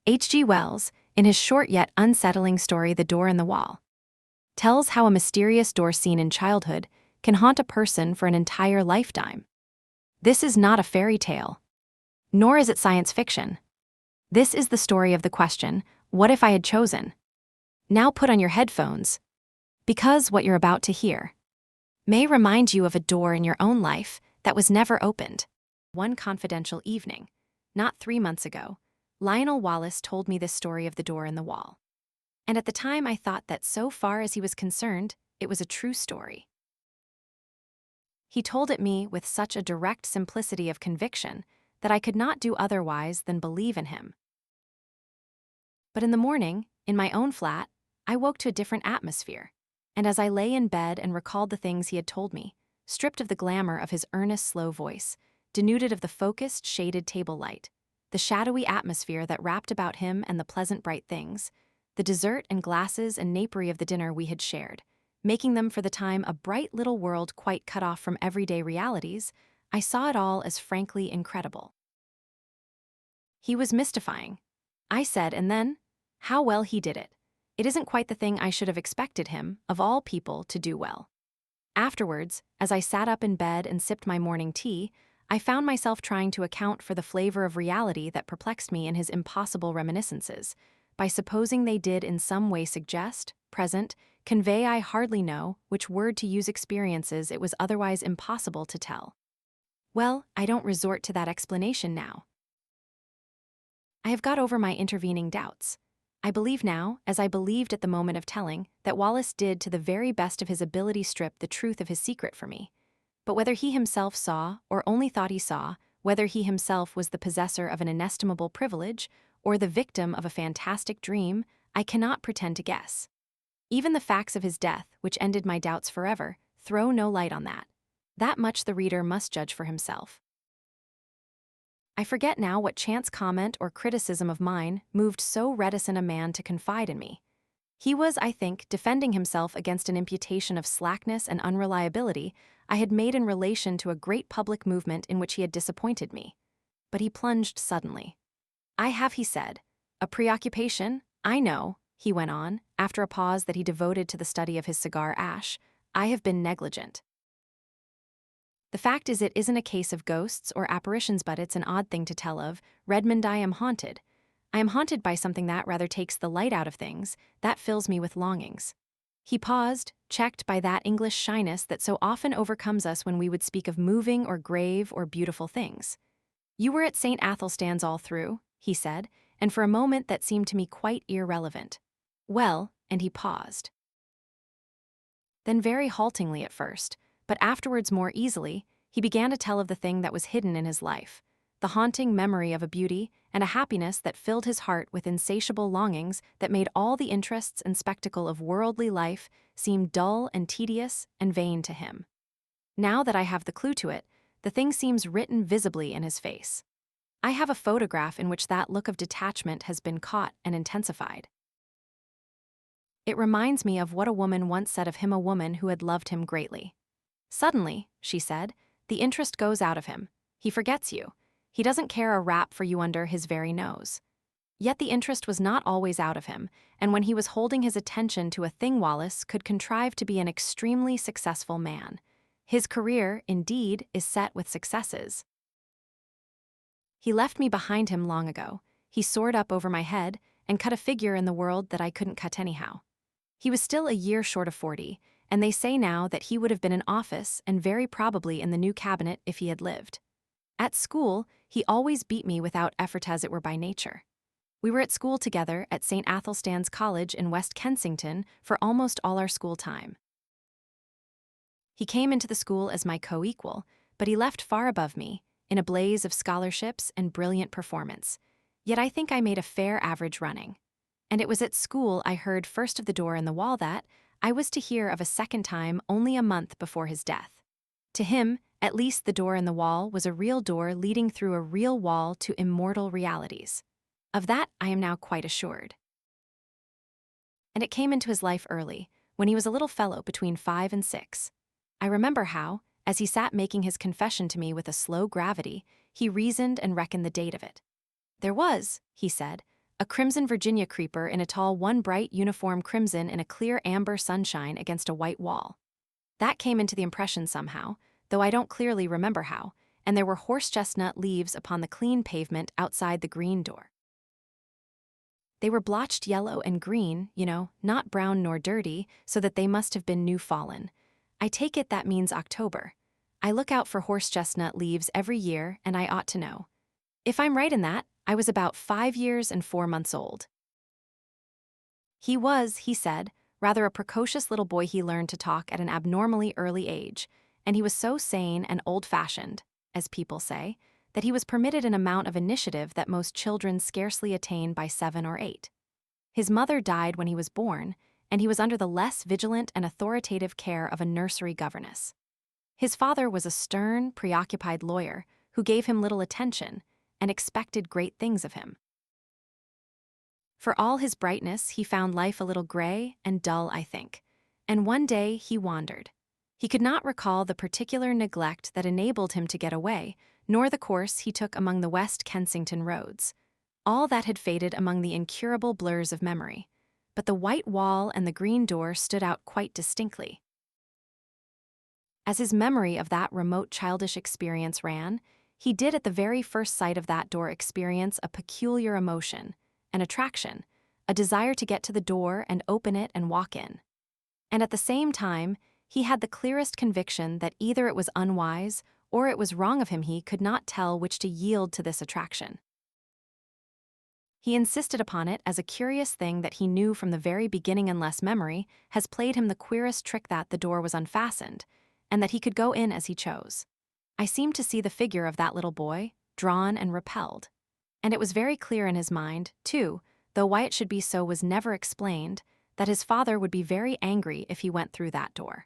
H.G. Wells, in his short yet unsettling story The Door in the Wall, tells how a mysterious door seen in childhood can haunt a person for an entire lifetime. This is not a fairy tale, nor is it science fiction. This is the story of the question, what if I had chosen? Now put on your headphones, because what you're about to hear may remind you of a door in your own life that was never opened. One confidential evening, not 3 months ago, Lionel Wallace told me this story of the door in the wall. And at the time I thought that so far as he was concerned, it was a true story. He told it me with such a direct simplicity of conviction that I could not do otherwise than believe in him. But in the morning, in my own flat, I woke to a different atmosphere, and as I lay in bed and recalled the things he had told me, stripped of the glamour of his earnest, slow voice, denuded of the focused, shaded table light, the shadowy atmosphere that wrapped about him and the pleasant, bright things, the dessert and glasses and napery of the dinner we had shared, making them for the time a bright little world quite cut off from everyday realities, I saw it all as frankly incredible. He was mystifying, I said, and then, how well he did it. It isn't quite the thing I should have expected him, of all people, to do well. Afterwards, as I sat up in bed and sipped my morning tea, I found myself trying to account for the flavor of reality that perplexed me in his impossible reminiscences, by supposing they did in some way suggest, present, convey I hardly know which word to use experiences it was otherwise impossible to tell. Well, I don't resort to that explanation now. I have got over my intervening doubts. I believe now, as I believed at the moment of telling, that Wallace did to the very best of his ability strip the truth of his secret for me. But whether he himself saw, or only thought he saw, whether he himself was the possessor of an inestimable privilege, or the victim of a fantastic dream, I cannot pretend to guess. Even the facts of his death, which ended my doubts forever, throw no light on that. That much the reader must judge for himself. I forget now what chance comment or criticism of mine moved so reticent a man to confide in me. He was, I think, defending himself against an imputation of slackness and unreliability I had made in relation to a great public movement in which he had disappointed me. But he plunged suddenly. I have, he said, a preoccupation, I know, he went on, after a pause that he devoted to the study of his cigar ash. I have been negligent. The fact is, it isn't a case of ghosts or apparitions, but it's an odd thing to tell of. Redmond, I am haunted. I am haunted by something that rather takes the light out of things, that fills me with longings. He paused, checked by that English shyness that so often overcomes us when we would speak of moving or grave or beautiful things. You were at St. Athelstan's all through, he said, and for a moment that seemed to me quite irrelevant. Well, and he paused. Then very haltingly at first, but afterwards more easily, he began to tell of the thing that was hidden in his life, the haunting memory of a beauty and a happiness that filled his heart with insatiable longings that made all the interests and spectacle of worldly life seem dull and tedious and vain to him. Now that I have the clue to it, the thing seems written visibly in his face. I have a photograph in which that look of detachment has been caught and intensified. It reminds me of what a woman once said of him, a woman who had loved him greatly. Suddenly, she said, the interest goes out of him. He forgets you. He doesn't care a rap for you under his very nose. Yet the interest was not always out of him, and when he was holding his attention to a thing, Wallace could contrive to be an extremely successful man. His career, indeed, is set with successes. He left me behind him long ago. He soared up over my head and cut a figure in the world that I couldn't cut anyhow. He was still a year short of 40, and they say now that he would have been in office and very probably in the new cabinet if he had lived. At school, he always beat me without effort, as it were by nature. We were at school together at St. Athelstan's College in West Kensington for almost all our school time. He came into the school as my co-equal, but he left far above me, in a blaze of scholarships and brilliant performance. Yet I think I made a fair average running. And it was at school I heard first of the door in the wall that I was to hear of a second time only a month before his death. To him, at least, the door in the wall was a real door leading through a real wall to immortal realities. Of that I am now quite assured. And it came into his life early, when he was a little fellow between 5 and 6. I remember how, as he sat making his confession to me with a slow gravity, he reasoned and reckoned the date of it. There was, he said, a crimson Virginia creeper in a tall one bright uniform crimson in a clear amber sunshine against a white wall. That came into the impression somehow, though I don't clearly remember how, and there were horse chestnut leaves upon the clean pavement outside the green door. They were blotched yellow and green, not brown nor dirty, so that they must have been new fallen. I take it that means October. I look out for horse chestnut leaves every year, and I ought to know. If I'm right in that, I was about 5 years and 4 months old. He was, he said, rather a precocious little boy. He learned to talk at an abnormally early age, and he was so sane and old-fashioned, as people say, that he was permitted an amount of initiative that most children scarcely attain by 7 or 8. His mother died when he was born, and he was under the less vigilant and authoritative care of a nursery governess. His father was a stern, preoccupied lawyer who gave him little attention and expected great things of him. For all his brightness, he found life a little gray and dull, I think, and one day he wandered. He could not recall the particular neglect that enabled him to get away, nor the course he took among the West Kensington roads. All that had faded among the incurable blurs of memory, but the white wall and the green door stood out quite distinctly. As his memory of that remote childish experience ran, he did at the very first sight of that door experience a peculiar emotion, an attraction, a desire to get to the door and open it and walk in. And at the same time, he had the clearest conviction that either it was unwise or it was wrong of him. He could not tell which to yield to this attraction. He insisted upon it as a curious thing that he knew from the very beginning, unless memory has played him the queerest trick, that the door was unfastened, and that he could go in as he chose. I seemed to see the figure of that little boy, drawn and repelled. And it was very clear in his mind, too, though why it should be so was never explained, that his father would be very angry if he went through that door.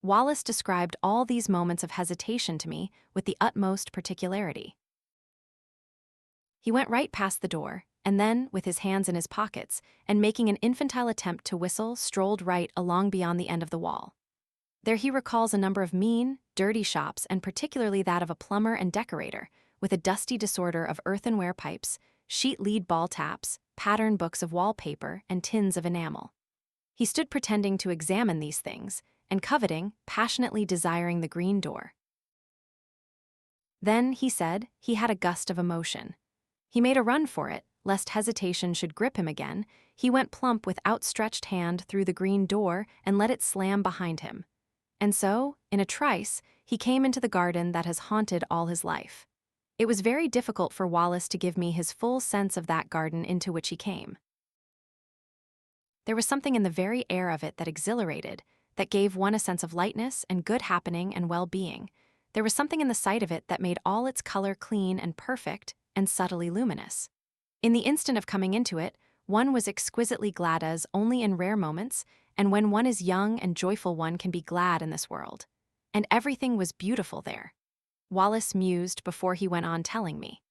Wallace described all these moments of hesitation to me with the utmost particularity. He went right past the door, and then, with his hands in his pockets, and making an infantile attempt to whistle, strolled right along beyond the end of the wall. There he recalls a number of mean, dirty shops, and particularly that of a plumber and decorator, with a dusty disorder of earthenware pipes, sheet lead ball taps, pattern books of wallpaper, and tins of enamel. He stood pretending to examine these things, and coveting, passionately desiring the green door. Then, he said, he had a gust of emotion. He made a run for it, lest hesitation should grip him again. He went plump with outstretched hand through the green door and let it slam behind him. And so, in a trice, he came into the garden that has haunted all his life. It was very difficult for Wallace to give me his full sense of that garden into which he came. There was something in the very air of it that exhilarated, that gave one a sense of lightness and good happening and well-being. There was something in the sight of it that made all its color clean and perfect and subtly luminous. In the instant of coming into it, one was exquisitely glad, as only in rare moments, and when one is young and joyful one can be glad in this world. And everything was beautiful there. Wallace mused before he went on telling me.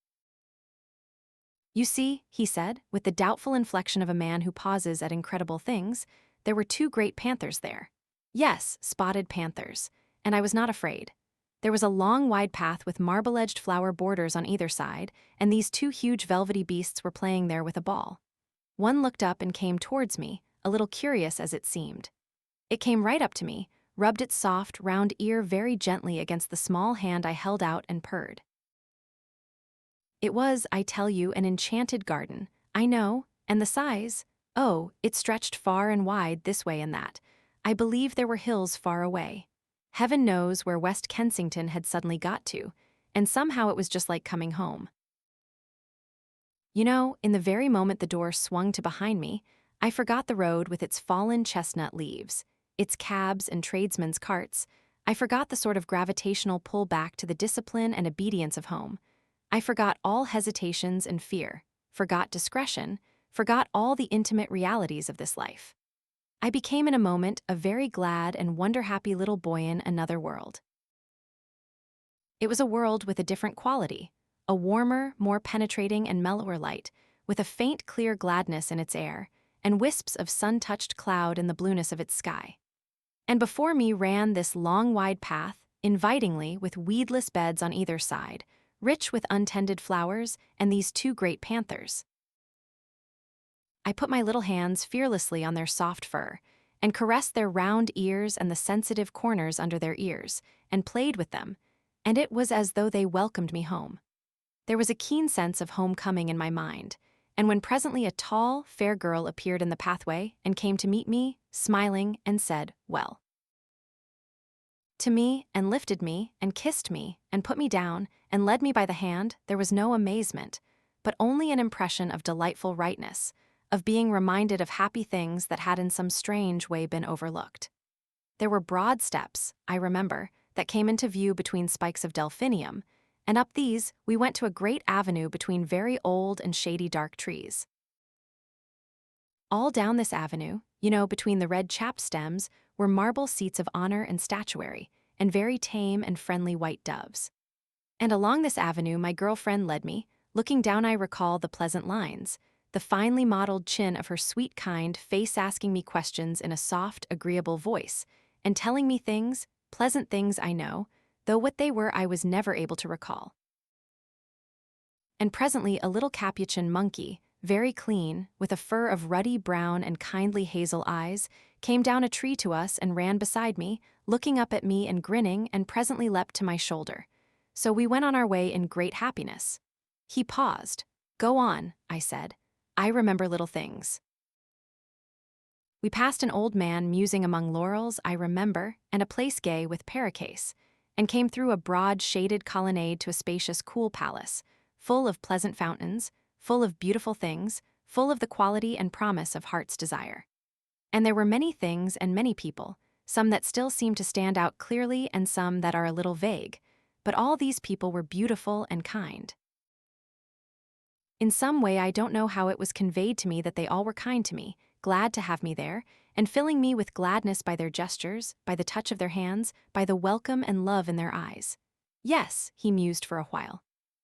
You see, he said, with the doubtful inflection of a man who pauses at incredible things, there were 2 great panthers there. Yes, spotted panthers, and I was not afraid. There was a long, wide path with marble-edged flower borders on either side, and these 2 huge velvety beasts were playing there with a ball. One looked up and came towards me, a little curious as it seemed. It came right up to me, rubbed its soft, round ear very gently against the small hand I held out, and purred. It was, I tell you, an enchanted garden, I know, and the size, oh, it stretched far and wide this way and that. I believe there were hills far away. Heaven knows where West Kensington had suddenly got to, and somehow it was just like coming home. In the very moment the door swung to behind me, I forgot the road with its fallen chestnut leaves, its cabs and tradesmen's carts. I forgot the sort of gravitational pull back to the discipline and obedience of home. I forgot all hesitations and fear, forgot discretion, forgot all the intimate realities of this life. I became in a moment a very glad and wonder-happy little boy in another world. It was a world with a different quality, a warmer, more penetrating and mellower light, with a faint clear gladness in its air, and wisps of sun-touched cloud in the blueness of its sky. And before me ran this long wide path, invitingly, with weedless beds on either side, rich with untended flowers, and these 2 great panthers. I put my little hands fearlessly on their soft fur, and caressed their round ears and the sensitive corners under their ears, and played with them, and it was as though they welcomed me home. There was a keen sense of homecoming in my mind, and when presently a tall, fair girl appeared in the pathway and came to meet me, smiling, and said, "Well," to me, and lifted me, and kissed me, and put me down, and led me by the hand, there was no amazement, but only an impression of delightful rightness, of being reminded of happy things that had in some strange way been overlooked. There were broad steps, I remember, that came into view between spikes of delphinium, and up these we went to a great avenue between very old and shady dark trees. All down this avenue, between the red chap stems, were marble seats of honor and statuary, and very tame and friendly white doves. And along this avenue my girlfriend led me. Looking down I recall the pleasant lines, the finely modeled chin of her sweet kind face asking me questions in a soft, agreeable voice, and telling me things, pleasant things I know, though what they were I was never able to recall. And presently a little capuchin monkey, very clean, with a fur of ruddy brown and kindly hazel eyes, came down a tree to us and ran beside me, looking up at me and grinning, and presently leapt to my shoulder. So we went on our way in great happiness. He paused. "Go on," I said. "I remember little things." We passed an old man musing among laurels, I remember, and a place gay with paroquets, and came through a broad shaded colonnade to a spacious cool palace, full of pleasant fountains, full of beautiful things, full of the quality and promise of heart's desire. And there were many things and many people, some that still seem to stand out clearly and some that are a little vague, but all these people were beautiful and kind. In some way I don't know how it was conveyed to me that they all were kind to me, glad to have me there, and filling me with gladness by their gestures, by the touch of their hands, by the welcome and love in their eyes. Yes, he mused for a while.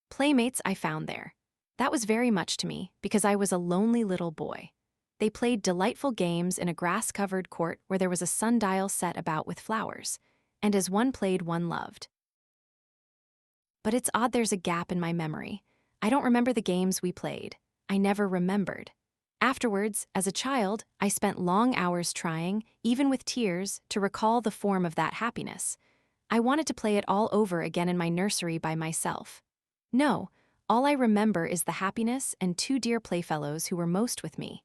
Playmates I found there. That was very much to me, because I was a lonely little boy. They played delightful games in a grass-covered court where there was a sundial set about with flowers, and as one played one loved. But it's odd there's a gap in my memory. I don't remember the games we played. I never remembered. Afterwards, as a child, I spent long hours trying, even with tears, to recall the form of that happiness. I wanted to play it all over again in my nursery by myself. No, all I remember is the happiness and two dear playfellows who were most with me.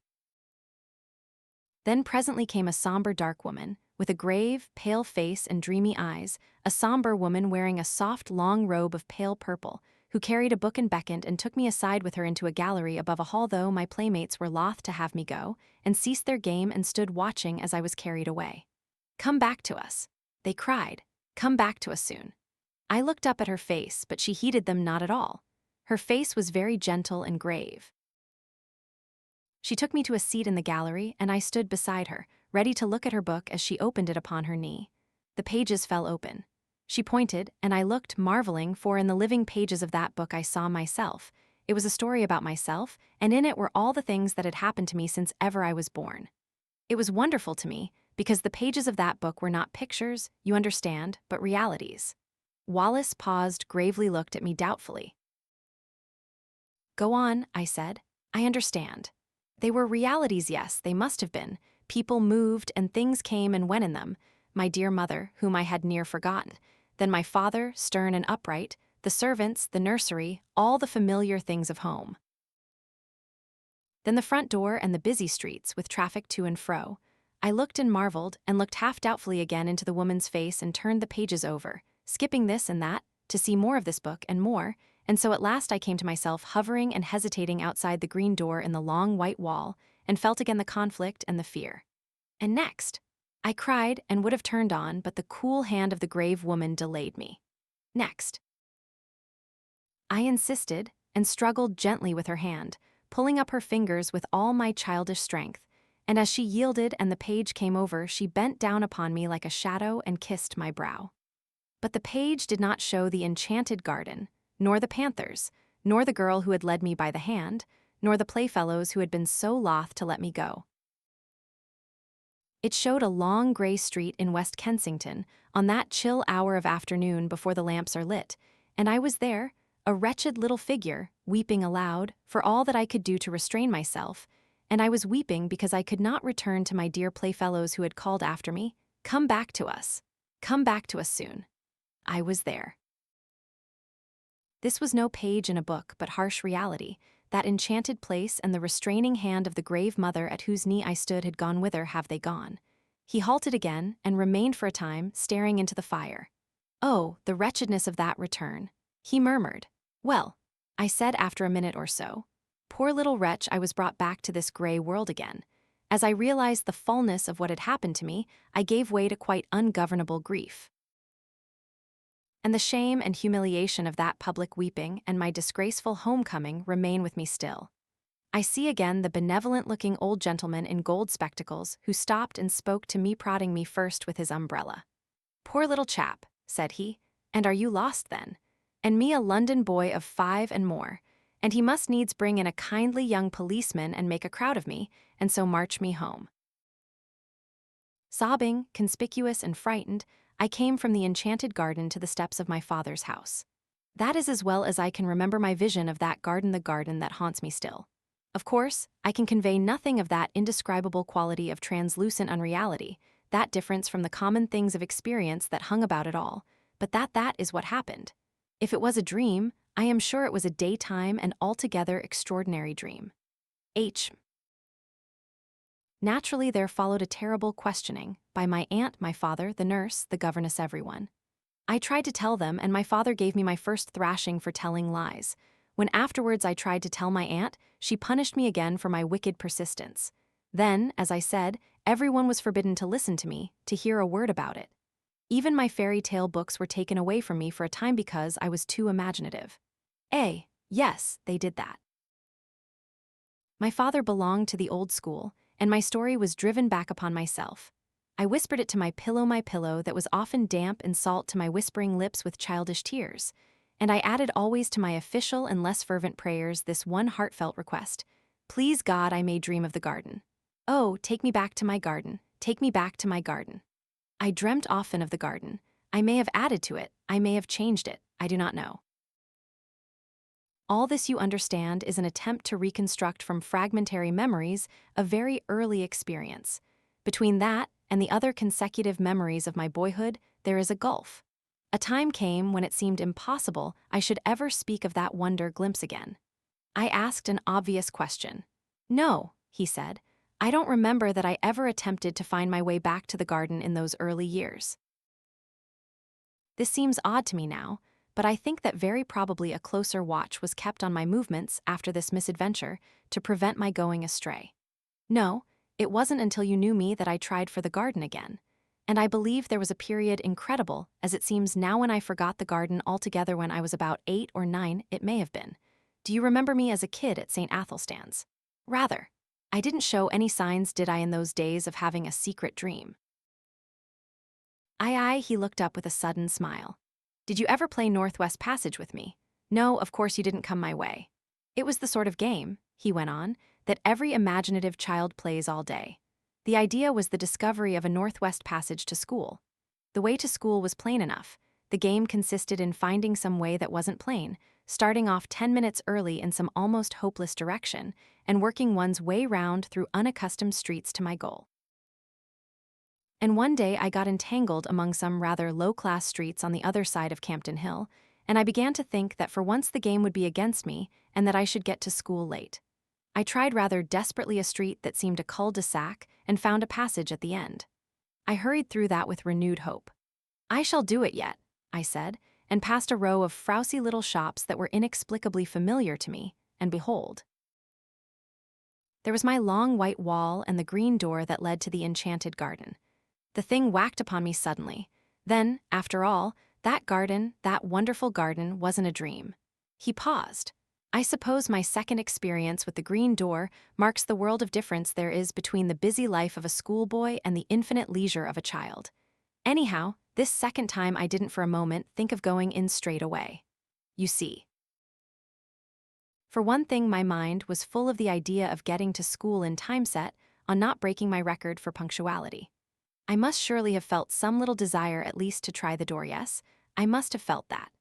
Then presently came a somber dark woman, with a grave, pale face and dreamy eyes, a somber woman wearing a soft long robe of pale purple, who carried a book and beckoned and took me aside with her into a gallery above a hall, though my playmates were loth to have me go, and ceased their game and stood watching as I was carried away. "Come back to us," they cried. "Come back to us soon." I looked up at her face, but she heeded them not at all. Her face was very gentle and grave. She took me to a seat in the gallery, and I stood beside her, ready to look at her book as she opened it upon her knee. The pages fell open. She pointed, and I looked, marveling, for in the living pages of that book I saw myself. It was a story about myself, and in it were all the things that had happened to me since ever I was born. It was wonderful to me, because the pages of that book were not pictures, you understand, but realities. Wallace paused, gravely looked at me doubtfully. "Go on," I said. "I understand. They were realities, yes, they must have been. People moved, and things came and went in them. My dear mother, whom I had near forgotten. Then my father, stern and upright, the servants, the nursery, all the familiar things of home. Then the front door and the busy streets, with traffic to and fro. I looked and marveled, and looked half doubtfully again into the woman's face and turned the pages over, skipping this and that, to see more of this book and more, and so at last I came to myself hovering and hesitating outside the green door in the long white wall, and felt again the conflict and the fear. And next, I cried and would have turned on, but the cool hand of the grave woman delayed me. Next. I insisted, and struggled gently with her hand, pulling up her fingers with all my childish strength, and as she yielded and the page came over, she bent down upon me like a shadow and kissed my brow. But the page did not show the enchanted garden, nor the panthers, nor the girl who had led me by the hand, nor the playfellows who had been so loth to let me go. It showed a long gray street in West Kensington on that chill hour of afternoon before the lamps are lit, and I was there, a wretched little figure, weeping aloud, for all that I could do to restrain myself, and I was weeping because I could not return to my dear playfellows who had called after me, "Come back to us. Come back to us soon." I was there. This was no page in a book, but harsh reality. That enchanted place and the restraining hand of the grave mother at whose knee I stood had gone. Whither have they gone? He halted again and remained for a time, staring into the fire. Oh, the wretchedness of that return. He murmured. "Well," I said after a minute or so. Poor little wretch, I was brought back to this gray world again. As I realized the fullness of what had happened to me, I gave way to quite ungovernable grief. And the shame and humiliation of that public weeping and my disgraceful homecoming remain with me still. I see again the benevolent-looking old gentleman in gold spectacles who stopped and spoke to me, prodding me first with his umbrella. "Poor little chap," said he, "and are you lost then? And me a London boy of 5 and more, and he must needs bring in a kindly young policeman and make a crowd of me, and so march me home." Sobbing, conspicuous and frightened, I came from the enchanted garden to the steps of my father's house. That is as well as I can remember my vision of that garden, the garden that haunts me still. Of course, I can convey nothing of that indescribable quality of translucent unreality, that difference from the common things of experience that hung about it all, but that is what happened. If it was a dream, I am sure it was a daytime and altogether extraordinary dream. Naturally, there followed a terrible questioning by my aunt, my father, the nurse, the governess, everyone. I tried to tell them, and my father gave me my first thrashing for telling lies. When afterwards I tried to tell my aunt, she punished me again for my wicked persistence. Then, as I said, everyone was forbidden to listen to me, to hear a word about it. Even my fairy tale books were taken away from me for a time because I was too imaginative. Yes, they did that. My father belonged to the old school, and my story was driven back upon myself. I whispered it to my pillow that was often damp and salt to my whispering lips with childish tears, and I added always to my official and less fervent prayers this one heartfelt request: "Please God, I may dream of the garden. Oh, take me back to my garden, take me back to my garden." I dreamt often of the garden. I may have added to it, I may have changed it, I do not know. All this, you understand, is an attempt to reconstruct from fragmentary memories a very early experience. Between that and the other consecutive memories of my boyhood, there is a gulf. A time came when it seemed impossible I should ever speak of that wonder glimpse again. I asked an obvious question. "No," he said, "I don't remember that I ever attempted to find my way back to the garden in those early years." This seems odd to me now, but I think that very probably a closer watch was kept on my movements after this misadventure to prevent my going astray. No, it wasn't until you knew me that I tried for the garden again. And I believe there was a period incredible, as it seems now, when I forgot the garden altogether when I was about 8 or 9, it may have been. Do you remember me as a kid at St. Athelstan's? Rather. I didn't show any signs, did I, in those days of having a secret dream? Aye, he looked up with a sudden smile. "Did you ever play Northwest Passage with me? No, of course you didn't come my way. It was the sort of game," he went on, "that every imaginative child plays all day. The idea was the discovery of a Northwest Passage to school. The way to school was plain enough. The game consisted in finding some way that wasn't plain, starting off 10 minutes early in some almost hopeless direction, and working one's way round through unaccustomed streets to my goal. And one day I got entangled among some rather low-class streets on the other side of Campden Hill, and I began to think that for once the game would be against me and that I should get to school late. I tried rather desperately a street that seemed a cul-de-sac and found a passage at the end. I hurried through that with renewed hope. "I shall do it yet," I said, and passed a row of frowsy little shops that were inexplicably familiar to me, and behold, there was my long white wall and the green door that led to the enchanted garden. The thing whacked upon me suddenly. Then, after all, that garden, that wonderful garden, wasn't a dream. He paused. I suppose my second experience with the green door marks the world of difference there is between the busy life of a schoolboy and the infinite leisure of a child. Anyhow, this second time I didn't for a moment think of going in straight away. You see. For one thing, my mind was full of the idea of getting to school in time set, on not breaking my record for punctuality. I must surely have felt some little desire at least to try the door. Yes, I must have felt that.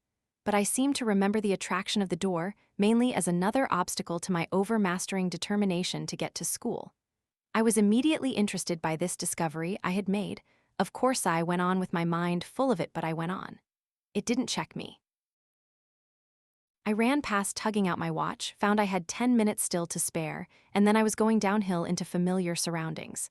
but I seemed to remember the attraction of the door mainly as another obstacle to my overmastering determination to get to school. I was immediately interested by this discovery I had made. Of course, I went on with my mind full of it, but I went on. It didn't check me. I ran past, tugging out my watch, found I had 10 minutes still to spare, and then I was going downhill into familiar surroundings.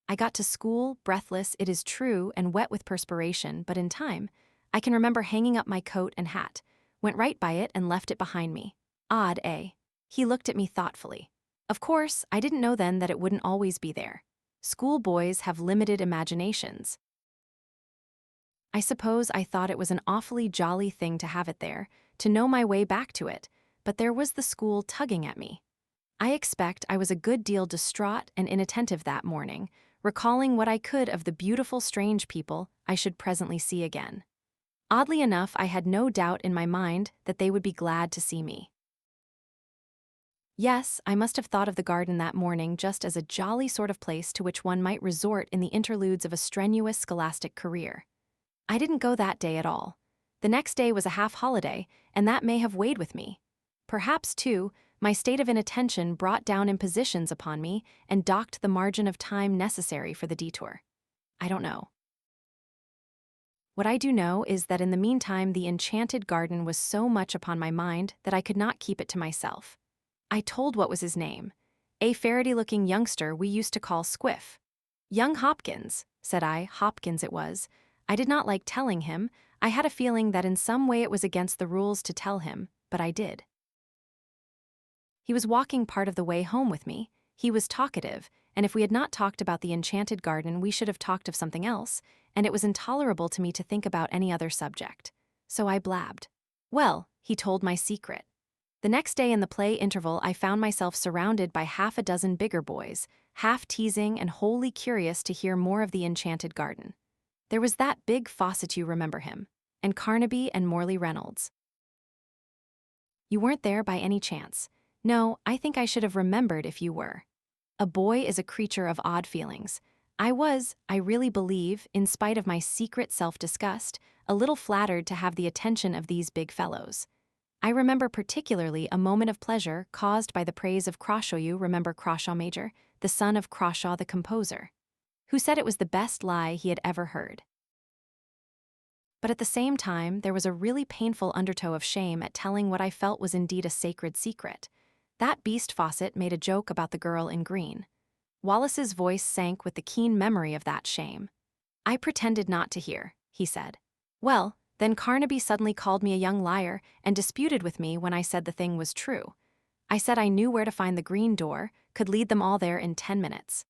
I got to school, breathless, it is true, and wet with perspiration, but in time. I can remember hanging up my coat and hat, went right by it and left it behind me. Odd, eh? He looked at me thoughtfully. Of course, I didn't know then that it wouldn't always be there. Schoolboys have limited imaginations. I suppose I thought it was an awfully jolly thing to have it there, to know my way back to it, but there was the school tugging at me. I expect I was a good deal distraught and inattentive that morning, recalling what I could of the beautiful strange people I should presently see again. Oddly enough, I had no doubt in my mind that they would be glad to see me. Yes, I must have thought of the garden that morning just as a jolly sort of place to which one might resort in the interludes of a strenuous scholastic career. I didn't go that day at all. The next day was a half-holiday, and that may have weighed with me. Perhaps, too, my state of inattention brought down impositions upon me and docked the margin of time necessary for the detour. I don't know. What I do know is that in the meantime the enchanted garden was so much upon my mind that I could not keep it to myself. I told what was his name. A ferrety-looking youngster we used to call Squiff. Young Hopkins, said I. Hopkins it was. I did not like telling him. I had a feeling that in some way it was against the rules to tell him, but I did. He was walking part of the way home with me. He was talkative, and if we had not talked about the enchanted garden we should have talked of something else, and it was intolerable to me to think about any other subject. So I blabbed. Well, he told my secret. The next day in the play interval I found myself surrounded by half a dozen bigger boys, half teasing and wholly curious to hear more of the enchanted garden. There was that big Fawcett, you remember him, and Carnaby and Morley Reynolds. You weren't there by any chance. No, I think I should have remembered if you were. A boy is a creature of odd feelings. I was, I really believe, in spite of my secret self-disgust, a little flattered to have the attention of these big fellows. I remember particularly a moment of pleasure caused by the praise of Crawshaw. You remember Crawshaw Major, the son of Crawshaw the composer, who said it was the best lie he had ever heard. But at the same time, there was a really painful undertow of shame at telling what I felt was indeed a sacred secret. That beast Fawcett made a joke about the girl in green. Wallace's voice sank with the keen memory of that shame. I pretended not to hear, he said. Well, then Carnaby suddenly called me a young liar and disputed with me when I said the thing was true. I said I knew where to find the green door, could lead them all there in 10 minutes.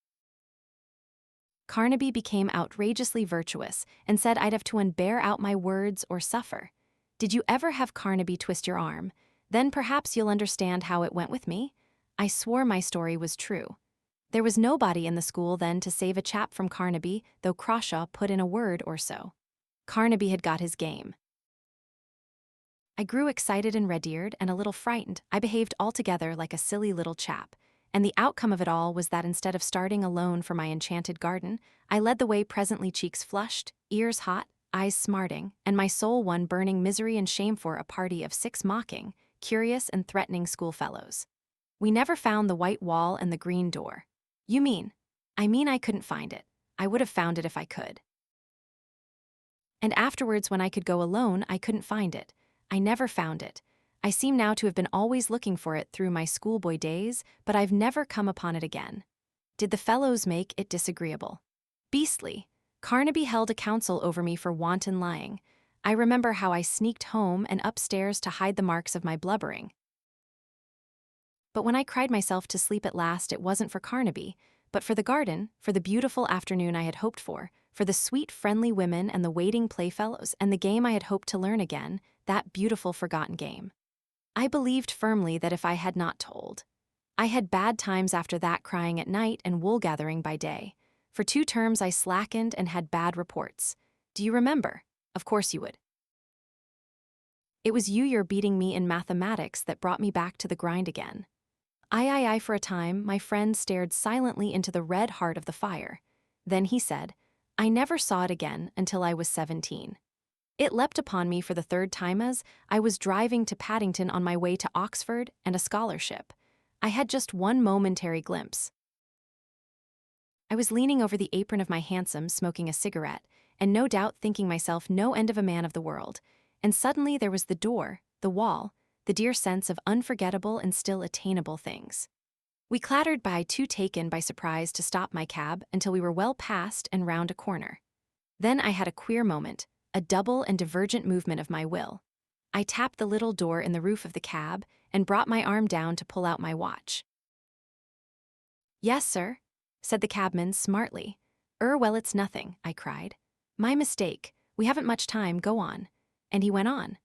Carnaby became outrageously virtuous and said I'd have to unbear out my words or suffer. Did you ever have Carnaby twist your arm? Then perhaps you'll understand how it went with me. I swore my story was true. There was nobody in the school then to save a chap from Carnaby, though Crawshaw put in a word or so. Carnaby had got his game. I grew excited and red-eared and a little frightened. I behaved altogether like a silly little chap, and the outcome of it all was that instead of starting alone for my enchanted garden, I led the way, presently cheeks flushed, ears hot, eyes smarting, and my soul one burning misery and shame for a party of 6 mocking, curious and threatening schoolfellows. We never found the white wall and the green door. You mean? I mean I couldn't find it. I would have found it if I could. And afterwards when I could go alone, I couldn't find it. I never found it. I seem now to have been always looking for it through my schoolboy days, but I've never come upon it again. Did the fellows make it disagreeable? Beastly. Carnaby held a council over me for wanton lying. I remember how I sneaked home and upstairs to hide the marks of my blubbering. But when I cried myself to sleep at last, it wasn't for Carnaby, but for the garden, for the beautiful afternoon I had hoped for the sweet, friendly women and the waiting playfellows and the game I had hoped to learn again, that beautiful forgotten game. I believed firmly that if I had not told. I had bad times after that, crying at night and wool-gathering by day. For 2 terms I slackened and had bad reports. Do you remember? Of course you would. It was your beating me in mathematics that brought me back to the grind again. I, for a time, my friend stared silently into the red heart of the fire. Then he said, I never saw it again until I was 17. It leapt upon me for the third time as I was driving to Paddington on my way to Oxford and a scholarship. I had just one momentary glimpse. I was leaning over the apron of my hansom, smoking a cigarette, and no doubt thinking myself no end of a man of the world, and suddenly there was the door, the wall, the dear sense of unforgettable and still attainable things. We clattered by, too taken by surprise to stop my cab until we were well past and round a corner. Then I had a queer moment, a double and divergent movement of my will. I tapped the little door in the roof of the cab and brought my arm down to pull out my watch. "Yes, sir," said the cabman smartly. Well, it's nothing," I cried. "My mistake. We haven't much time, go on." And he went on.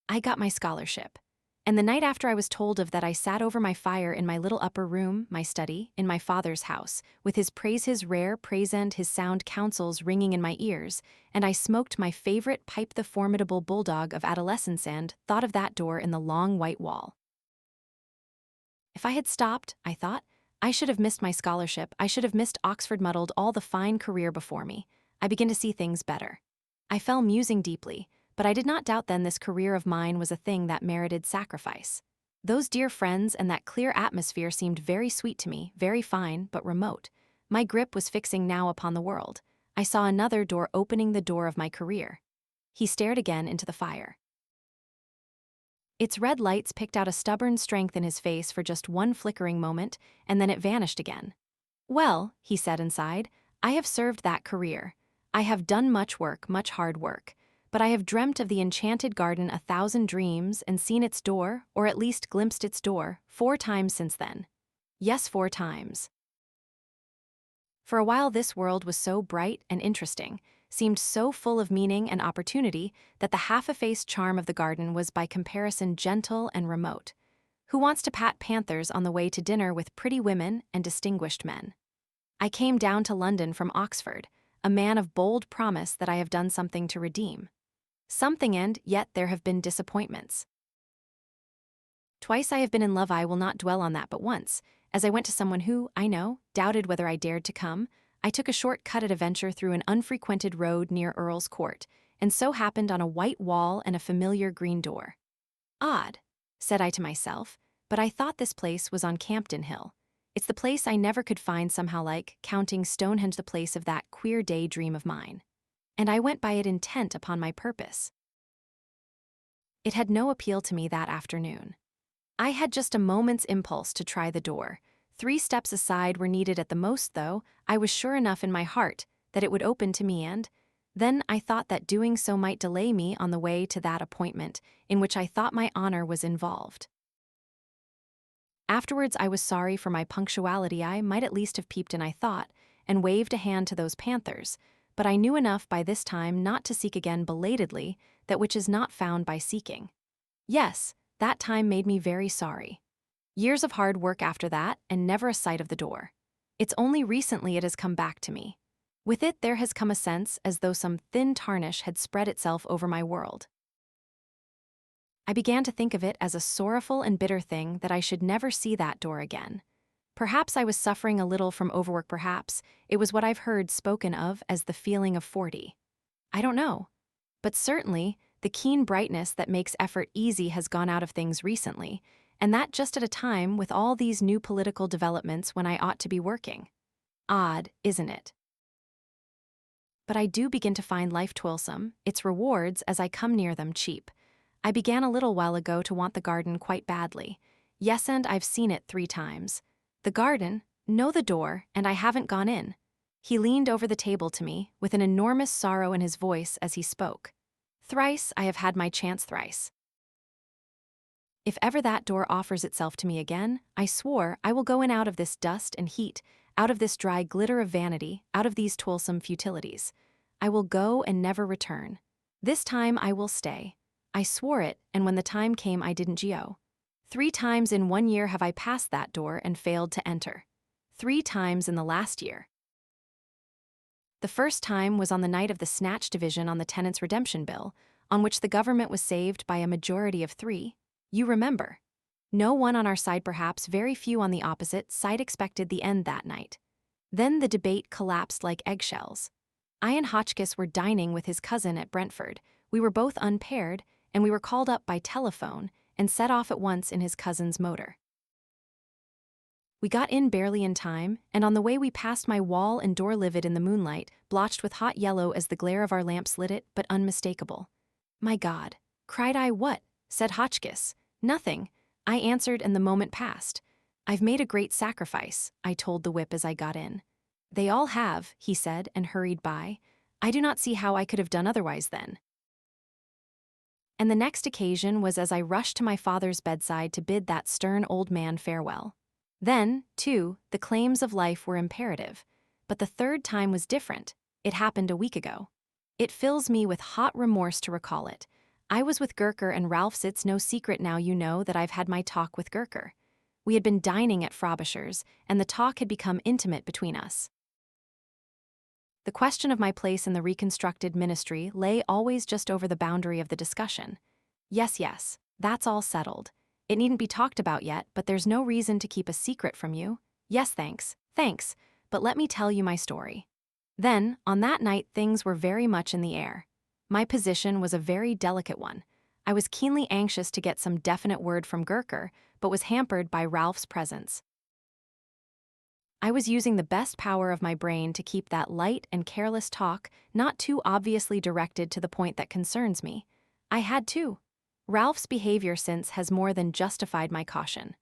I got my scholarship. And the night after I was told of that, I sat over my fire in my little upper room, my study, in my father's house, with his praise, his rare praise and his sound counsels ringing in my ears, and I smoked my favorite pipe, the formidable bulldog of adolescence, and thought of that door in the long white wall. If I had stopped, I thought, I should have missed my scholarship, I should have missed Oxford, muddled all the fine career before me. I began to see things better. I fell musing deeply, but I did not doubt then this career of mine was a thing that merited sacrifice. Those dear friends and that clear atmosphere seemed very sweet to me, very fine, but remote. My grip was fixing now upon the world. I saw another door opening, the door of my career. He stared again into the fire. Its red lights picked out a stubborn strength in his face for just one flickering moment, and then it vanished again. "Well," he said and sighed, "I have served that career. I have done much work, much hard work. But I have dreamt of the enchanted garden 1,000 dreams and seen its door, or at least glimpsed its door, 4 times since then. Yes, 4 times. For a while this world was so bright and interesting, seemed so full of meaning and opportunity, that the half-effaced charm of the garden was by comparison gentle and remote. Who wants to pat panthers on the way to dinner with pretty women and distinguished men? I came down to London from Oxford, a man of bold promise that I have done something to redeem. Something, and yet there have been disappointments. Twice I have been in love. I will not dwell on that, but once, as I went to someone who, I know, doubted whether I dared to come, I took a short cut at a venture through an unfrequented road near Earl's Court, and so happened on a white wall and a familiar green door. Odd, said I to myself, but I thought this place was on Campden Hill. It's the place I never could find somehow, like counting Stonehenge, the place of that queer daydream of mine. And I went by it intent upon my purpose. It had no appeal to me that afternoon. I had just a moment's impulse to try the door. 3 steps aside were needed at the most, though I was sure enough in my heart that it would open to me, and then I thought that doing so might delay me on the way to that appointment in which I thought my honor was involved. Afterwards I was sorry for my punctuality. I might at least have peeped in, I thought, and waved a hand to those panthers, but I knew enough by this time not to seek again belatedly that which is not found by seeking. Yes, that time made me very sorry. Years of hard work after that, and never a sight of the door. It's only recently it has come back to me. With it there has come a sense as though some thin tarnish had spread itself over my world. I began to think of it as a sorrowful and bitter thing that I should never see that door again. Perhaps I was suffering a little from overwork, perhaps it was what I've heard spoken of as the feeling of 40. I don't know. But certainly, the keen brightness that makes effort easy has gone out of things recently, and that just at a time with all these new political developments when I ought to be working. Odd, isn't it? But I do begin to find life toilsome, its rewards as I come near them cheap. I began a little while ago to want the garden quite badly. Yes, and I've seen it 3 times. The garden, no, the door, and I haven't gone in. He leaned over the table to me, with an enormous sorrow in his voice as he spoke. Thrice I have had my chance, thrice. If ever that door offers itself to me again, I swore I will go in out of this dust and heat, out of this dry glitter of vanity, out of these toilsome futilities. I will go and never return. This time I will stay. I swore it, and when the time came I didn't go. 3 times in 1 year have I passed that door and failed to enter. 3 times in the last year. The first time was on the night of the snatch division on the Tenants' Redemption Bill, on which the government was saved by a majority of 3. You remember. No one on our side, perhaps very few on the opposite side, expected the end that night. Then the debate collapsed like eggshells. I and Hotchkiss were dining with his cousin at Brentford, We were both unpaired, and we were called up by telephone and set off at once in his cousin's motor. We got in barely in time, and on the way we passed my wall and door livid in the moonlight, blotched with hot yellow as the glare of our lamps lit it, but unmistakable. "My God," cried I. "What?" said Hotchkiss. "Nothing," I answered, and the moment passed. "I've made a great sacrifice," I told the whip as I got in. "They all have," he said, and hurried by. "I do not see how I could have done otherwise then." And the next occasion was as I rushed to my father's bedside to bid that stern old man farewell. Then, too, the claims of life were imperative. But the third time was different. It happened a week ago. It fills me with hot remorse to recall it. I was with Gurker and Ralph's. It's no secret now, you know, that I've had my talk with Gurker. We had been dining at Frobisher's, and the talk had become intimate between us. The question of my place in the reconstructed ministry lay always just over the boundary of the discussion. Yes, that's all settled. It needn't be talked about yet, but there's no reason to keep a secret from you. Yes, thanks, but let me tell you my story. Then, on that night, things were very much in the air. My position was a very delicate one. I was keenly anxious to get some definite word from Gurker, but was hampered by Ralph's presence. I was using the best power of my brain to keep that light and careless talk not too obviously directed to the point that concerns me. I had to. Ralph's behavior since has more than justified my caution.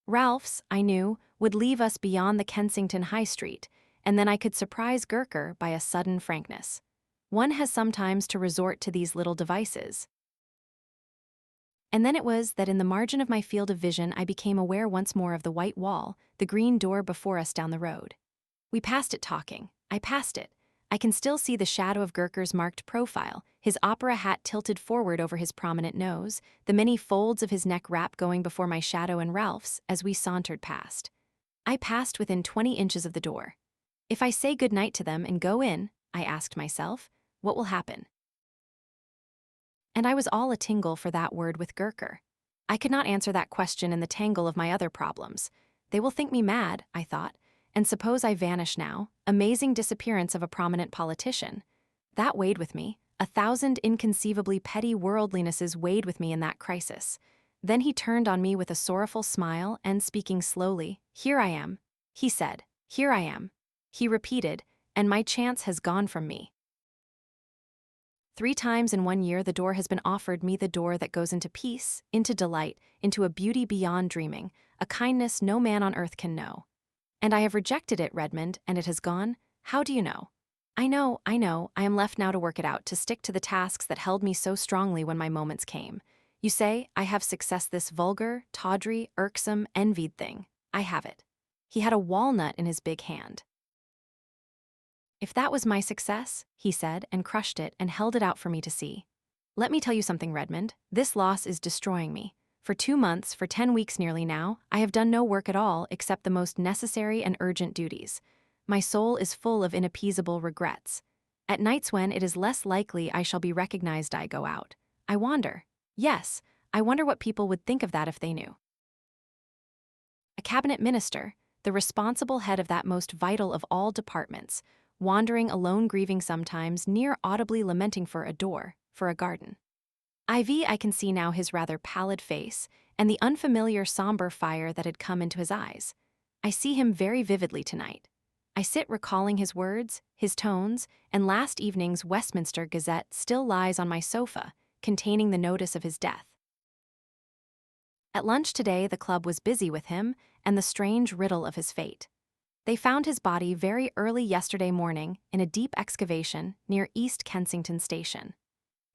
Ralph's, I knew, would leave us beyond the Kensington High Street, and then I could surprise Gurker by a sudden frankness. One has sometimes to resort to these little devices. And then it was that in the margin of my field of vision I became aware once more of the white wall, the green door before us down the road. We passed it talking. I passed it. I can still see the shadow of Gurker's marked profile, his opera hat tilted forward over his prominent nose, the many folds of his neck wrap going before my shadow and Ralph's as we sauntered past. I passed within 20 inches of the door. If I say good night to them and go in, I asked myself, what will happen? And I was all a tingle for that word with Gurker. I could not answer that question in the tangle of my other problems. They will think me mad, I thought, and suppose I vanish now, amazing disappearance of a prominent politician. That weighed with me. 1,000 inconceivably petty worldlinesses weighed with me in that crisis. Then he turned on me with a sorrowful smile and, speaking slowly, "Here I am," he said. "Here I am," he repeated, "and my chance has gone from me. 3 times in 1 year the door has been offered me, the door that goes into peace, into delight, into a beauty beyond dreaming, a kindness no man on earth can know. And I have rejected it, Redmond, and it has gone. How do you know? I know, I am left now to work it out, to stick to the tasks that held me so strongly when my moments came. You say, I have success, this vulgar, tawdry, irksome, envied thing. I have it." He had a walnut in his big hand. "If that was my success," he said, and crushed it and held it out for me to see. "Let me tell you something, Redmond. This loss is destroying me. For 2 months, for 10 weeks nearly now, I have done no work at all except the most necessary and urgent duties. My soul is full of inappeasable regrets. At nights when it is less likely I shall be recognized, I go out. I wander. Yes, I wonder what people would think of that if they knew. A cabinet minister, the responsible head of that most vital of all departments, wandering alone, grieving sometimes, near audibly lamenting for a door, for a garden. I can see now his rather pallid face and the unfamiliar somber fire that had come into his eyes. I see him very vividly tonight. I sit recalling his words, his tones, and last evening's Westminster Gazette still lies on my sofa, containing the notice of his death. At lunch today the club was busy with him and the strange riddle of his fate. They found his body very early yesterday morning in a deep excavation near East Kensington Station.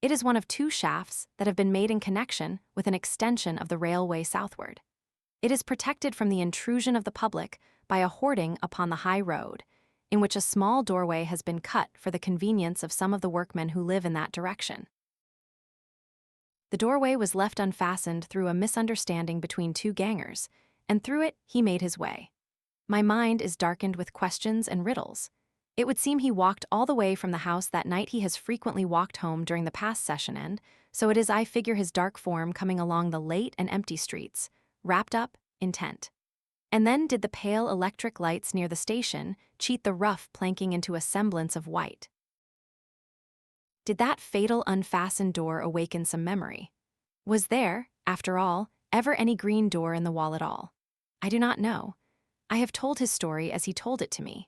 It is one of 2 shafts that have been made in connection with an extension of the railway southward. It is protected from the intrusion of the public by a hoarding upon the high road, in which a small doorway has been cut for the convenience of some of the workmen who live in that direction. The doorway was left unfastened through a misunderstanding between 2 gangers, and through it he made his way. My mind is darkened with questions and riddles. It would seem he walked all the way from the house that night. He has frequently walked home during the past session, and so it is I figure his dark form coming along the late and empty streets, wrapped up, intent. And then did the pale electric lights near the station cheat the rough planking into a semblance of white. Did that fatal unfastened door awaken some memory? Was there, after all, ever any green door in the wall at all? I do not know. I have told his story as he told it to me.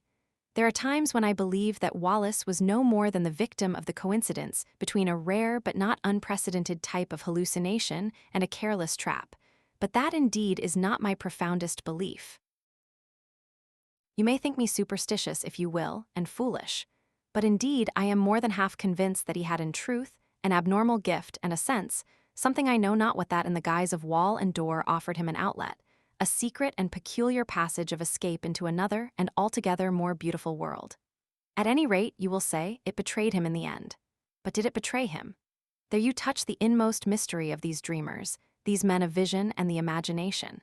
There are times when I believe that Wallace was no more than the victim of the coincidence between a rare but not unprecedented type of hallucination and a careless trap, but that indeed is not my profoundest belief. You may think me superstitious, if you will, and foolish, but indeed I am more than half convinced that he had in truth an abnormal gift and a sense, something I know not what that in the guise of wall and door offered him an outlet, a secret and peculiar passage of escape into another and altogether more beautiful world. At any rate, you will say, it betrayed him in the end. But did it betray him? There you touch the inmost mystery of these dreamers, these men of vision and the imagination.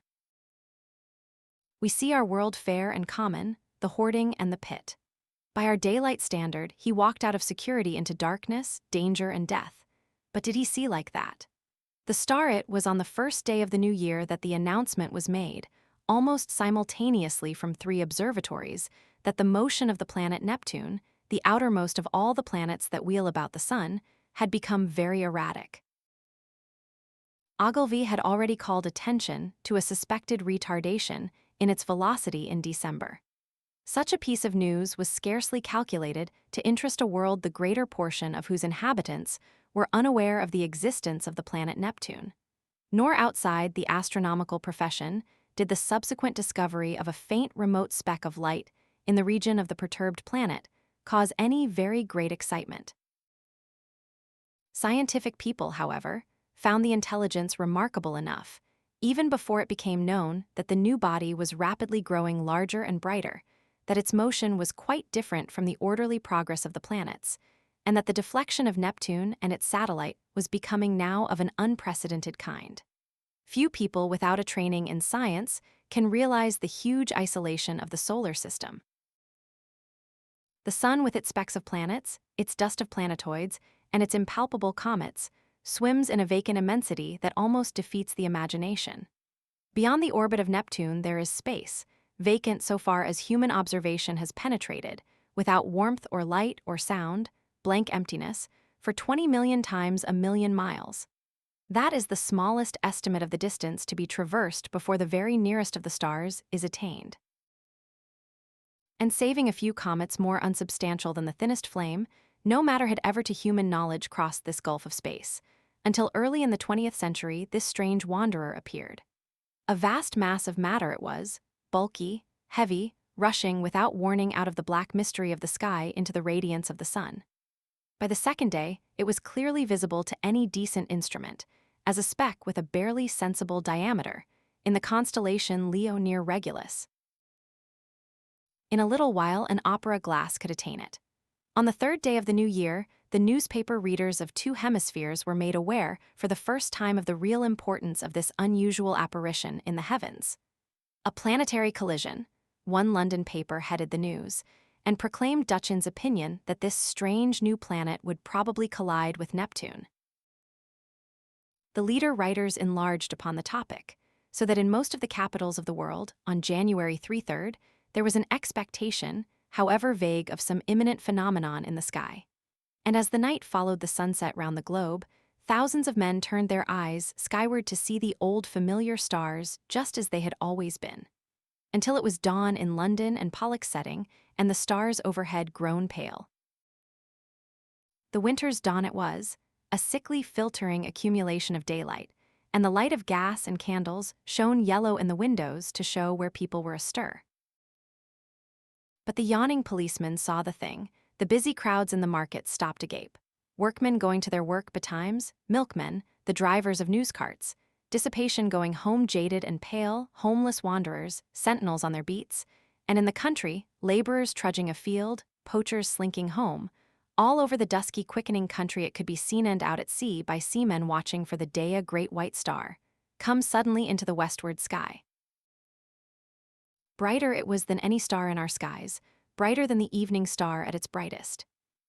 We see our world fair and common, the hoarding and the pit. By our daylight standard, he walked out of security into darkness, danger, and death. But did he see like that? The star it was on the first day of the new year that the announcement was made, almost simultaneously from 3 observatories, that the motion of the planet Neptune, the outermost of all the planets that wheel about the sun, had become very erratic. Ogilvy had already called attention to a suspected retardation in its velocity in December. Such a piece of news was scarcely calculated to interest a world the greater portion of whose inhabitants were unaware of the existence of the planet Neptune. Nor outside the astronomical profession did the subsequent discovery of a faint remote speck of light in the region of the perturbed planet cause any very great excitement. Scientific people, however, found the intelligence remarkable enough, even before it became known that the new body was rapidly growing larger and brighter, that its motion was quite different from the orderly progress of the planets, and that the deflection of Neptune and its satellite was becoming now of an unprecedented kind. Few people without a training in science can realize the huge isolation of the solar system. The sun, with its specks of planets, its dust of planetoids, and its impalpable comets, swims in a vacant immensity that almost defeats the imagination. Beyond the orbit of Neptune there is space, vacant so far as human observation has penetrated, without warmth or light or sound, blank emptiness, for 20 million times a million miles. That is the smallest estimate of the distance to be traversed before the very nearest of the stars is attained. And saving a few comets more unsubstantial than the thinnest flame, no matter had ever to human knowledge crossed this gulf of space. Until early in the 20th century, this strange wanderer appeared. A vast mass of matter it was, bulky, heavy, rushing without warning out of the black mystery of the sky into the radiance of the sun. By the second day, it was clearly visible to any decent instrument, as a speck with a barely sensible diameter, in the constellation Leo near Regulus. In a little while, an opera glass could attain it. On the 3rd day of the new year, the newspaper readers of 2 hemispheres were made aware for the first time of the real importance of this unusual apparition in the heavens. A planetary collision, one London paper headed the news, and proclaimed Dutchin's opinion that this strange new planet would probably collide with Neptune. The leader writers enlarged upon the topic, so that in most of the capitals of the world, on January 3rd, there was an expectation, however vague, of some imminent phenomenon in the sky. And as the night followed the sunset round the globe, thousands of men turned their eyes skyward to see the old familiar stars just as they had always been, until it was dawn in London and Pollux setting, and the stars overhead grown pale. The winter's dawn it was, a sickly filtering accumulation of daylight, and the light of gas and candles shone yellow in the windows to show where people were astir. But the yawning policemen saw the thing, the busy crowds in the market stopped agape, workmen going to their work betimes, milkmen, the drivers of news carts, dissipation going home jaded and pale, homeless wanderers, sentinels on their beats, and in the country, laborers trudging afield, poachers slinking home. All over the dusky, quickening country it could be seen, and out at sea by seamen watching for the day a great white star come suddenly into the westward sky. Brighter it was than any star in our skies, brighter than the evening star at its brightest.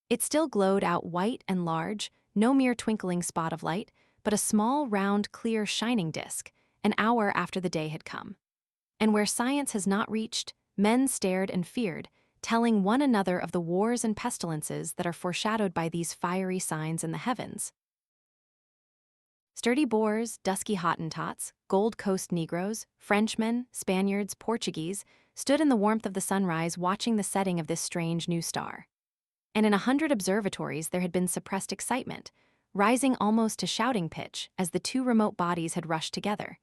It still glowed out white and large, no mere twinkling spot of light, but a small, round, clear, shining disk, an hour after the day had come. And where science has not reached, men stared and feared, telling one another of the wars and pestilences that are foreshadowed by these fiery signs in the heavens. Sturdy Boers, dusky Hottentots, Gold Coast Negroes, Frenchmen, Spaniards, Portuguese stood in the warmth of the sunrise watching the setting of this strange new star. And in 100 observatories there had been suppressed excitement, rising almost to shouting pitch as the two remote bodies had rushed together,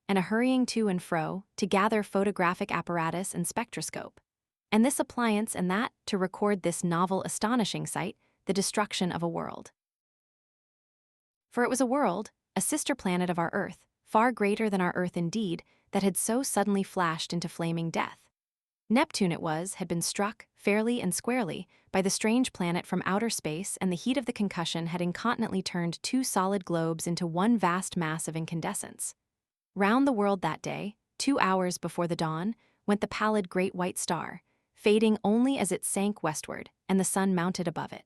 and a hurrying to and fro to gather photographic apparatus and spectroscope, and this appliance and that to record this novel astonishing sight, the destruction of a world. For it was a world, a sister planet of our Earth, far greater than our Earth indeed, that had so suddenly flashed into flaming death. Neptune it was, had been struck, fairly and squarely, by the strange planet from outer space, and the heat of the concussion had incontinently turned two solid globes into one vast mass of incandescence. Round the world that day, 2 hours before the dawn, went the pallid great white star, fading only as it sank westward, and the sun mounted above it.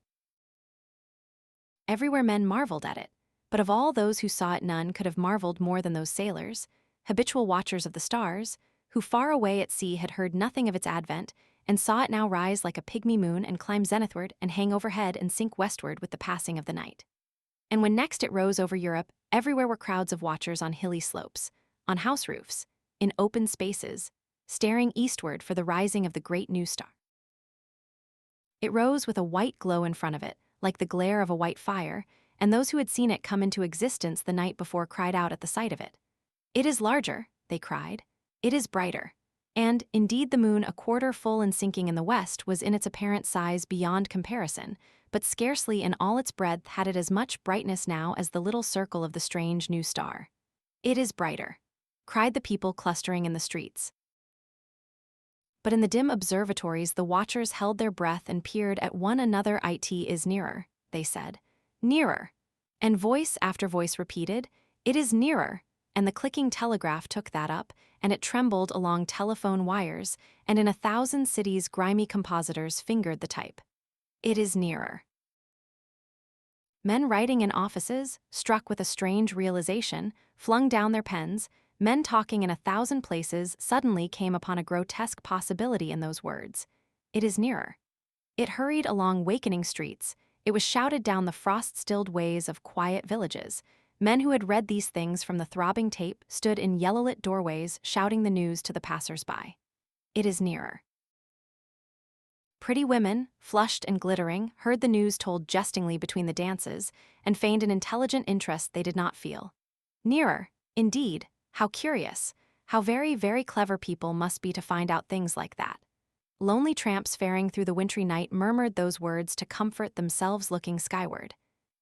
Everywhere men marveled at it, but of all those who saw it none could have marveled more than those sailors, habitual watchers of the stars, who far away at sea had heard nothing of its advent, and saw it now rise like a pygmy moon and climb zenithward and hang overhead and sink westward with the passing of the night. And when next it rose over Europe, everywhere were crowds of watchers on hilly slopes, on house roofs, in open spaces, staring eastward for the rising of the great new star. It rose with a white glow in front of it, like the glare of a white fire, and those who had seen it come into existence the night before cried out at the sight of it. "It is larger," they cried. "It is brighter." And, indeed, the moon, a quarter full and sinking in the west, was in its apparent size beyond comparison, but scarcely in all its breadth had it as much brightness now as the little circle of the strange new star. "It is brighter," cried the people clustering in the streets. But in the dim observatories the watchers held their breath and peered at one another. "It is nearer," they said. "Nearer." And voice after voice repeated, "It is nearer," and the clicking telegraph took that up, and it trembled along telephone wires, and in 1,000 cities grimy compositors fingered the type. "It is nearer." Men writing in offices, struck with a strange realization, flung down their pens. Men talking in 1,000 places suddenly came upon a grotesque possibility in those words. "It is nearer." It hurried along wakening streets. It was shouted down the frost-stilled ways of quiet villages. Men who had read these things from the throbbing tape stood in yellow-lit doorways shouting the news to the passers-by. "It is nearer." Pretty women, flushed and glittering, heard the news told jestingly between the dances, and feigned an intelligent interest they did not feel. Nearer, indeed, how curious, how very, very clever people must be to find out things like that. Lonely tramps faring through the wintry night murmured those words to comfort themselves looking skyward.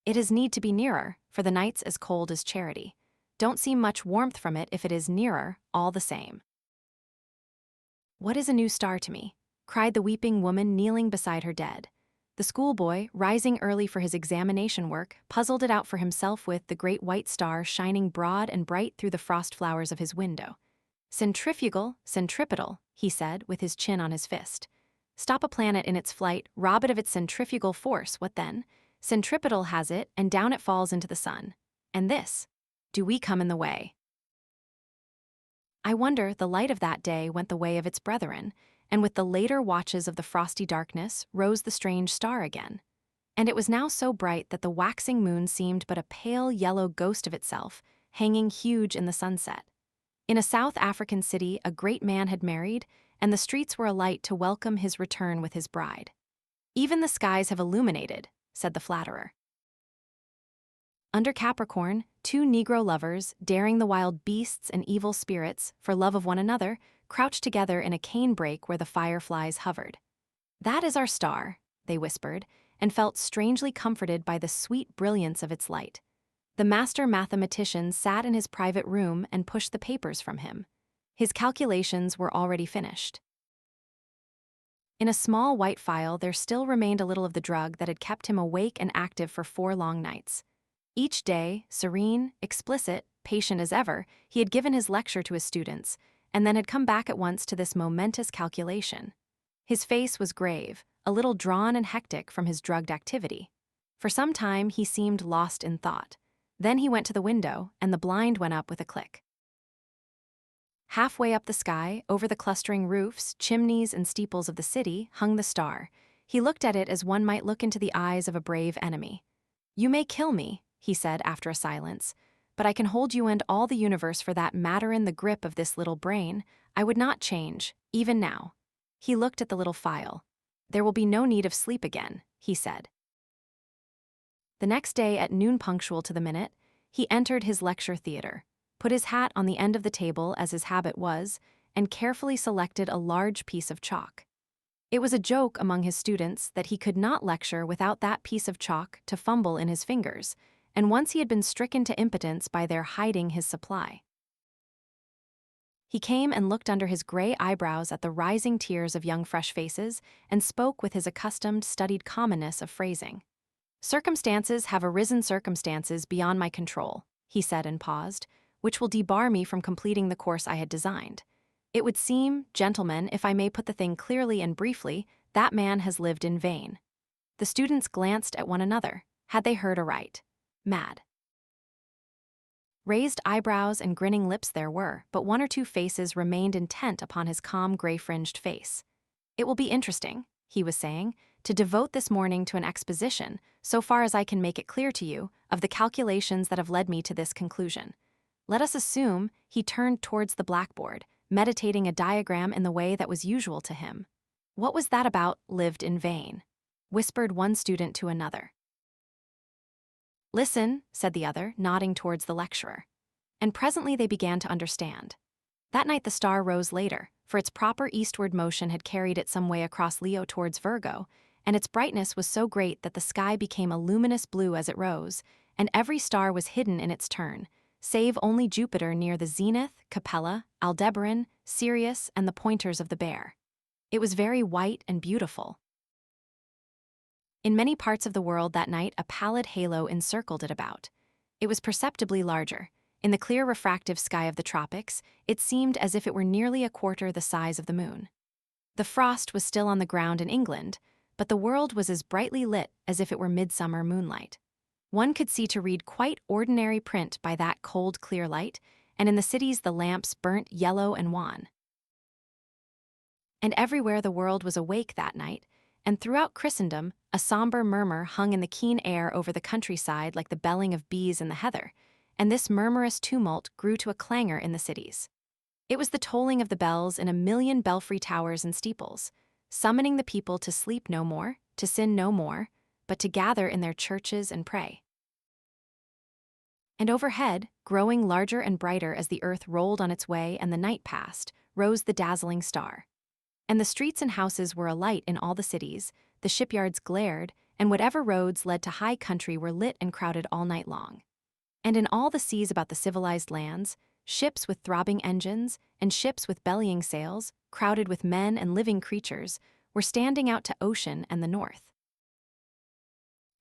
It is need to be nearer, for the night's as cold as charity. Don't see much warmth from it if it is nearer, all the same. "What is a new star to me?" cried the weeping woman kneeling beside her dead. The schoolboy, rising early for his examination work, puzzled it out for himself with the great white star shining broad and bright through the frost flowers of his window. "Centrifugal, centripetal," he said, with his chin on his fist. "Stop a planet in its flight, rob it of its centrifugal force, what then? Centripetal has it, and down it falls into the sun. And this? Do we come in the way?" I wonder the light of that day went the way of its brethren, and with the later watches of the frosty darkness rose the strange star again. And it was now so bright that the waxing moon seemed but a pale yellow ghost of itself, hanging huge in the sunset. In a South African city a great man had married, and the streets were alight to welcome his return with his bride. "Even the skies have illuminated," said the flatterer. Under Capricorn, 2 Negro lovers, daring the wild beasts and evil spirits, for love of one another, crouched together in a cane-brake where the fireflies hovered. "That is our star," they whispered, and felt strangely comforted by the sweet brilliance of its light. The master mathematician sat in his private room and pushed the papers from him. His calculations were already finished. In a small white phial there still remained a little of the drug that had kept him awake and active for 4 long nights. Each day, serene, explicit, patient as ever, he had given his lecture to his students, and then had come back at once to this momentous calculation. His face was grave, a little drawn and hectic from his drugged activity. For some time he seemed lost in thought. Then he went to the window, and the blind went up with a click. Halfway up the sky, over the clustering roofs, chimneys, and steeples of the city, hung the star. He looked at it as one might look into the eyes of a brave enemy. "You may kill me," he said after a silence, "but I can hold you and all the universe for that matter in the grip of this little brain. I would not change, even now." He looked at the little phial. "There will be no need of sleep again," he said. The next day at noon punctual to the minute, he entered his lecture theater, put his hat on the end of the table as his habit was, and carefully selected a large piece of chalk. It was a joke among his students that he could not lecture without that piece of chalk to fumble in his fingers, and once he had been stricken to impotence by their hiding his supply. He came and looked under his gray eyebrows at the rising tiers of young fresh faces and spoke with his accustomed studied commonness of phrasing. "Circumstances have arisen, circumstances beyond my control," he said and paused, "which will debar me from completing the course I had designed. It would seem, gentlemen, if I may put the thing clearly and briefly, that man has lived in vain." The students glanced at one another. Had they heard aright? Mad. Raised eyebrows and grinning lips there were, but one or two faces remained intent upon his calm gray-fringed face. "It will be interesting," he was saying, "to devote this morning to an exposition, so far as I can make it clear to you, of the calculations that have led me to this conclusion. Let us assume," he turned towards the blackboard, meditating a diagram in the way that was usual to him. "What was that about 'lived in vain'?" whispered one student to another. "Listen," said the other, nodding towards the lecturer. And presently they began to understand. That night the star rose later, for its proper eastward motion had carried it some way across Leo towards Virgo, and its brightness was so great that the sky became a luminous blue as it rose, and every star was hidden in its turn, save only Jupiter near the zenith, Capella, Aldebaran, Sirius, and the pointers of the Bear. It was very white and beautiful. In many parts of the world that night a pallid halo encircled it about. It was perceptibly larger. In the clear refractive sky of the tropics, it seemed as if it were nearly a quarter the size of the moon. The frost was still on the ground in England, but the world was as brightly lit as if it were midsummer moonlight. One could see to read quite ordinary print by that cold, clear light, and in the cities the lamps burnt yellow and wan. And everywhere the world was awake that night, and throughout Christendom a somber murmur hung in the keen air over the countryside like the belling of bees in the heather, and this murmurous tumult grew to a clangor in the cities. It was the tolling of the bells in a million belfry towers and steeples, summoning the people to sleep no more, to sin no more, but to gather in their churches and pray. And overhead, growing larger and brighter as the earth rolled on its way and the night passed, rose the dazzling star. And the streets and houses were alight in all the cities, the shipyards glared, and whatever roads led to high country were lit and crowded all night long. And in all the seas about the civilized lands, ships with throbbing engines and ships with bellying sails, crowded with men and living creatures, were standing out to ocean and the north.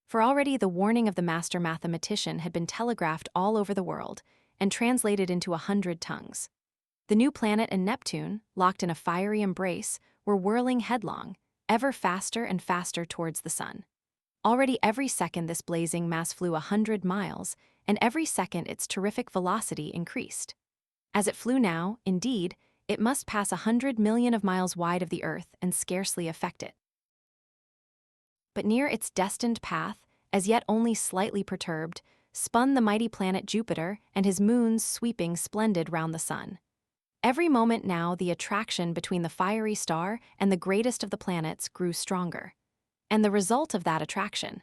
For already the warning of the master mathematician had been telegraphed all over the world and translated into 100 tongues. The new planet and Neptune, locked in a fiery embrace, were whirling headlong, ever faster and faster towards the sun. Already every second this blazing mass flew 100 miles, and every second its terrific velocity increased. As it flew now, indeed, it must pass 100 million of miles wide of the Earth and scarcely affect it. But near its destined path, as yet only slightly perturbed, spun the mighty planet Jupiter and his moons sweeping splendid round the sun. Every moment now the attraction between the fiery star and the greatest of the planets grew stronger. And the result of that attraction?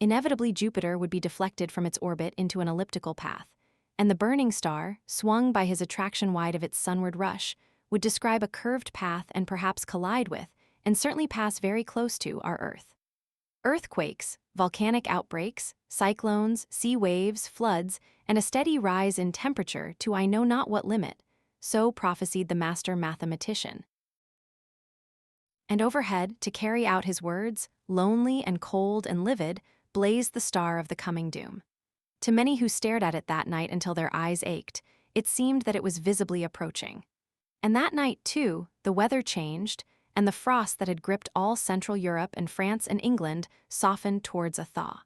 Inevitably Jupiter would be deflected from its orbit into an elliptical path, and the burning star, swung by his attraction wide of its sunward rush, would describe a curved path and perhaps collide with, and certainly pass very close to, our Earth. Earthquakes, volcanic outbreaks, cyclones, sea waves, floods, and a steady rise in temperature to I know not what limit, so prophesied the master mathematician. And overhead, to carry out his words, lonely and cold and livid, blazed the star of the coming doom. To many who stared at it that night until their eyes ached, it seemed that it was visibly approaching. And that night, too, the weather changed, and the frost that had gripped all Central Europe and France and England softened towards a thaw.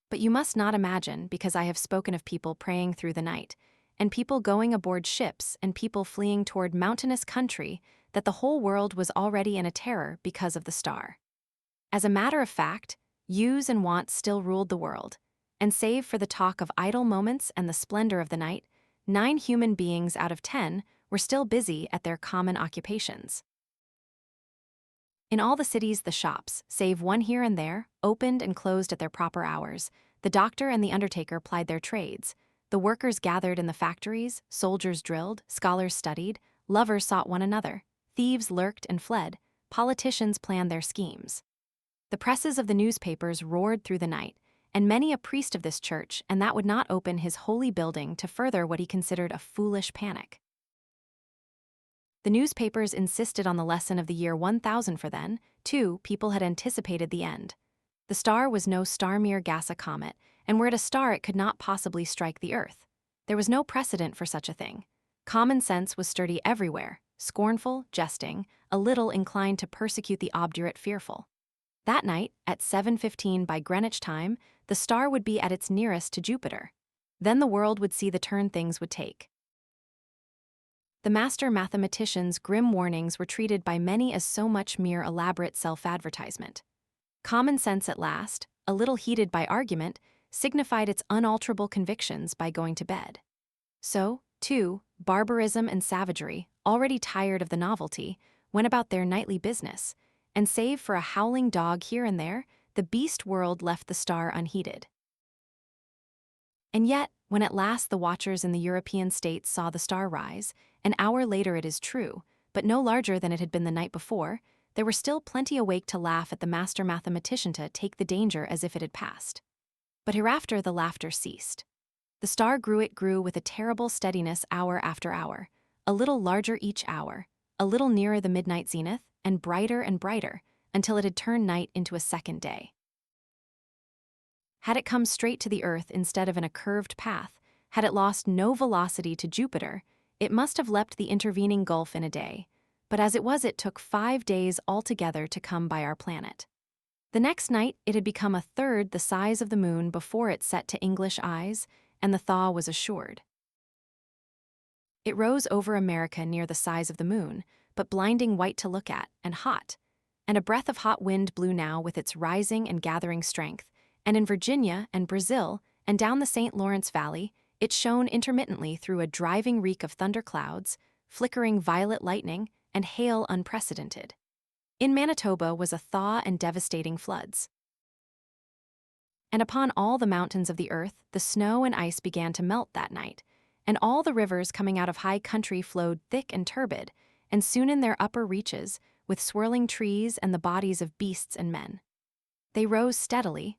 But you must not imagine, because I have spoken of people praying through the night, and people going aboard ships and people fleeing toward mountainous country, that the whole world was already in a terror because of the star. As a matter of fact, use and wants still ruled the world, and save for the talk of idle moments and the splendor of the night, 9 human beings out of 10 were still busy at their common occupations. In all the cities, the shops, save one here and there, opened and closed at their proper hours. The doctor and the undertaker plied their trades. The workers gathered in the factories, soldiers drilled, scholars studied, lovers sought one another, thieves lurked and fled, politicians planned their schemes. The presses of the newspapers roared through the night, and many a priest of this church and that would not open his holy building to further what he considered a foolish panic. The newspapers insisted on the lesson of the year 1000 for then, too, people had anticipated the end. The star was no star-mere gas a comet, and were it a star it could not possibly strike the earth. There was no precedent for such a thing. Common sense was sturdy everywhere, scornful, jesting, a little inclined to persecute the obdurate fearful. That night, at 7:15 by Greenwich time, the star would be at its nearest to Jupiter. Then the world would see the turn things would take. The master mathematician's grim warnings were treated by many as so much mere elaborate self-advertisement. Common sense at last, a little heated by argument, signified its unalterable convictions by going to bed. So, too, barbarism and savagery, already tired of the novelty, went about their nightly business, and save for a howling dog here and there, the beast world left the star unheeded. And yet, when at last the watchers in the European states saw the star rise, an hour later it is true, but no larger than it had been the night before, there were still plenty awake to laugh at the master mathematician to take the danger as if it had passed. But hereafter the laughter ceased. The star grew with a terrible steadiness hour after hour, a little larger each hour, a little nearer the midnight zenith, and brighter, until it had turned night into a second day. Had it come straight to the earth instead of in a curved path, had it lost no velocity to Jupiter, it must have leapt the intervening gulf in a day, but as it was it took 5 days altogether to come by our planet. The next night it had become a third the size of the moon before it set to English eyes, and the thaw was assured. It rose over America near the size of the moon, but blinding white to look at, and hot, and a breath of hot wind blew now with its rising and gathering strength, and in Virginia and Brazil, and down the St. Lawrence Valley, it shone intermittently through a driving reek of thunderclouds, flickering violet lightning, and hail unprecedented. In Manitoba was a thaw and devastating floods. And upon all the mountains of the earth, the snow and ice began to melt that night, and all the rivers coming out of high country flowed thick and turbid, and soon in their upper reaches, with swirling trees and the bodies of beasts and men. They rose steadily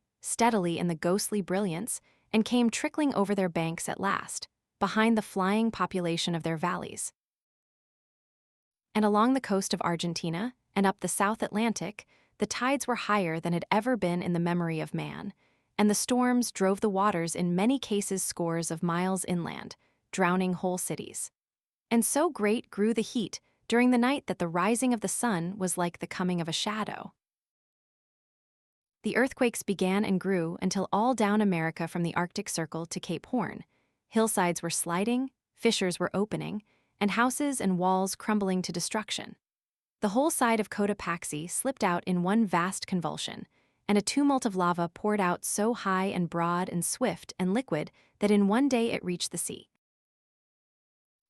in the ghostly brilliance, and came trickling over their banks at last, behind the flying population of their valleys. And along the coast of Argentina, and up the South Atlantic, the tides were higher than had ever been in the memory of man, and the storms drove the waters in many cases scores of miles inland, drowning whole cities. And so great grew the heat during the night that the rising of the sun was like the coming of a shadow. The earthquakes began and grew until all down America from the Arctic Circle to Cape Horn, hillsides were sliding, fissures were opening, and houses and walls crumbling to destruction. The whole side of Cotopaxi slipped out in one vast convulsion, and a tumult of lava poured out so high and broad and swift and liquid that in one day it reached the sea.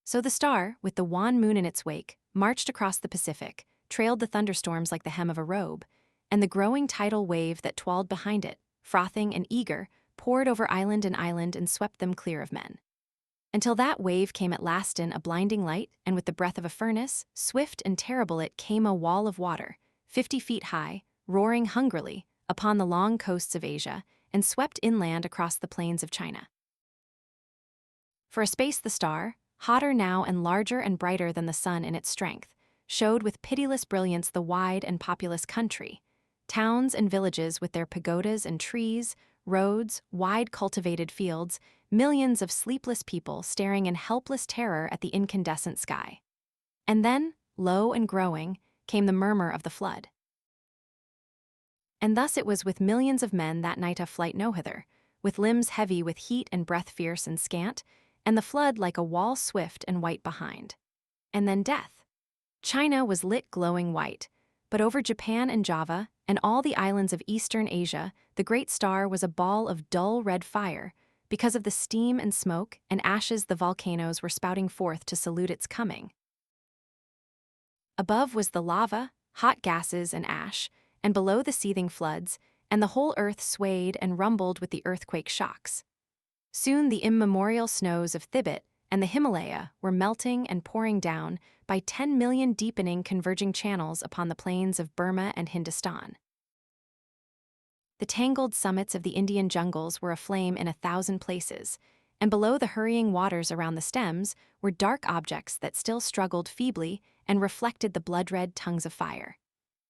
So the star, with the wan moon in its wake, marched across the Pacific, trailed the thunderstorms like the hem of a robe, and the growing tidal wave that twalled behind it, frothing and eager, poured over island and swept them clear of men. Until that wave came at last in a blinding light, and with the breath of a furnace, swift and terrible it came a wall of water, 50 feet high, roaring hungrily, upon the long coasts of Asia, and swept inland across the plains of China. For a space the star, hotter now and larger and brighter than the sun in its strength, showed with pitiless brilliance the wide and populous country, towns and villages with their pagodas and trees, roads, wide cultivated fields, millions of sleepless people staring in helpless terror at the incandescent sky. And then, low and growing, came the murmur of the flood. And thus it was with millions of men that night a flight no hither, with limbs heavy with heat and breath fierce and scant, and the flood like a wall swift and white behind. And then death. China was lit glowing white, but over Japan and Java, and all the islands of Eastern Asia, the great star was a ball of dull red fire, because of the steam and smoke and ashes the volcanoes were spouting forth to salute its coming. Above was the lava, hot gases and ash, and below the seething floods, and the whole earth swayed and rumbled with the earthquake shocks. Soon the immemorial snows of Thibet and the Himalaya were melting and pouring down by 10 million deepening converging channels upon the plains of Burma and Hindustan. The tangled summits of the Indian jungles were aflame in 1,000 places, and below the hurrying waters around the stems were dark objects that still struggled feebly and reflected the blood-red tongues of fire.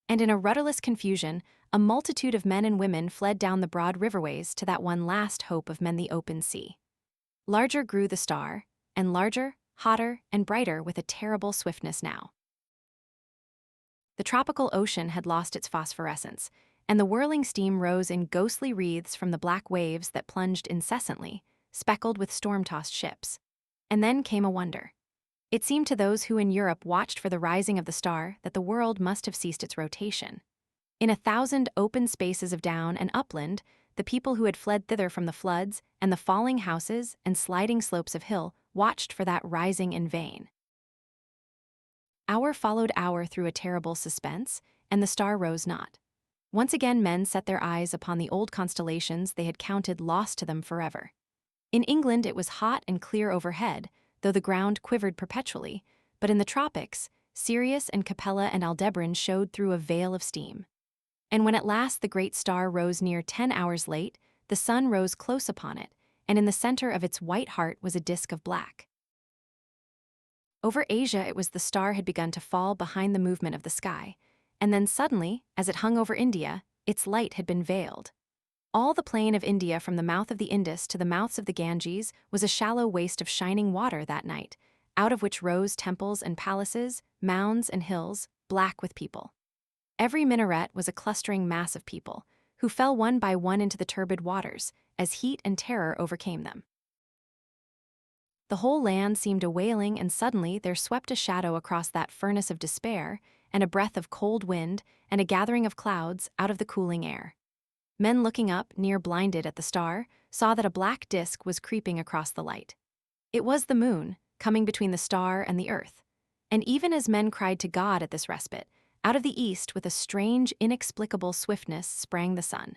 And in a rudderless confusion, a multitude of men and women fled down the broad riverways to that one last hope of men, the open sea. Larger grew the star, and larger, hotter, and brighter with a terrible swiftness now. The tropical ocean had lost its phosphorescence, and the whirling steam rose in ghostly wreaths from the black waves that plunged incessantly, speckled with storm-tossed ships. And then came a wonder. It seemed to those who in Europe watched for the rising of the star that the world must have ceased its rotation. In 1,000 open spaces of down and upland, the people who had fled thither from the floods and the falling houses and sliding slopes of hill watched for that rising in vain. Hour followed hour through a terrible suspense, and the star rose not. Once again men set their eyes upon the old constellations they had counted lost to them forever. In England it was hot and clear overhead, though the ground quivered perpetually, but in the tropics, Sirius and Capella and Aldebaran showed through a veil of steam. And when at last the great star rose near 10 hours late, the sun rose close upon it, and in the center of its white heart was a disk of black. Over Asia it was the star had begun to fall behind the movement of the sky, and then suddenly, as it hung over India, its light had been veiled. All the plain of India from the mouth of the Indus to the mouths of the Ganges was a shallow waste of shining water that night, out of which rose temples and palaces, mounds and hills, black with people. Every minaret was a clustering mass of people, who fell one by one into the turbid waters, as heat and terror overcame them. The whole land seemed a wailing, and suddenly there swept a shadow across that furnace of despair, and a breath of cold wind, and a gathering of clouds out of the cooling air. Men looking up, near blinded at the star, saw that a black disk was creeping across the light. It was the moon, coming between the star and the earth. And even as men cried to God at this respite, out of the east with a strange, inexplicable swiftness sprang the sun.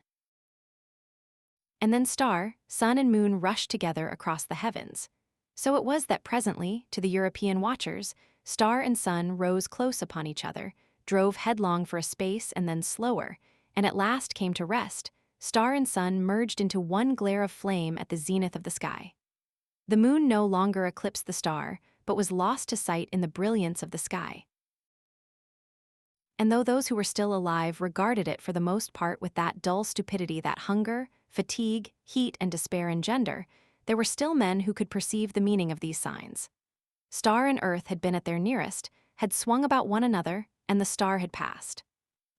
And then star, sun and moon rushed together across the heavens. So it was that presently, to the European watchers, star and sun rose close upon each other, drove headlong for a space and then slower, and at last came to rest. Star and sun merged into one glare of flame at the zenith of the sky. The moon no longer eclipsed the star, but was lost to sight in the brilliance of the sky. And though those who were still alive regarded it for the most part with that dull stupidity that hunger, fatigue, heat, and despair engender, there were still men who could perceive the meaning of these signs. Star and earth had been at their nearest, had swung about one another, and the star had passed.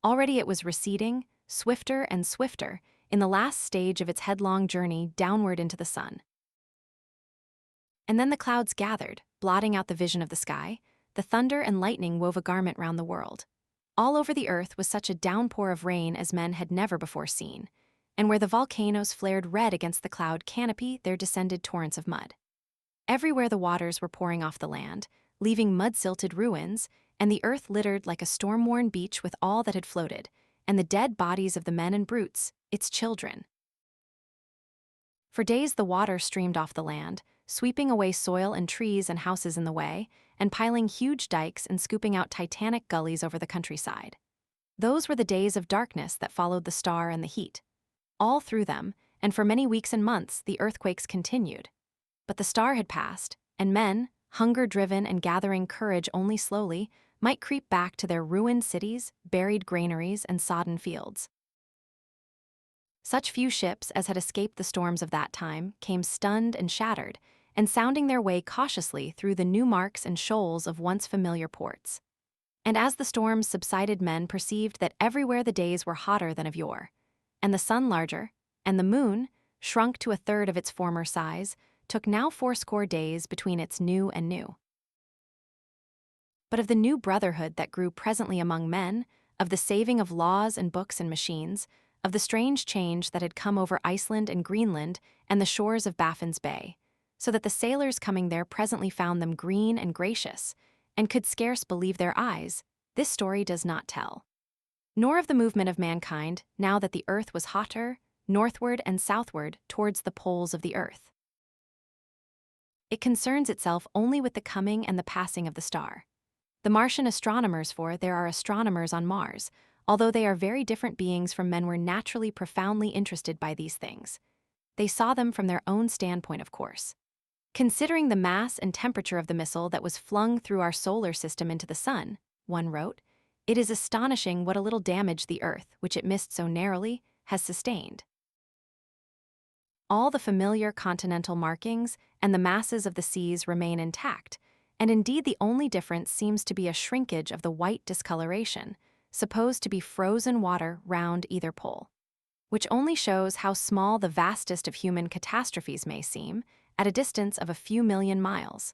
Already it was receding, swifter and swifter, in the last stage of its headlong journey downward into the sun. And then the clouds gathered, blotting out the vision of the sky. The thunder and lightning wove a garment round the world. All over the earth was such a downpour of rain as men had never before seen, and where the volcanoes flared red against the cloud canopy there descended torrents of mud. Everywhere the waters were pouring off the land, leaving mud-silted ruins, and the earth littered like a storm-worn beach with all that had floated, and the dead bodies of the men and brutes, its children. For days the water streamed off the land, sweeping away soil and trees and houses in the way, and piling huge dikes and scooping out titanic gullies over the countryside. Those were the days of darkness that followed the star and the heat. All through them, and for many weeks and months, the earthquakes continued. But the star had passed, and men, hunger-driven and gathering courage only slowly, might creep back to their ruined cities, buried granaries, and sodden fields. Such few ships as had escaped the storms of that time came stunned and shattered, and sounding their way cautiously through the new marks and shoals of once familiar ports. And as the storms subsided, men perceived that everywhere the days were hotter than of yore, and the sun larger, and the moon, shrunk to a third of its former size, took now 80 days between its new and new. But of the new brotherhood that grew presently among men, of the saving of laws and books and machines, of the strange change that had come over Iceland and Greenland and the shores of Baffin's Bay, so that the sailors coming there presently found them green and gracious, and could scarce believe their eyes, this story does not tell. Nor of the movement of mankind, now that the earth was hotter, northward and southward towards the poles of the earth. It concerns itself only with the coming and the passing of the star. The Martian astronomers, for there are astronomers on Mars, although they are very different beings from men, were naturally profoundly interested by these things. They saw them from their own standpoint, of course. Considering the mass and temperature of the missile that was flung through our solar system into the sun, one wrote, it is astonishing what a little damage the earth, which it missed so narrowly, has sustained. All the familiar continental markings and the masses of the seas remain intact, and indeed the only difference seems to be a shrinkage of the white discoloration, supposed to be frozen water round either pole, which only shows how small the vastest of human catastrophes may seem at a distance of a few million miles.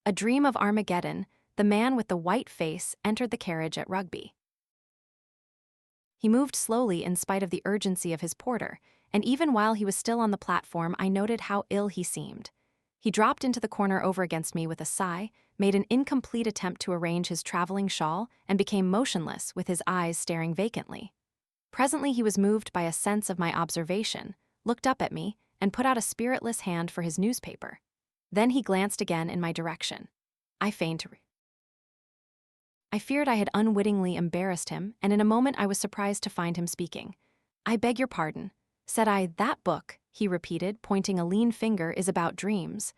A dream of Armageddon, the man with the white face entered the carriage at Rugby. He moved slowly in spite of the urgency of his porter, and even while he was still on the platform I noted how ill he seemed. He dropped into the corner over against me with a sigh, made an incomplete attempt to arrange his traveling shawl, and became motionless with his eyes staring vacantly. Presently he was moved by a sense of my observation, looked up at me, and put out a spiritless hand for his newspaper. Then he glanced again in my direction. I feigned to I feared I had unwittingly embarrassed him, and in a moment I was surprised to find him speaking. I beg your pardon, said I. That book, he repeated, pointing a lean finger, is about dreams.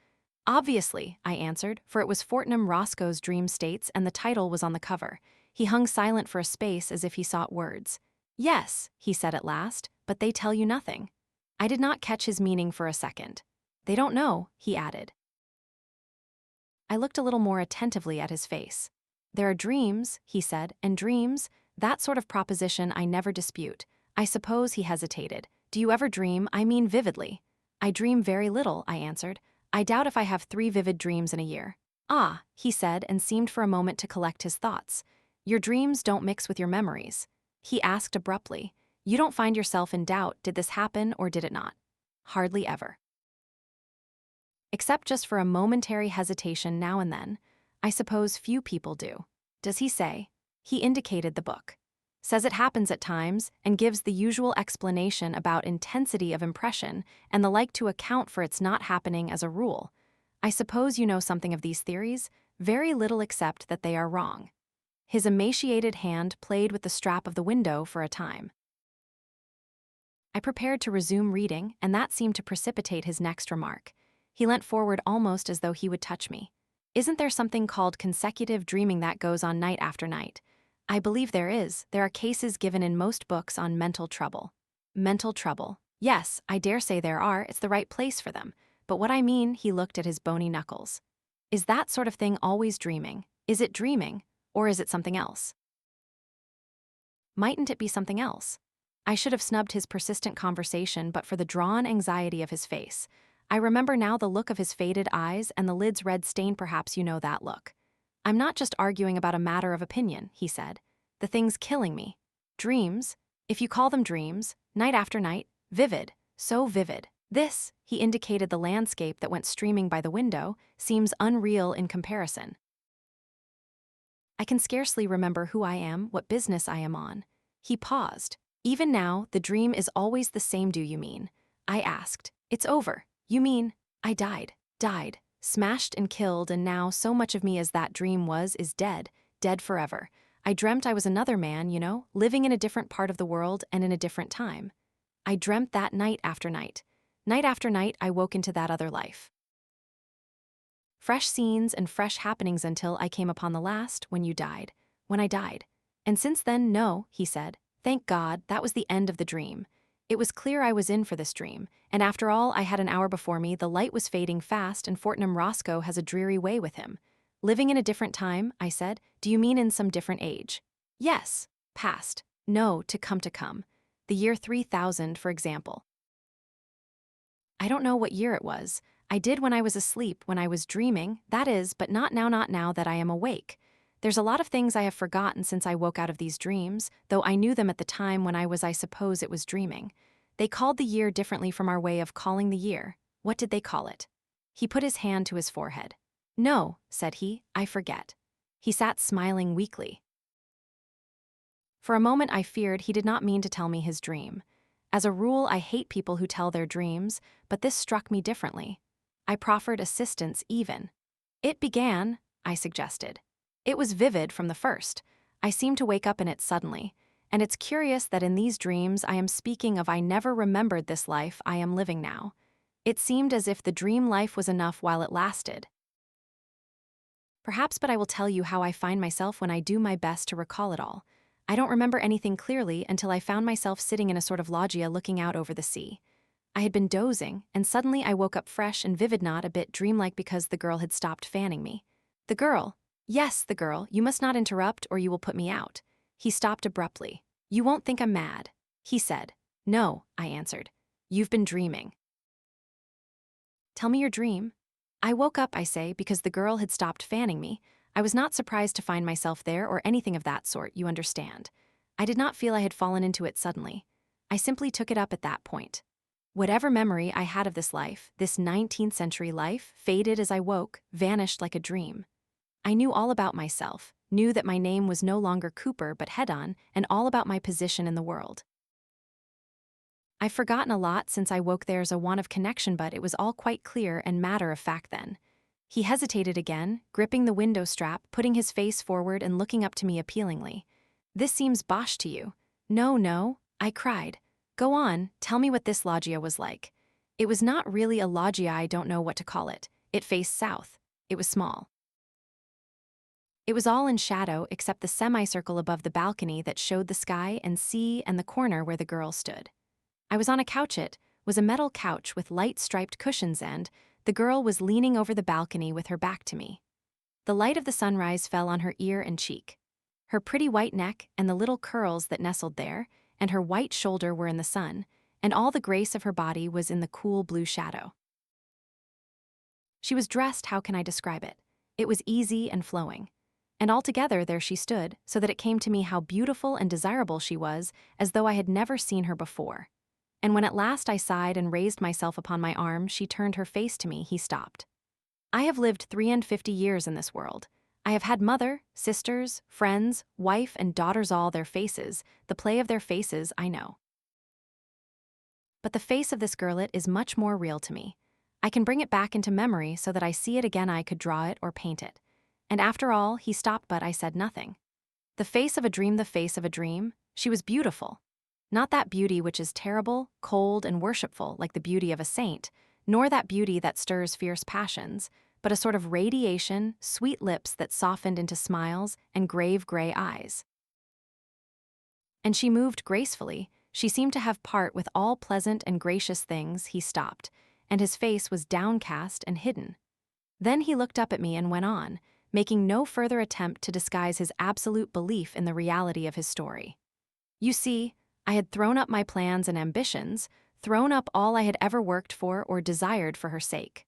Obviously, I answered, for it was Fortnum Roscoe's Dream States and the title was on the cover. He hung silent for a space as if he sought words. Yes, he said at last, but they tell you nothing. I did not catch his meaning for a second. They don't know, he added. I looked a little more attentively at his face. There are dreams, he said, and dreams, that sort of proposition I never dispute. I suppose, he hesitated. Do you ever dream? I mean vividly. I dream very little, I answered. I doubt if I have 3 vivid dreams in a year. Ah, he said, and seemed for a moment to collect his thoughts. Your dreams don't mix with your memories. He asked abruptly. You don't find yourself in doubt, did this happen or did it not? Hardly ever. Except just for a momentary hesitation now and then. I suppose few people do. Does he say? He indicated the book. Says it happens at times, and gives the usual explanation about intensity of impression and the like to account for its not happening as a rule. I suppose you know something of these theories, very little except that they are wrong. His emaciated hand played with the strap of the window for a time. I prepared to resume reading, and that seemed to precipitate his next remark. He leant forward almost as though he would touch me. Isn't there something called consecutive dreaming that goes on night after night? I believe there is. There are cases given in most books on mental trouble. Mental trouble. Yes, I dare say there are. It's the right place for them. But what I mean, he looked at his bony knuckles. Is that sort of thing always dreaming? Is it dreaming? Or is it something else? Mightn't it be something else? I should have snubbed his persistent conversation but for the drawn anxiety of his face. I remember now the look of his faded eyes and the lid's red stain. Perhaps you know that look. I'm not just arguing about a matter of opinion, he said. The thing's killing me. Dreams, if you call them dreams, night after night, vivid, so vivid. This, he indicated the landscape that went streaming by the window, seems unreal in comparison. I can scarcely remember who I am, what business I am on. He paused. Even now, the dream is always the same, do you mean? I asked. It's over. You mean, I died, smashed and killed, and now so much of me as that dream was is dead forever. I dreamt I was another man, you know, living in a different part of the world and in a different time. I dreamt that night after night. Night after night, I woke into that other life. Fresh scenes and fresh happenings until I came upon the last, when I died. And since then, no, he said. Thank God, that was the end of the dream. It was clear I was in for this dream, and after all, I had an hour before me, the light was fading fast, and Fortnum Roscoe has a dreary way with him. Living in a different time, I said. Do you mean in some different age? Yes. Past. No, to come. The year 3000, for example. I don't know what year it was. I did when I was asleep, when I was dreaming, that is, but not now that I am awake. There's a lot of things I have forgotten since I woke out of these dreams, though I knew them at the time when I suppose it was dreaming. They called the year differently from our way of calling the year. What did they call it? He put his hand to his forehead. No, said he, I forget. He sat smiling weakly. For a moment I feared he did not mean to tell me his dream. As a rule, I hate people who tell their dreams, but this struck me differently. I proffered assistance even. It began, I suggested. It was vivid from the first. I seemed to wake up in it suddenly, and it's curious that in these dreams I am speaking of I never remembered this life I am living now. It seemed as if the dream life was enough while it lasted. Perhaps, but I will tell you how I find myself when I do my best to recall it all. I don't remember anything clearly until I found myself sitting in a sort of loggia looking out over the sea. I had been dozing, and suddenly I woke up fresh and vivid, not a bit dreamlike, because the girl had stopped fanning me. The girl? Yes, the girl. You must not interrupt or you will put me out. He stopped abruptly. You won't think I'm mad, he said. No, I answered. You've been dreaming. Tell me your dream. I woke up, I say, because the girl had stopped fanning me. I was not surprised to find myself there or anything of that sort, you understand. I did not feel I had fallen into it suddenly. I simply took it up at that point. Whatever memory I had of this life, this 19th century life, faded as I woke, vanished like a dream. I knew all about myself, knew that my name was no longer Cooper but Head-On, and all about my position in the world. I've forgotten a lot since I woke. There's a want of connection, but it was all quite clear and matter of fact then. He hesitated again, gripping the window strap, putting his face forward and looking up to me appealingly. This seems bosh to you. No, I cried. Go on, tell me what this loggia was like. It was not really a loggia, I don't know what to call it. It faced south. It was small. It was all in shadow except the semicircle above the balcony that showed the sky and sea and the corner where the girl stood. I was on a couch. It was a metal couch with light striped cushions, and the girl was leaning over the balcony with her back to me. The light of the sunrise fell on her ear and cheek. Her pretty white neck and the little curls that nestled there, and her white shoulder were in the sun, and all the grace of her body was in the cool blue shadow. She was dressed, how can I describe it? It was easy and flowing. And altogether there she stood, so that it came to me how beautiful and desirable she was, as though I had never seen her before. And when at last I sighed and raised myself upon my arm, she turned her face to me. He stopped. I have lived 53 years in this world. I have had mother, sisters, friends, wife, and daughters, all their faces, the play of their faces, I know. But the face of this girlet is much more real to me. I can bring it back into memory so that I see it again. I could draw it or paint it. And after all, he stopped, but I said nothing. The face of a dream, the face of a dream. She was beautiful. Not that beauty which is terrible, cold, and worshipful like the beauty of a saint, nor that beauty that stirs fierce passions, but a sort of radiation, sweet lips that softened into smiles, and grave gray eyes. And she moved gracefully. She seemed to have part with all pleasant and gracious things. He stopped, and his face was downcast and hidden. Then he looked up at me and went on, making no further attempt to disguise his absolute belief in the reality of his story. You see, I had thrown up my plans and ambitions, thrown up all I had ever worked for or desired for her sake.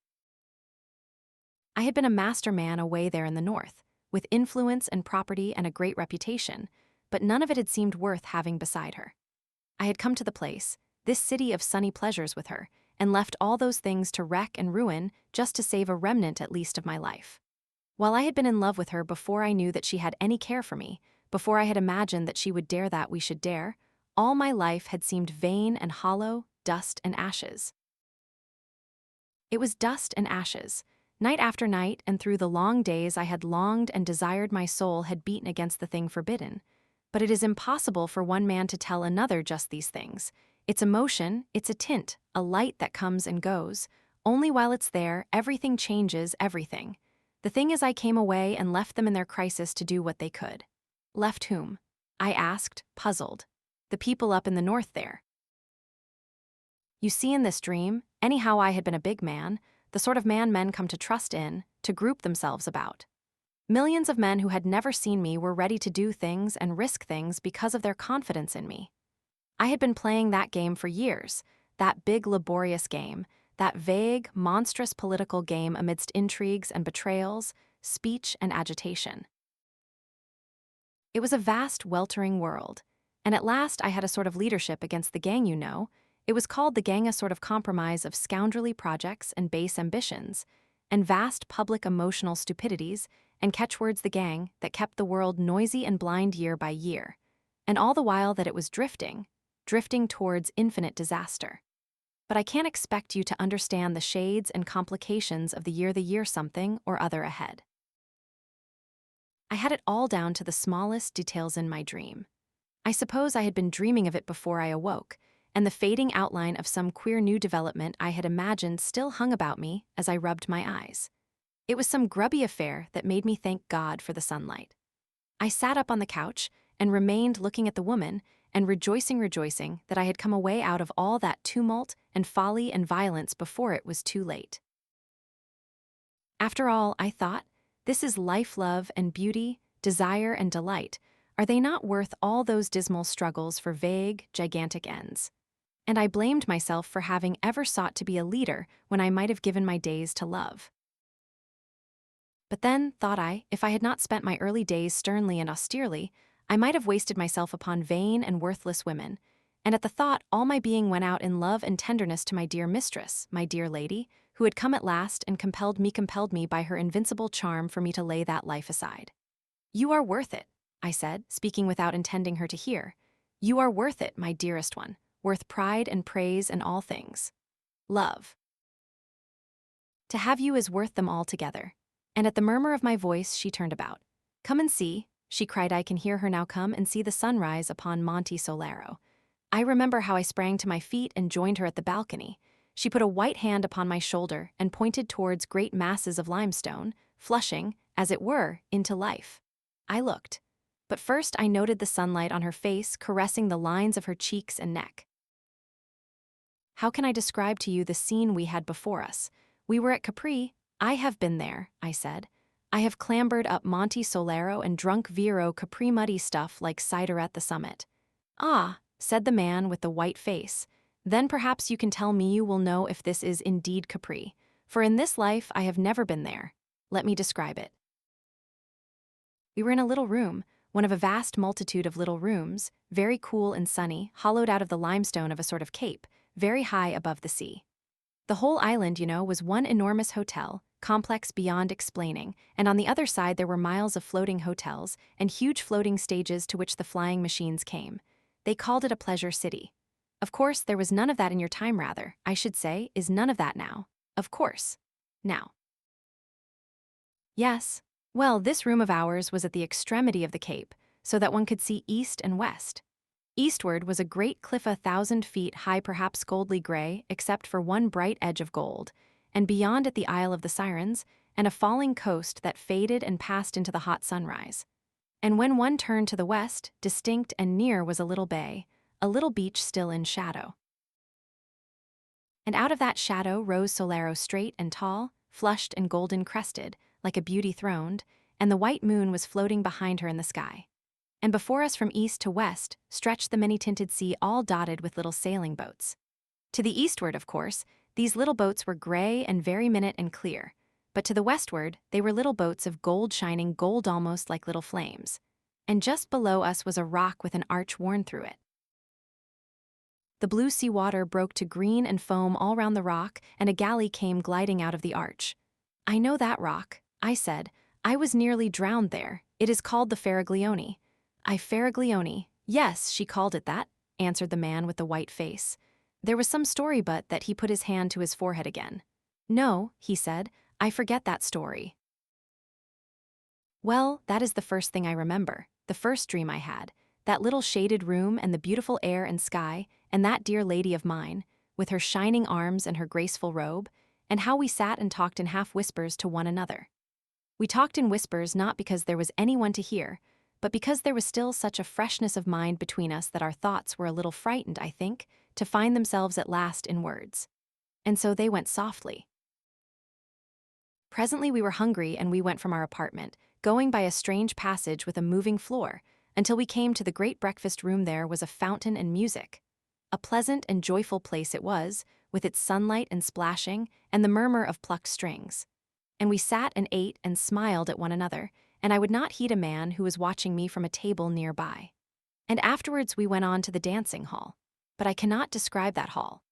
I had been a master man away there in the north, with influence and property and a great reputation, but none of it had seemed worth having beside her. I had come to the place, this city of sunny pleasures, with her, and left all those things to wreck and ruin just to save a remnant at least of my life. While I had been in love with her before I knew that she had any care for me, before I had imagined that she would dare that we should dare, all my life had seemed vain and hollow, dust and ashes. It was dust and ashes. Night after night, and through the long days I had longed and desired, my soul had beaten against the thing forbidden. But it is impossible for one man to tell another just these things. It's a motion, it's a tint, a light that comes and goes. Only while it's there, everything changes everything. The thing is, I came away and left them in their crisis to do what they could. Left whom? I asked, puzzled. The people up in the north there. You see, in this dream, anyhow, I had been a big man, the sort of man men come to trust in, to group themselves about. Millions of men who had never seen me were ready to do things and risk things because of their confidence in me. I had been playing that game for years, that big laborious game, that vague, monstrous political game amidst intrigues and betrayals, speech and agitation. It was a vast, weltering world, and at last I had a sort of leadership against the gang, you know. It was called the gang, a sort of compromise of scoundrelly projects and base ambitions, and vast public emotional stupidities, and catchwords the gang that kept the world noisy and blind year by year, and all the while that it was drifting towards infinite disaster. But I can't expect you to understand the shades and complications of the year something or other ahead. I had it all down to the smallest details in my dream. I suppose I had been dreaming of it before I awoke, and the fading outline of some queer new development I had imagined still hung about me as I rubbed my eyes. It was some grubby affair that made me thank God for the sunlight. I sat up on the couch and remained looking at the woman and rejoicing that I had come away out of all that tumult and folly and violence before it was too late. After all, I thought, this is life, love and beauty, desire and delight. Are they not worth all those dismal struggles for vague, gigantic ends? And I blamed myself for having ever sought to be a leader when I might have given my days to love. But then, thought I, if I had not spent my early days sternly and austerely, I might have wasted myself upon vain and worthless women, and at the thought all my being went out in love and tenderness to my dear mistress, my dear lady, who had come at last and compelled me by her invincible charm for me to lay that life aside. "You are worth it," I said, speaking without intending her to hear. "You are worth it, my dearest one, worth pride and praise and all things. Love. To have you is worth them all together." And at the murmur of my voice she turned about. "Come and see," she cried. I can hear her now. "Come and see the sunrise upon Monte Solero." I remember how I sprang to my feet and joined her at the balcony. She put a white hand upon my shoulder and pointed towards great masses of limestone, flushing, as it were, into life. I looked. But first I noted the sunlight on her face caressing the lines of her cheeks and neck. How can I describe to you the scene we had before us? We were at Capri. I have been there, I said. I have clambered up Monte Solero and drunk Vero Capri muddy stuff like cider at the summit. "Ah," said the man with the white face, "then perhaps you can tell me. You will know if this is indeed Capri, for in this life I have never been there. Let me describe it." We were in a little room, one of a vast multitude of little rooms, very cool and sunny, hollowed out of the limestone of a sort of cape, very high above the sea. The whole island, was one enormous hotel, complex beyond explaining, and on the other side there were miles of floating hotels and huge floating stages to which the flying machines came. They called it a pleasure city. Of course, there was none of that in your time, rather, I should say, is none of that now. Of course. Now. Yes. Well, this room of ours was at the extremity of the cape, so that one could see east and west. Eastward was a great cliff 1,000 feet high, perhaps goldly gray, except for one bright edge of gold, and beyond it the Isle of the Sirens, and a falling coast that faded and passed into the hot sunrise. And when one turned to the west, distinct and near was a little bay, a little beach still in shadow. And out of that shadow rose Solero, straight and tall, flushed and golden crested, like a beauty throned, and the white moon was floating behind her in the sky. And before us from east to west stretched the many-tinted sea, all dotted with little sailing boats. To the eastward, of course, these little boats were gray and very minute and clear, but to the westward they were little boats of gold, shining gold almost like little flames. And just below us was a rock with an arch worn through it. The blue sea water broke to green and foam all round the rock, and a galley came gliding out of the arch. "I know that rock," I said. "I was nearly drowned there. It is called the Faraglione." "Faraglione, yes, she called it that," answered the man with the white face. There was some story, but that he put his hand to his forehead again. "No," he said, "I forget that story." Well, that is the first thing I remember, the first dream I had, that little shaded room and the beautiful air and sky, and that dear lady of mine, with her shining arms and her graceful robe, and how we sat and talked in half whispers to one another. We talked in whispers not because there was anyone to hear, but because there was still such a freshness of mind between us that our thoughts were a little frightened, I think, to find themselves at last in words. And so they went softly. Presently we were hungry, and we went from our apartment, going by a strange passage with a moving floor, until we came to the great breakfast room. There was a fountain and music. A pleasant and joyful place it was, with its sunlight and splashing, and the murmur of plucked strings. And we sat and ate and smiled at one another, and I would not heed a man who was watching me from a table nearby. And afterwards we went on to the dancing hall. But I cannot describe that hall.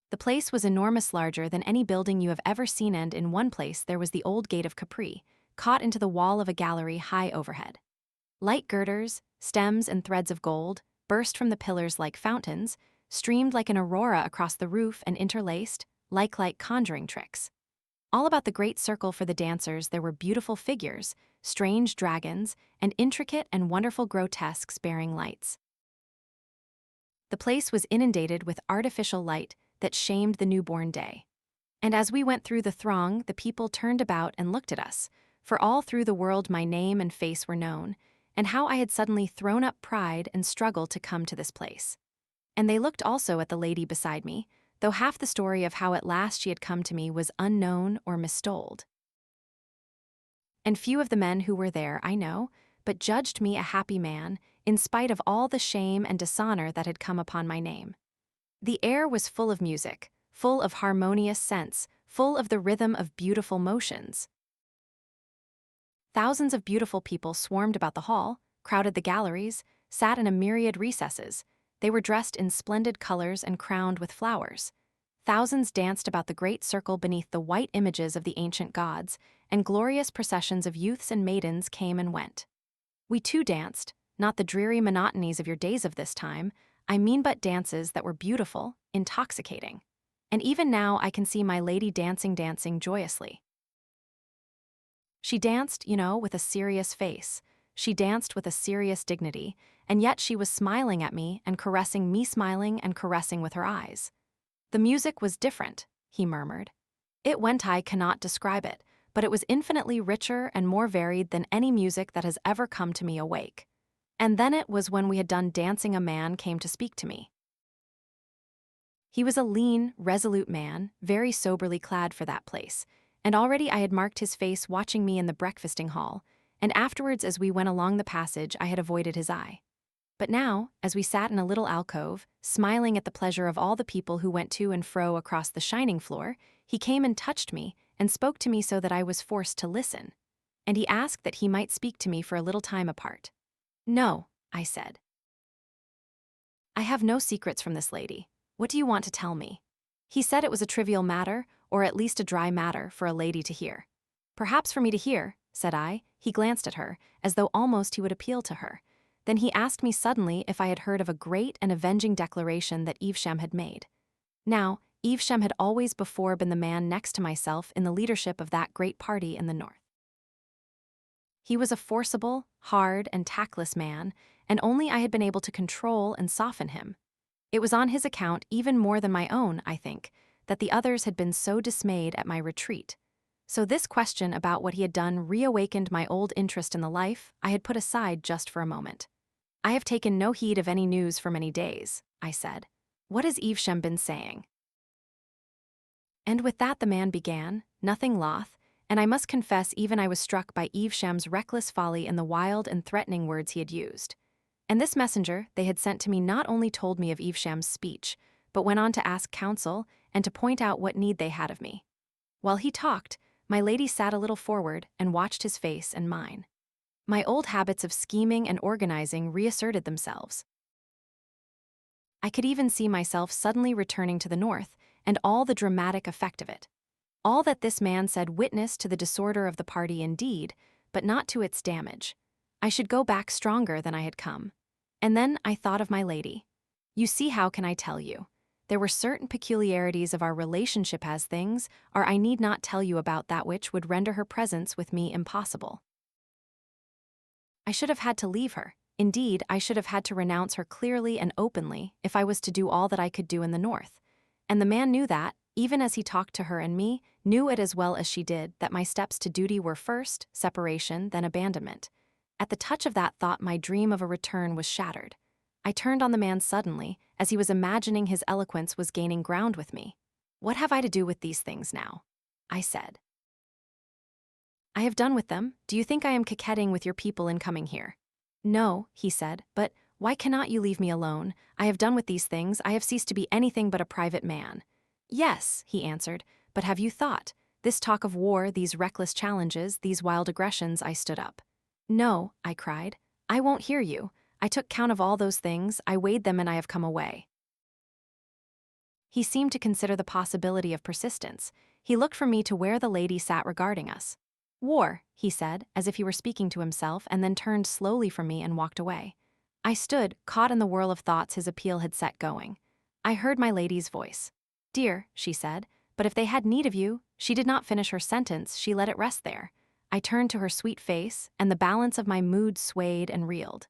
The place was enormous, larger than any building you have ever seen, and in one place there was the old gate of Capri, caught into the wall of a gallery high overhead. Light girders, stems and threads of gold, burst from the pillars like fountains, streamed like an aurora across the roof and interlaced, like conjuring tricks. All about the great circle for the dancers there were beautiful figures, strange dragons, and intricate and wonderful grotesques bearing lights. The place was inundated with artificial light that shamed the newborn day. And as we went through the throng, the people turned about and looked at us, for all through the world my name and face were known, and how I had suddenly thrown up pride and struggled to come to this place. And they looked also at the lady beside me, though half the story of how at last she had come to me was unknown or mistold. And few of the men who were there, I know, but judged me a happy man, in spite of all the shame and dishonor that had come upon my name. The air was full of music, full of harmonious sense, full of the rhythm of beautiful motions. Thousands of beautiful people swarmed about the hall, crowded the galleries, sat in a myriad recesses. They were dressed in splendid colors and crowned with flowers. Thousands danced about the great circle beneath the white images of the ancient gods, and glorious processions of youths and maidens came and went. We too danced, not the dreary monotonies of your days of this time, I mean but dances that were beautiful, intoxicating. And even now I can see my lady dancing joyously. She danced, with a serious face. She danced with a serious dignity, and yet she was smiling at me and caressing me, smiling and caressing with her eyes. The music was different, he murmured. I cannot describe it, but it was infinitely richer and more varied than any music that has ever come to me awake. And then it was when we had done dancing a man came to speak to me. He was a lean, resolute man, very soberly clad for that place, and already I had marked his face watching me in the breakfasting hall, and afterwards as we went along the passage I had avoided his eye. But now, as we sat in a little alcove, smiling at the pleasure of all the people who went to and fro across the shining floor, he came and touched me and spoke to me so that I was forced to listen. And he asked that he might speak to me for a little time apart. No, I said. I have no secrets from this lady. What do you want to tell me? He said it was a trivial matter, or at least a dry matter, for a lady to hear. Perhaps for me to hear, said I. He glanced at her, as though almost he would appeal to her. Then he asked me suddenly if I had heard of a great and avenging declaration that Evesham had made. Now, Evesham had always before been the man next to myself in the leadership of that great party in the north. He was a forcible, hard, and tactless man, and only I had been able to control and soften him. It was on his account, even more than my own, I think, that the others had been so dismayed at my retreat. So this question about what he had done reawakened my old interest in the life I had put aside just for a moment. I have taken no heed of any news for many days, I said. What has Evesham been saying? And with that the man began, nothing loth, and I must confess even I was struck by Evesham's reckless folly and the wild and threatening words he had used. And this messenger they had sent to me not only told me of Evesham's speech, but went on to ask counsel and to point out what need they had of me. While he talked, my lady sat a little forward and watched his face and mine. My old habits of scheming and organizing reasserted themselves. I could even see myself suddenly returning to the north, and all the dramatic effect of it. All that this man said witnessed to the disorder of the party indeed, but not to its damage. I should go back stronger than I had come. And then I thought of my lady. You see, how can I tell you? There were certain peculiarities of our relationship as things, or I need not tell you about that which would render her presence with me impossible. I should have had to leave her. Indeed, I should have had to renounce her clearly and openly if I was to do all that I could do in the north. And the man knew that, even as he talked to her and me, knew it as well as she did that my steps to duty were first separation, then abandonment. At the touch of that thought my dream of a return was shattered. I turned on the man suddenly, as he was imagining his eloquence was gaining ground with me. What have I to do with these things now? I said. I have done with them. Do you think I am coquetting with your people in coming here? No, he said, but Why cannot you leave me alone? I have done with these things, I have ceased to be anything but a private man. Yes, he answered, but have you thought? This talk of war, these reckless challenges, these wild aggressions, I stood up. No, I cried. I won't hear you. I took count of all those things, I weighed them and I have come away. He seemed to consider the possibility of persistence. He looked from me to where the lady sat regarding us. War, he said, as if he were speaking to himself, and then turned slowly from me and walked away. I stood, caught in the whirl of thoughts his appeal had set going. I heard my lady's voice. Dear, she said, but if they had need of you, she did not finish her sentence, she let it rest there. I turned to her sweet face, and the balance of my mood swayed and reeled.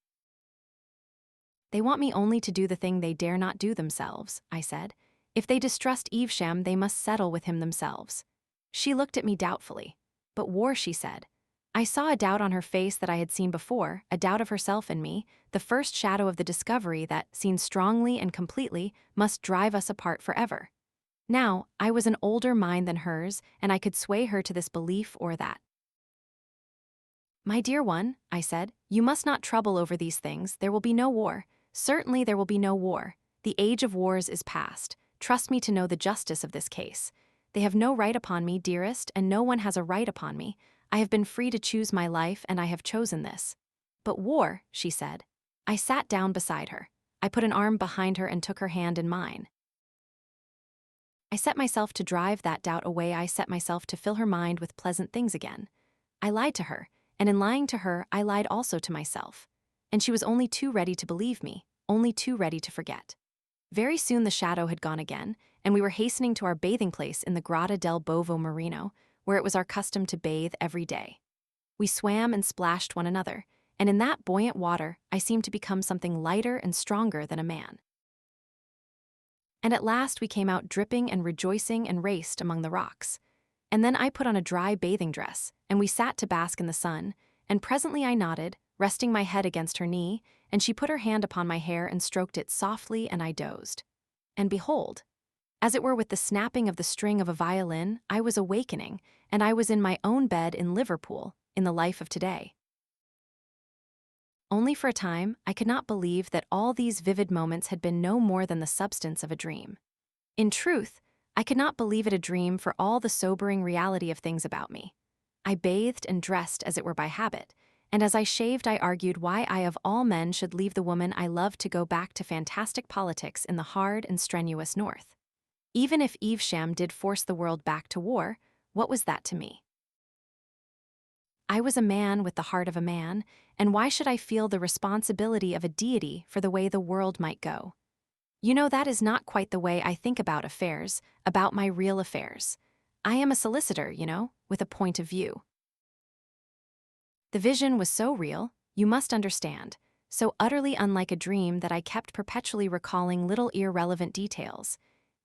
They want me only to do the thing they dare not do themselves, I said. If they distrust Evesham, they must settle with him themselves. She looked at me doubtfully. But war, she said. I saw a doubt on her face that I had seen before, a doubt of herself and me, the first shadow of the discovery that, seen strongly and completely, must drive us apart forever. Now, I was an older mind than hers, and I could sway her to this belief or that. My dear one, I said, you must not trouble over these things, there will be no war. Certainly there will be no war. The age of wars is past. Trust me to know the justice of this case. They have no right upon me, dearest, and no one has a right upon me. I have been free to choose my life, and I have chosen this. But war, she said. I sat down beside her. I put an arm behind her and took her hand in mine. I set myself to drive that doubt away. I set myself to fill her mind with pleasant things again. I lied to her, and in lying to her, I lied also to myself. And she was only too ready to believe me, only too ready to forget. Very soon the shadow had gone again, and we were hastening to our bathing place in the Grotta del Bovo Marino, where it was our custom to bathe every day. We swam and splashed one another, and in that buoyant water I seemed to become something lighter and stronger than a man. And at last we came out dripping and rejoicing and raced among the rocks. And then I put on a dry bathing dress, and we sat to bask in the sun, and presently I nodded, resting my head against her knee, and she put her hand upon my hair and stroked it softly, and I dozed. And behold, as it were with the snapping of the string of a violin, I was awakening, and I was in my own bed in Liverpool, in the life of today. Only for a time, I could not believe that all these vivid moments had been no more than the substance of a dream. In truth, I could not believe it a dream for all the sobering reality of things about me. I bathed and dressed as it were by habit, and as I shaved I argued why I of all men should leave the woman I loved to go back to fantastic politics in the hard and strenuous north. Even if Evesham did force the world back to war, what was that to me? I was a man with the heart of a man, and why should I feel the responsibility of a deity for the way the world might go? You know, that is not quite the way I think about affairs, about my real affairs. I am a solicitor, you know, with a point of view. The vision was so real, you must understand, so utterly unlike a dream that I kept perpetually recalling little irrelevant details.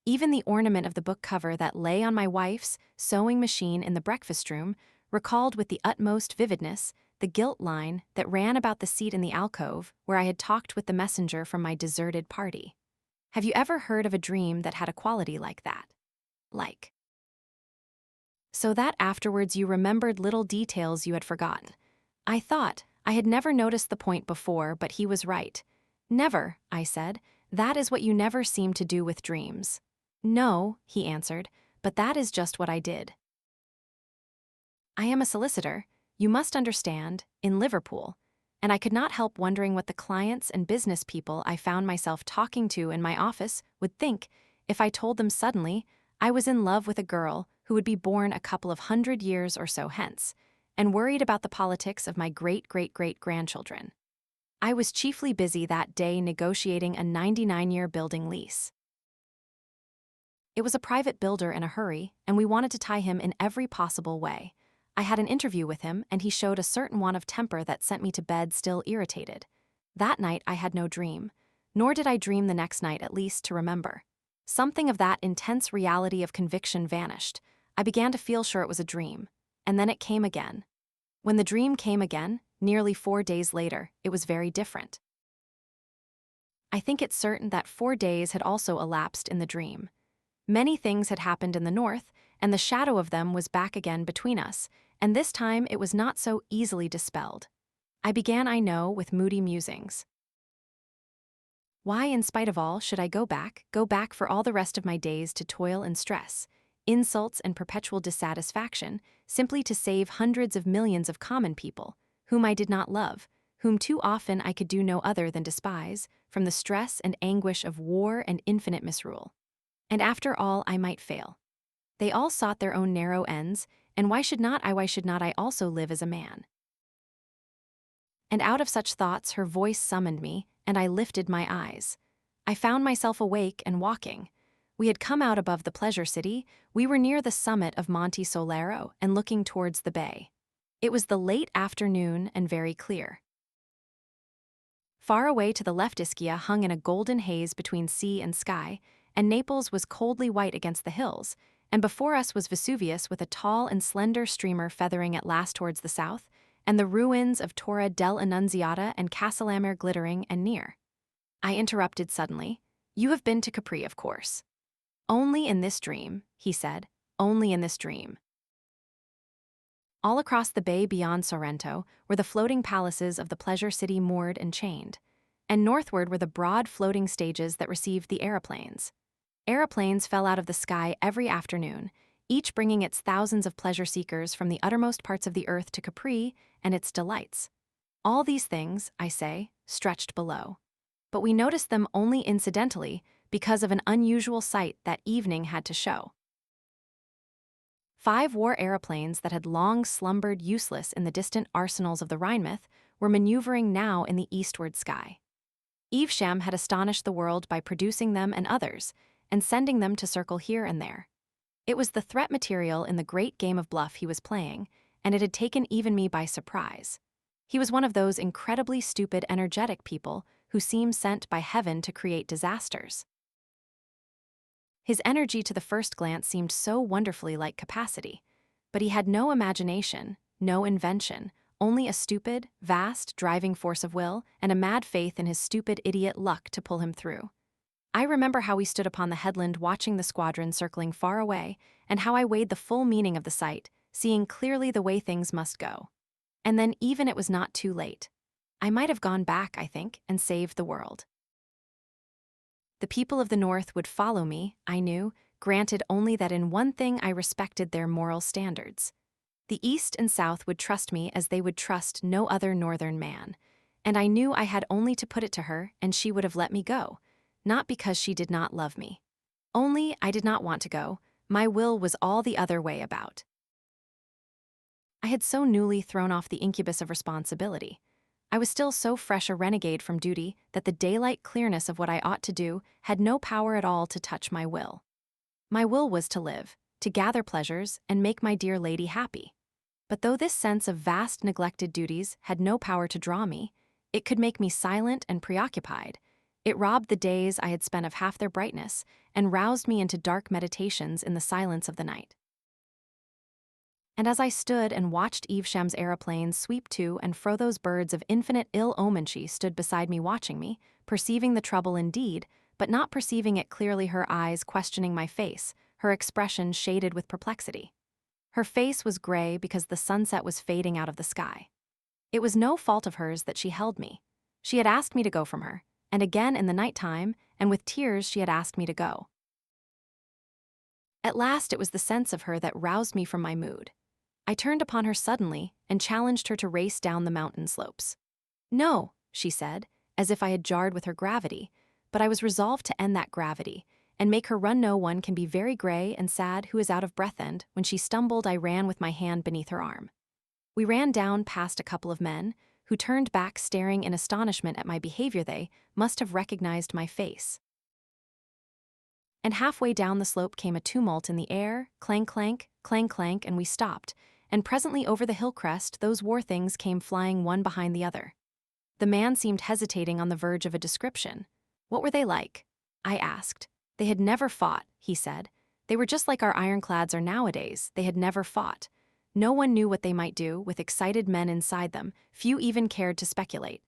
Even the ornament of the book cover that lay on my wife's sewing machine in the breakfast room recalled with the utmost vividness the gilt line that ran about the seat in the alcove where I had talked with the messenger from my deserted party. Have you ever heard of a dream that had a quality like that? Like. So that afterwards you remembered little details you had forgotten. I thought I had never noticed the point before, but he was right. Never, I said. That is what you never seem to do with dreams. No, he answered, but that is just what I did. I am a solicitor, you must understand, in Liverpool, and I could not help wondering what the clients and business people I found myself talking to in my office would think if I told them suddenly I was in love with a girl who would be born a couple of 100 years or so hence, and worried about the politics of my great-great-great-grandchildren. I was chiefly busy that day negotiating a 99-year building lease. It was a private builder in a hurry, and we wanted to tie him in every possible way. I had an interview with him, and he showed a certain want of temper that sent me to bed still irritated. That night I had no dream, nor did I dream the next night, at least to remember. Something of that intense reality of conviction vanished. I began to feel sure it was a dream, and then it came again. When the dream came again, nearly 4 days later, it was very different. I think it certain that 4 days had also elapsed in the dream. Many things had happened in the north, and the shadow of them was back again between us, and this time it was not so easily dispelled. I began, I know, with moody musings. Why, in spite of all, should I go back for all the rest of my days to toil and stress, insults and perpetual dissatisfaction, simply to save hundreds of millions of common people, whom I did not love, whom too often I could do no other than despise, from the stress and anguish of war and infinite misrule? And after all, I might fail. They all sought their own narrow ends, and why should not I also live as a man? And out of such thoughts her voice summoned me, and I lifted my eyes. I found myself awake and walking. We had come out above the pleasure city, we were near the summit of Monte Solero and looking towards the bay. It was the late afternoon and very clear. Far away to the left Ischia hung in a golden haze between sea and sky, and Naples was coldly white against the hills, and before us was Vesuvius with a tall and slender streamer feathering at last towards the south, and the ruins of Torre dell'Annunziata and Castellamare glittering and near. I interrupted suddenly. You have been to Capri, of course. Only in this dream, he said, only in this dream. All across the bay beyond Sorrento were the floating palaces of the pleasure city moored and chained, and northward were the broad floating stages that received the aeroplanes. Aeroplanes fell out of the sky every afternoon, each bringing its thousands of pleasure seekers from the uttermost parts of the earth to Capri and its delights. All these things, I say, stretched below. But we noticed them only incidentally because of an unusual sight that evening had to show. 5 war aeroplanes that had long slumbered useless in the distant arsenals of the Rhinemouth were maneuvering now in the eastward sky. Evesham had astonished the world by producing them and others, and sending them to circle here and there. It was the threat material in the great game of bluff he was playing, and it had taken even me by surprise. He was one of those incredibly stupid, energetic people who seem sent by heaven to create disasters. His energy to the first glance seemed so wonderfully like capacity, but he had no imagination, no invention, only a stupid, vast, driving force of will and a mad faith in his stupid idiot luck to pull him through. I remember how we stood upon the headland watching the squadron circling far away, and how I weighed the full meaning of the sight, seeing clearly the way things must go. And then even it was not too late. I might have gone back, I think, and saved the world. The people of the North would follow me, I knew, granted only that in one thing I respected their moral standards. The East and South would trust me as they would trust no other northern man, and I knew I had only to put it to her and she would have let me go, not because she did not love me. Only I did not want to go, my will was all the other way about. I had so newly thrown off the incubus of responsibility. I was still so fresh a renegade from duty that the daylight clearness of what I ought to do had no power at all to touch my will. My will was to live, to gather pleasures, and make my dear lady happy. But though this sense of vast neglected duties had no power to draw me, it could make me silent and preoccupied. It robbed the days I had spent of half their brightness, and roused me into dark meditations in the silence of the night. And as I stood and watched Evesham's aeroplanes sweep to and fro, those birds of infinite ill omen, she stood beside me watching me, perceiving the trouble indeed, but not perceiving it clearly, her eyes questioning my face, her expression shaded with perplexity. Her face was gray because the sunset was fading out of the sky. It was no fault of hers that she held me. She had asked me to go from her, and again in the night time, and with tears she had asked me to go. At last it was the sense of her that roused me from my mood. I turned upon her suddenly and challenged her to race down the mountain slopes. No, she said, as if I had jarred with her gravity, but I was resolved to end that gravity and make her run. No one can be very gray and sad who is out of breath, and when she stumbled I ran with my hand beneath her arm. We ran down past a couple of men, who turned back staring in astonishment at my behavior. They must have recognized my face. And halfway down the slope came a tumult in the air, clank, clank, clank, clank, and we stopped, and presently over the hill crest those war things came flying one behind the other. The man seemed hesitating on the verge of a description. What were they like? I asked. They had never fought, he said. They were just like our ironclads are nowadays. They had never fought. No one knew what they might do, with excited men inside them. Few even cared to speculate.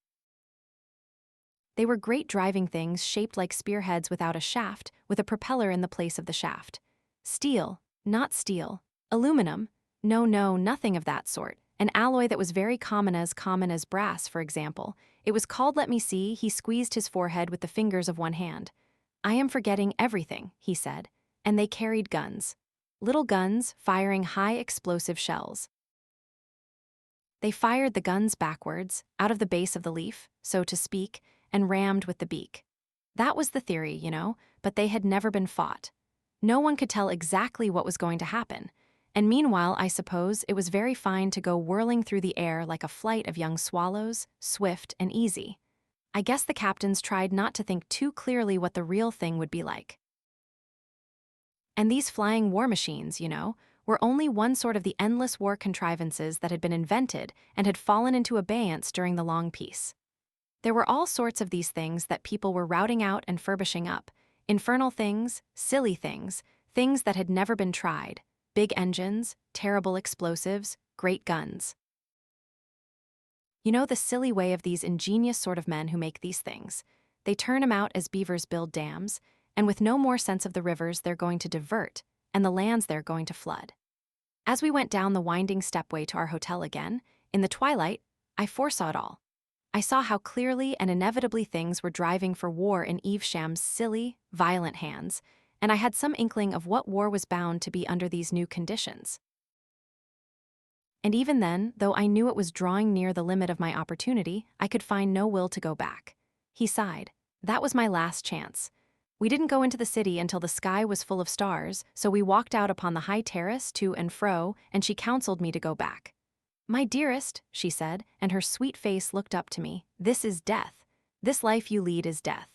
They were great driving things shaped like spearheads without a shaft, with a propeller in the place of the shaft. Steel, not steel. Aluminum, no, nothing of that sort. An alloy that was very common as brass, for example. It was called Let Me See. He squeezed his forehead with the fingers of one hand. I am forgetting everything, he said, and they carried guns. Little guns firing high explosive shells. They fired the guns backwards, out of the base of the leaf, so to speak, and rammed with the beak. That was the theory, but they had never been fought. No one could tell exactly what was going to happen, and meanwhile, I suppose, it was very fine to go whirling through the air like a flight of young swallows, swift and easy. I guess the captains tried not to think too clearly what the real thing would be like. And these flying war machines, were only one sort of the endless war contrivances that had been invented and had fallen into abeyance during the long peace. There were all sorts of these things that people were routing out and furbishing up. Infernal things, silly things, things that had never been tried. Big engines, terrible explosives, great guns. The silly way of these ingenious sort of men who make these things. They turn 'em out as beavers build dams, and with no more sense of the rivers they're going to divert, and the lands they're going to flood. As we went down the winding stepway to our hotel again, in the twilight, I foresaw it all. I saw how clearly and inevitably things were driving for war in Evesham's silly, violent hands, and I had some inkling of what war was bound to be under these new conditions. And even then, though I knew it was drawing near the limit of my opportunity, I could find no will to go back. He sighed. That was my last chance. We didn't go into the city until the sky was full of stars, so we walked out upon the high terrace to and fro, and she counseled me to go back. My dearest, she said, and her sweet face looked up to me, this is death. This life you lead is death.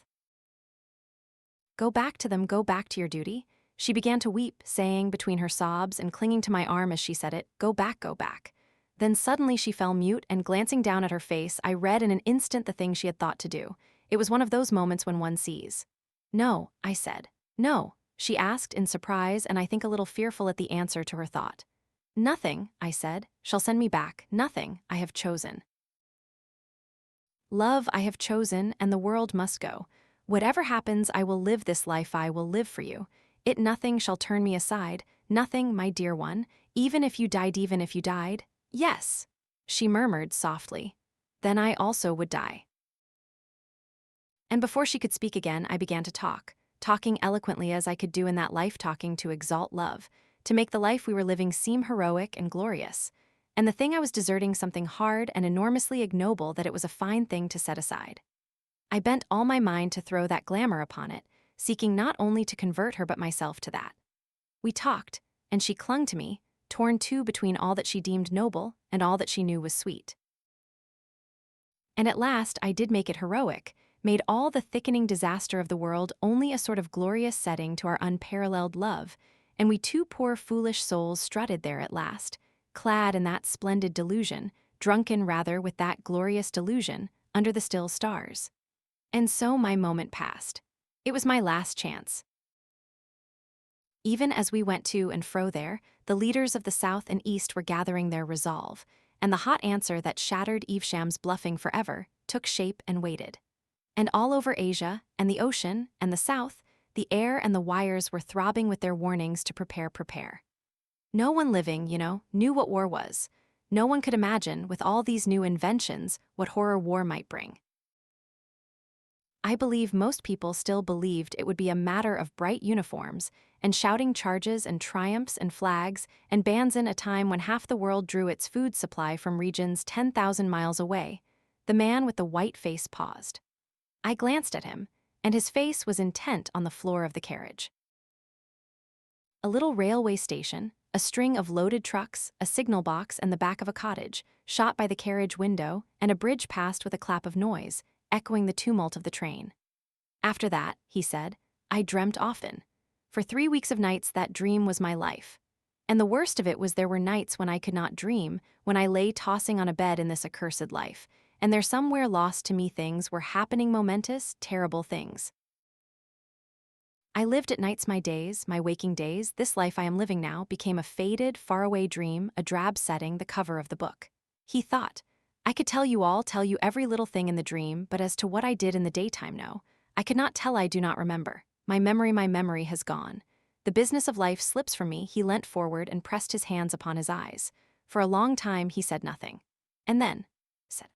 Go back to them, go back to your duty. She began to weep, saying, between her sobs and clinging to my arm as she said it, go back, go back. Then suddenly she fell mute, and glancing down at her face, I read in an instant the thing she had thought to do. It was one of those moments when one sees. No, I said. No, she asked in surprise, and I think a little fearful at the answer to her thought. Nothing, I said, shall send me back, nothing, I have chosen. Love, I have chosen, and the world must go. Whatever happens, I will live this life, I will live for you. It nothing shall turn me aside, nothing, my dear one, even if you died. Yes, she murmured softly. Then I also would die. And before she could speak again, I began to talking eloquently as I could do in that life, talking to exalt love, to make the life we were living seem heroic and glorious, and the thing I was deserting something hard and enormously ignoble that it was a fine thing to set aside. I bent all my mind to throw that glamour upon it, seeking not only to convert her but myself to that. We talked, and she clung to me, torn too between all that she deemed noble and all that she knew was sweet. And at last I did make it heroic, made all the thickening disaster of the world only a sort of glorious setting to our unparalleled love, and we two poor foolish souls strutted there at last, clad in that splendid delusion, drunken rather with that glorious delusion, under the still stars. And so my moment passed. It was my last chance. Even as we went to and fro there, the leaders of the South and East were gathering their resolve, and the hot answer that shattered Evesham's bluffing forever took shape and waited. And all over Asia, and the ocean, and the South, the air and the wires were throbbing with their warnings to prepare. No one living, knew what war was. No one could imagine, with all these new inventions, what horror war might bring. I believe most people still believed it would be a matter of bright uniforms, and shouting charges and triumphs and flags, and bands in a time when half the world drew its food supply from regions 10,000 miles away. The man with the white face paused. I glanced at him, and his face was intent on the floor of the carriage. A little railway station, a string of loaded trucks, a signal box, and the back of a cottage, shot by the carriage window, and a bridge passed with a clap of noise, echoing the tumult of the train. After that, he said, I dreamt often. For 3 weeks of nights that dream was my life. And the worst of it was there were nights when I could not dream, when I lay tossing on a bed in this accursed life, and there somewhere lost to me things were happening momentous, terrible things. I lived at nights my days, my waking days, this life I am living now became a faded, faraway dream, a drab setting, the cover of the book. He thought, I could tell you every little thing in the dream, but as to what I did in the daytime, no. I could not tell, I do not remember. My memory has gone. The business of life slips from me. He leant forward and pressed his hands upon his eyes. For a long time he said nothing. And then, said,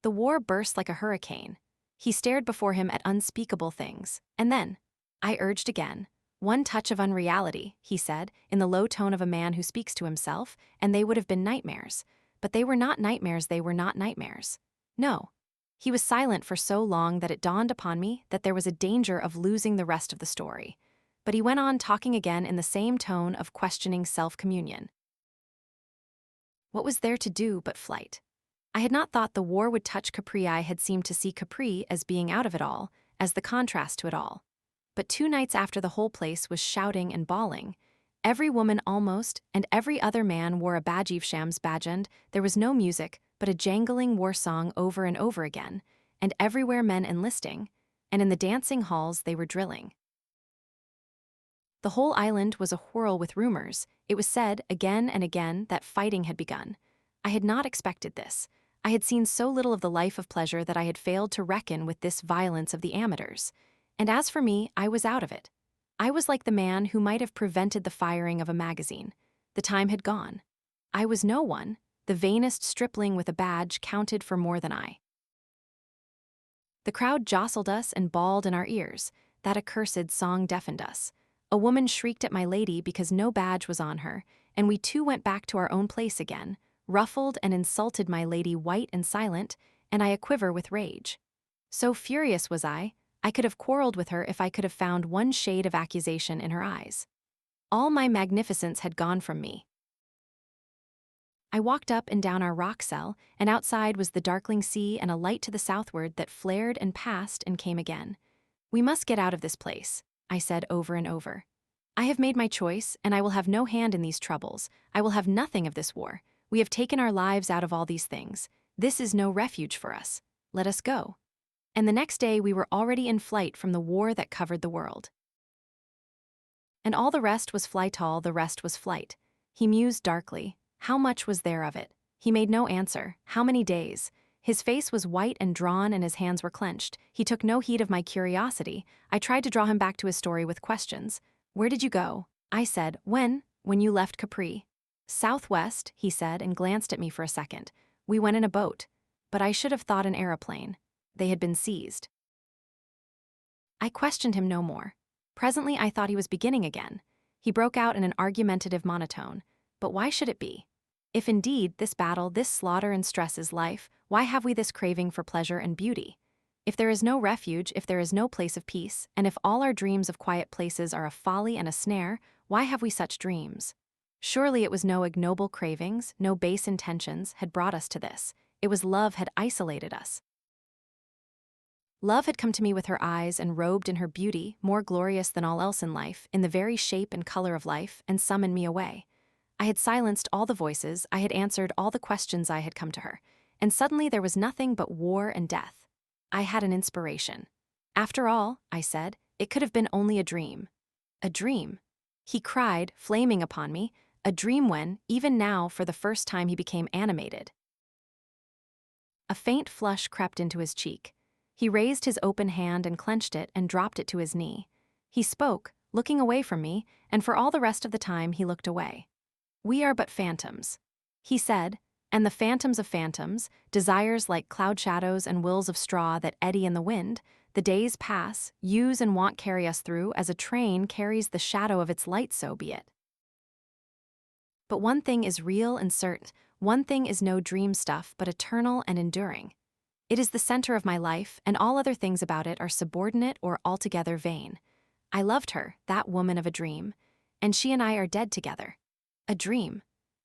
The war burst like a hurricane. He stared before him at unspeakable things. And then, I urged again. One touch of unreality, he said, in the low tone of a man who speaks to himself, and they would have been nightmares. But they were not nightmares, they were not nightmares. No. He was silent for so long that it dawned upon me that there was a danger of losing the rest of the story. But he went on talking again in the same tone of questioning self-communion. What was there to do but flight? I had not thought the war would touch Capri. I had seemed to see Capri as being out of it all, as the contrast to it all. But 2 nights after, the whole place was shouting and bawling. Every woman almost, and every other man wore a Bajivsham's bajand. There was no music, but a jangling war song over and over again, and everywhere men enlisting, and in the dancing halls they were drilling. The whole island was a whirl with rumors. It was said, again and again, that fighting had begun. I had not expected this. I had seen so little of the life of pleasure that I had failed to reckon with this violence of the amateurs. And as for me, I was out of it. I was like the man who might have prevented the firing of a magazine. The time had gone. I was no one. The vainest stripling with a badge counted for more than I. The crowd jostled us and bawled in our ears. That accursed song deafened us. A woman shrieked at my lady because no badge was on her, and we too went back to our own place again, ruffled and insulted, my lady white and silent, and I a-quiver with rage. So furious was I could have quarreled with her if I could have found one shade of accusation in her eyes. All my magnificence had gone from me. I walked up and down our rock cell, and outside was the darkling sea and a light to the southward that flared and passed and came again. We must get out of this place, I said over and over. I have made my choice, and I will have no hand in these troubles. I will have nothing of this war. We have taken our lives out of all these things. This is no refuge for us. Let us go. And the next day we were already in flight from the war that covered the world. And all the rest was flight, all the rest was flight. He mused darkly. How much was there of it? He made no answer. How many days? His face was white and drawn and his hands were clenched. He took no heed of my curiosity. I tried to draw him back to his story with questions. Where did you go? I said. When you left Capri? Southwest, he said, and glanced at me for a second. We went in a boat. But I should have thought an aeroplane. They had been seized. I questioned him no more. Presently I thought he was beginning again. He broke out in an argumentative monotone. But why should it be? If indeed this battle, this slaughter and stress is life, why have we this craving for pleasure and beauty? If there is no refuge, if there is no place of peace, and if all our dreams of quiet places are a folly and a snare, why have we such dreams? Surely it was no ignoble cravings, no base intentions had brought us to this. It was love had isolated us. Love had come to me with her eyes and robed in her beauty, more glorious than all else in life, in the very shape and color of life, and summoned me away. I had silenced all the voices, I had answered all the questions I had come to her, and suddenly there was nothing but war and death. I had an inspiration. After all, I said, it could have been only a dream. A dream? He cried, flaming upon me, a dream when, even now, for the first time he became animated. A faint flush crept into his cheek. He raised his open hand and clenched it and dropped it to his knee. He spoke, looking away from me, and for all the rest of the time he looked away. We are but phantoms, he said, and the phantoms of phantoms, desires like cloud shadows and wills of straw that eddy in the wind, the days pass, use and want carry us through as a train carries the shadow of its light, so be it. But one thing is real and certain, one thing is no dream stuff but eternal and enduring. It is the center of my life, and all other things about it are subordinate or altogether vain. I loved her, that woman of a dream, and she and I are dead together. A dream.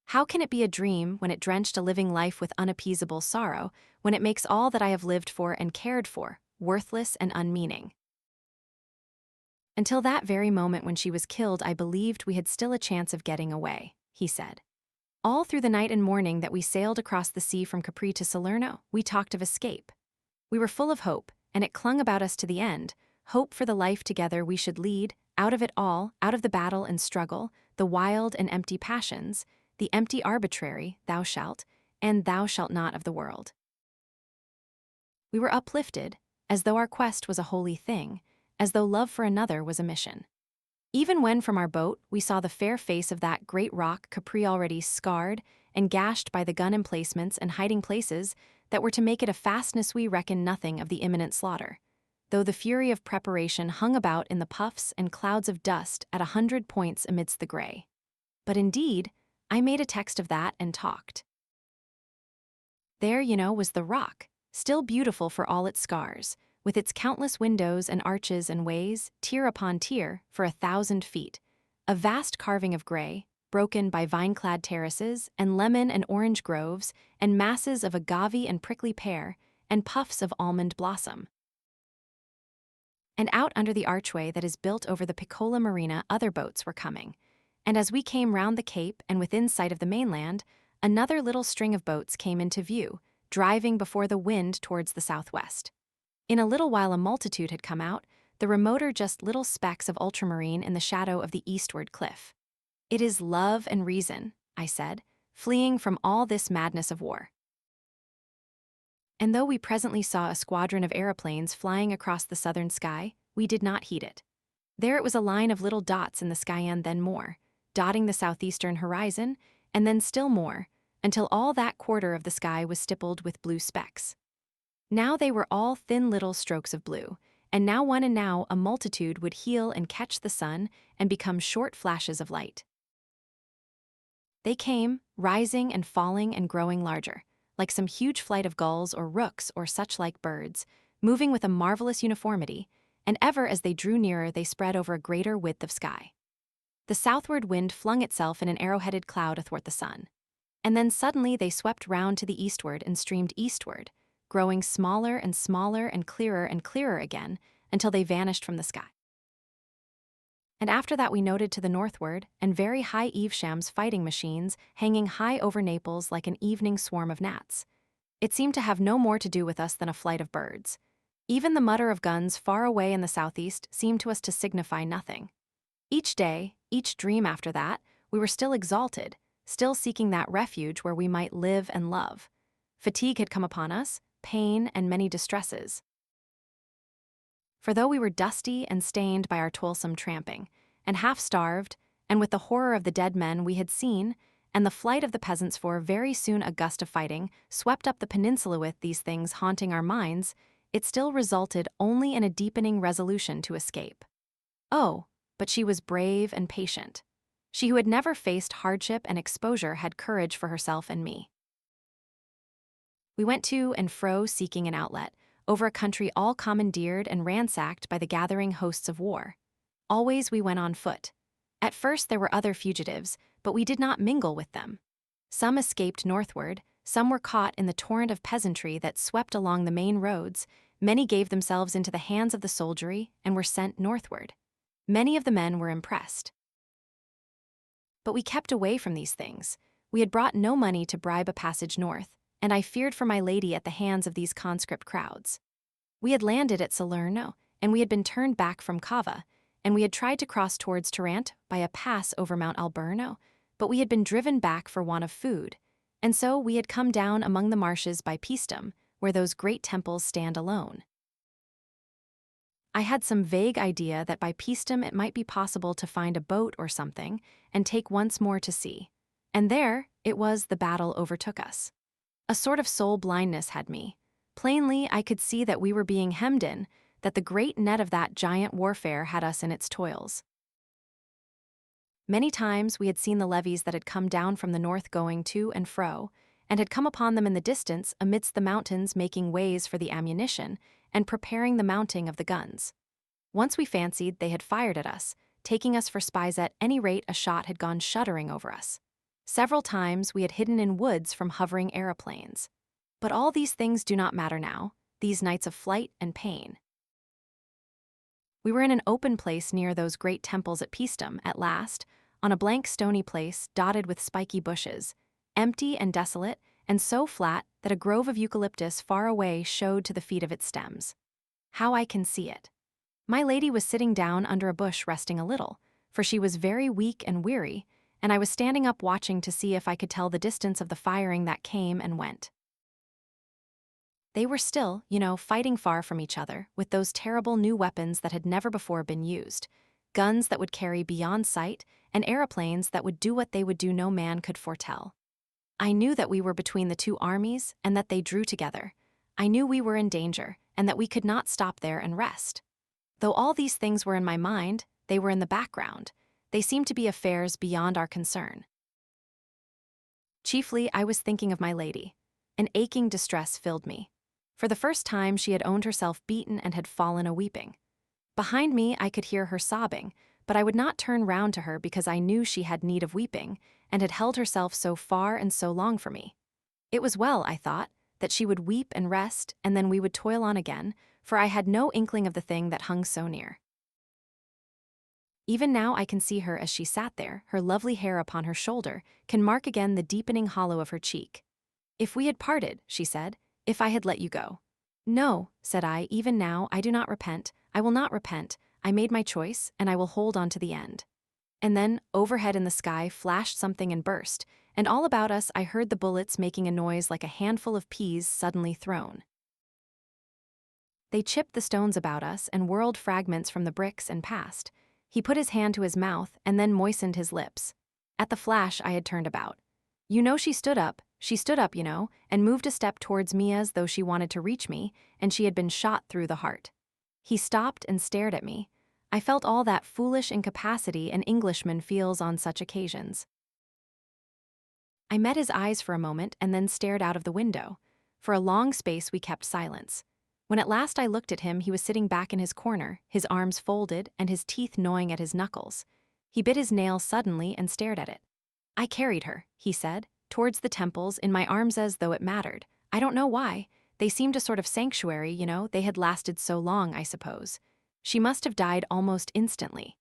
How can it be a dream when it drenched a living life with unappeasable sorrow, when it makes all that I have lived for and cared for worthless and unmeaning? Until that very moment when she was killed, I believed we had still a chance of getting away, he said. All through the night and morning that we sailed across the sea from Capri to Salerno, we talked of escape. We were full of hope, and it clung about us to the end, hope for the life together we should lead, out of it all, out of the battle and struggle, the wild and empty passions, the empty arbitrary, thou shalt, and thou shalt not of the world. We were uplifted, as though our quest was a holy thing, as though love for another was a mission. Even when from our boat we saw the fair face of that great rock Capri already scarred and gashed by the gun emplacements and hiding places that were to make it a fastness we reckon nothing of the imminent slaughter, though the fury of preparation hung about in the puffs and clouds of dust at 100 points amidst the grey. But indeed, I made a text of that and talked. There, was the rock, still beautiful for all its scars, with its countless windows and arches and ways, tier upon tier, for 1,000 feet, a vast carving of grey, broken by vine-clad terraces and lemon and orange groves and masses of agave and prickly pear and puffs of almond blossom. And out under the archway that is built over the Piccola Marina other boats were coming, and as we came round the cape and within sight of the mainland, another little string of boats came into view, driving before the wind towards the southwest. In a little while a multitude had come out, the remoter just little specks of ultramarine in the shadow of the eastward cliff. "It is love and reason," I said, "fleeing from all this madness of war." And though we presently saw a squadron of aeroplanes flying across the southern sky, we did not heed it. There it was, a line of little dots in the sky, and then more, dotting the southeastern horizon, and then still more, until all that quarter of the sky was stippled with blue specks. Now they were all thin little strokes of blue, and now one and now a multitude would heel and catch the sun and become short flashes of light. They came, rising and falling and growing larger, like some huge flight of gulls or rooks or such like birds, moving with a marvelous uniformity, and ever as they drew nearer they spread over a greater width of sky. The southward wind flung itself in an arrow-headed cloud athwart the sun, and then suddenly they swept round to the eastward and streamed eastward, growing smaller and smaller and clearer again, until they vanished from the sky. And after that we noted to the northward, and very high Evesham's fighting machines hanging high over Naples like an evening swarm of gnats. It seemed to have no more to do with us than a flight of birds. Even the mutter of guns far away in the southeast seemed to us to signify nothing. Each day, each dream after that, we were still exalted, still seeking that refuge where we might live and love. Fatigue had come upon us, pain and many distresses. For though we were dusty and stained by our toilsome tramping, and half-starved, and with the horror of the dead men we had seen, and the flight of the peasants, for very soon a gust of fighting swept up the peninsula with these things haunting our minds, it still resulted only in a deepening resolution to escape. Oh, but she was brave and patient. She who had never faced hardship and exposure had courage for herself and me. We went to and fro seeking an outlet, over a country all commandeered and ransacked by the gathering hosts of war. Always we went on foot. At first there were other fugitives, but we did not mingle with them. Some escaped northward, some were caught in the torrent of peasantry that swept along the main roads, many gave themselves into the hands of the soldiery and were sent northward. Many of the men were impressed. But we kept away from these things. We had brought no money to bribe a passage north, and I feared for my lady at the hands of these conscript crowds. We had landed at Salerno, and we had been turned back from Cava, and we had tried to cross towards Tarrant by a pass over Mount Alburno, but we had been driven back for want of food, and so we had come down among the marshes by Paestum, where those great temples stand alone. I had some vague idea that by Paestum it might be possible to find a boat or something and take once more to sea, and there, it was, the battle overtook us. A sort of soul blindness had me. Plainly, I could see that we were being hemmed in, that the great net of that giant warfare had us in its toils. Many times we had seen the levies that had come down from the north going to and fro, and had come upon them in the distance amidst the mountains making ways for the ammunition and preparing the mounting of the guns. Once we fancied they had fired at us, taking us for spies. At any rate a shot had gone shuddering over us. Several times we had hidden in woods from hovering aeroplanes. But all these things do not matter now, these nights of flight and pain. We were in an open place near those great temples at Paestum, at last, on a blank stony place dotted with spiky bushes, empty and desolate, and so flat that a grove of eucalyptus far away showed to the feet of its stems. How I can see it! My lady was sitting down under a bush resting a little, for she was very weak and weary, and I was standing up watching to see if I could tell the distance of the firing that came and went. They were still, fighting far from each other, with those terrible new weapons that had never before been used, guns that would carry beyond sight, and aeroplanes that would do what they would do no man could foretell. I knew that we were between the two armies and that they drew together. I knew we were in danger and that we could not stop there and rest. Though all these things were in my mind, they were in the background. They seemed to be affairs beyond our concern. Chiefly, I was thinking of my lady. An aching distress filled me. For the first time, she had owned herself beaten and had fallen a-weeping. Behind me, I could hear her sobbing, but I would not turn round to her because I knew she had need of weeping and had held herself so far and so long for me. It was well, I thought, that she would weep and rest, and then we would toil on again, for I had no inkling of the thing that hung so near. Even now I can see her as she sat there, her lovely hair upon her shoulder, can mark again the deepening hollow of her cheek. "If we had parted," she said, "if I had let you go." "No," said I, "even now I do not repent, I will not repent, I made my choice, and I will hold on to the end." And then, overhead in the sky flashed something and burst, and all about us I heard the bullets making a noise like a handful of peas suddenly thrown. They chipped the stones about us and whirled fragments from the bricks and passed. He put his hand to his mouth and then moistened his lips. At the flash I had turned about. She stood up, and moved a step towards me as though she wanted to reach me, and she had been shot through the heart. He stopped and stared at me. I felt all that foolish incapacity an Englishman feels on such occasions. I met his eyes for a moment and then stared out of the window. For a long space we kept silence. When at last I looked at him, he was sitting back in his corner, his arms folded and his teeth gnawing at his knuckles. He bit his nail suddenly and stared at it. "I carried her," he said, "towards the temples in my arms as though it mattered. I don't know why. They seemed a sort of sanctuary, they had lasted so long, I suppose. She must have died almost instantly.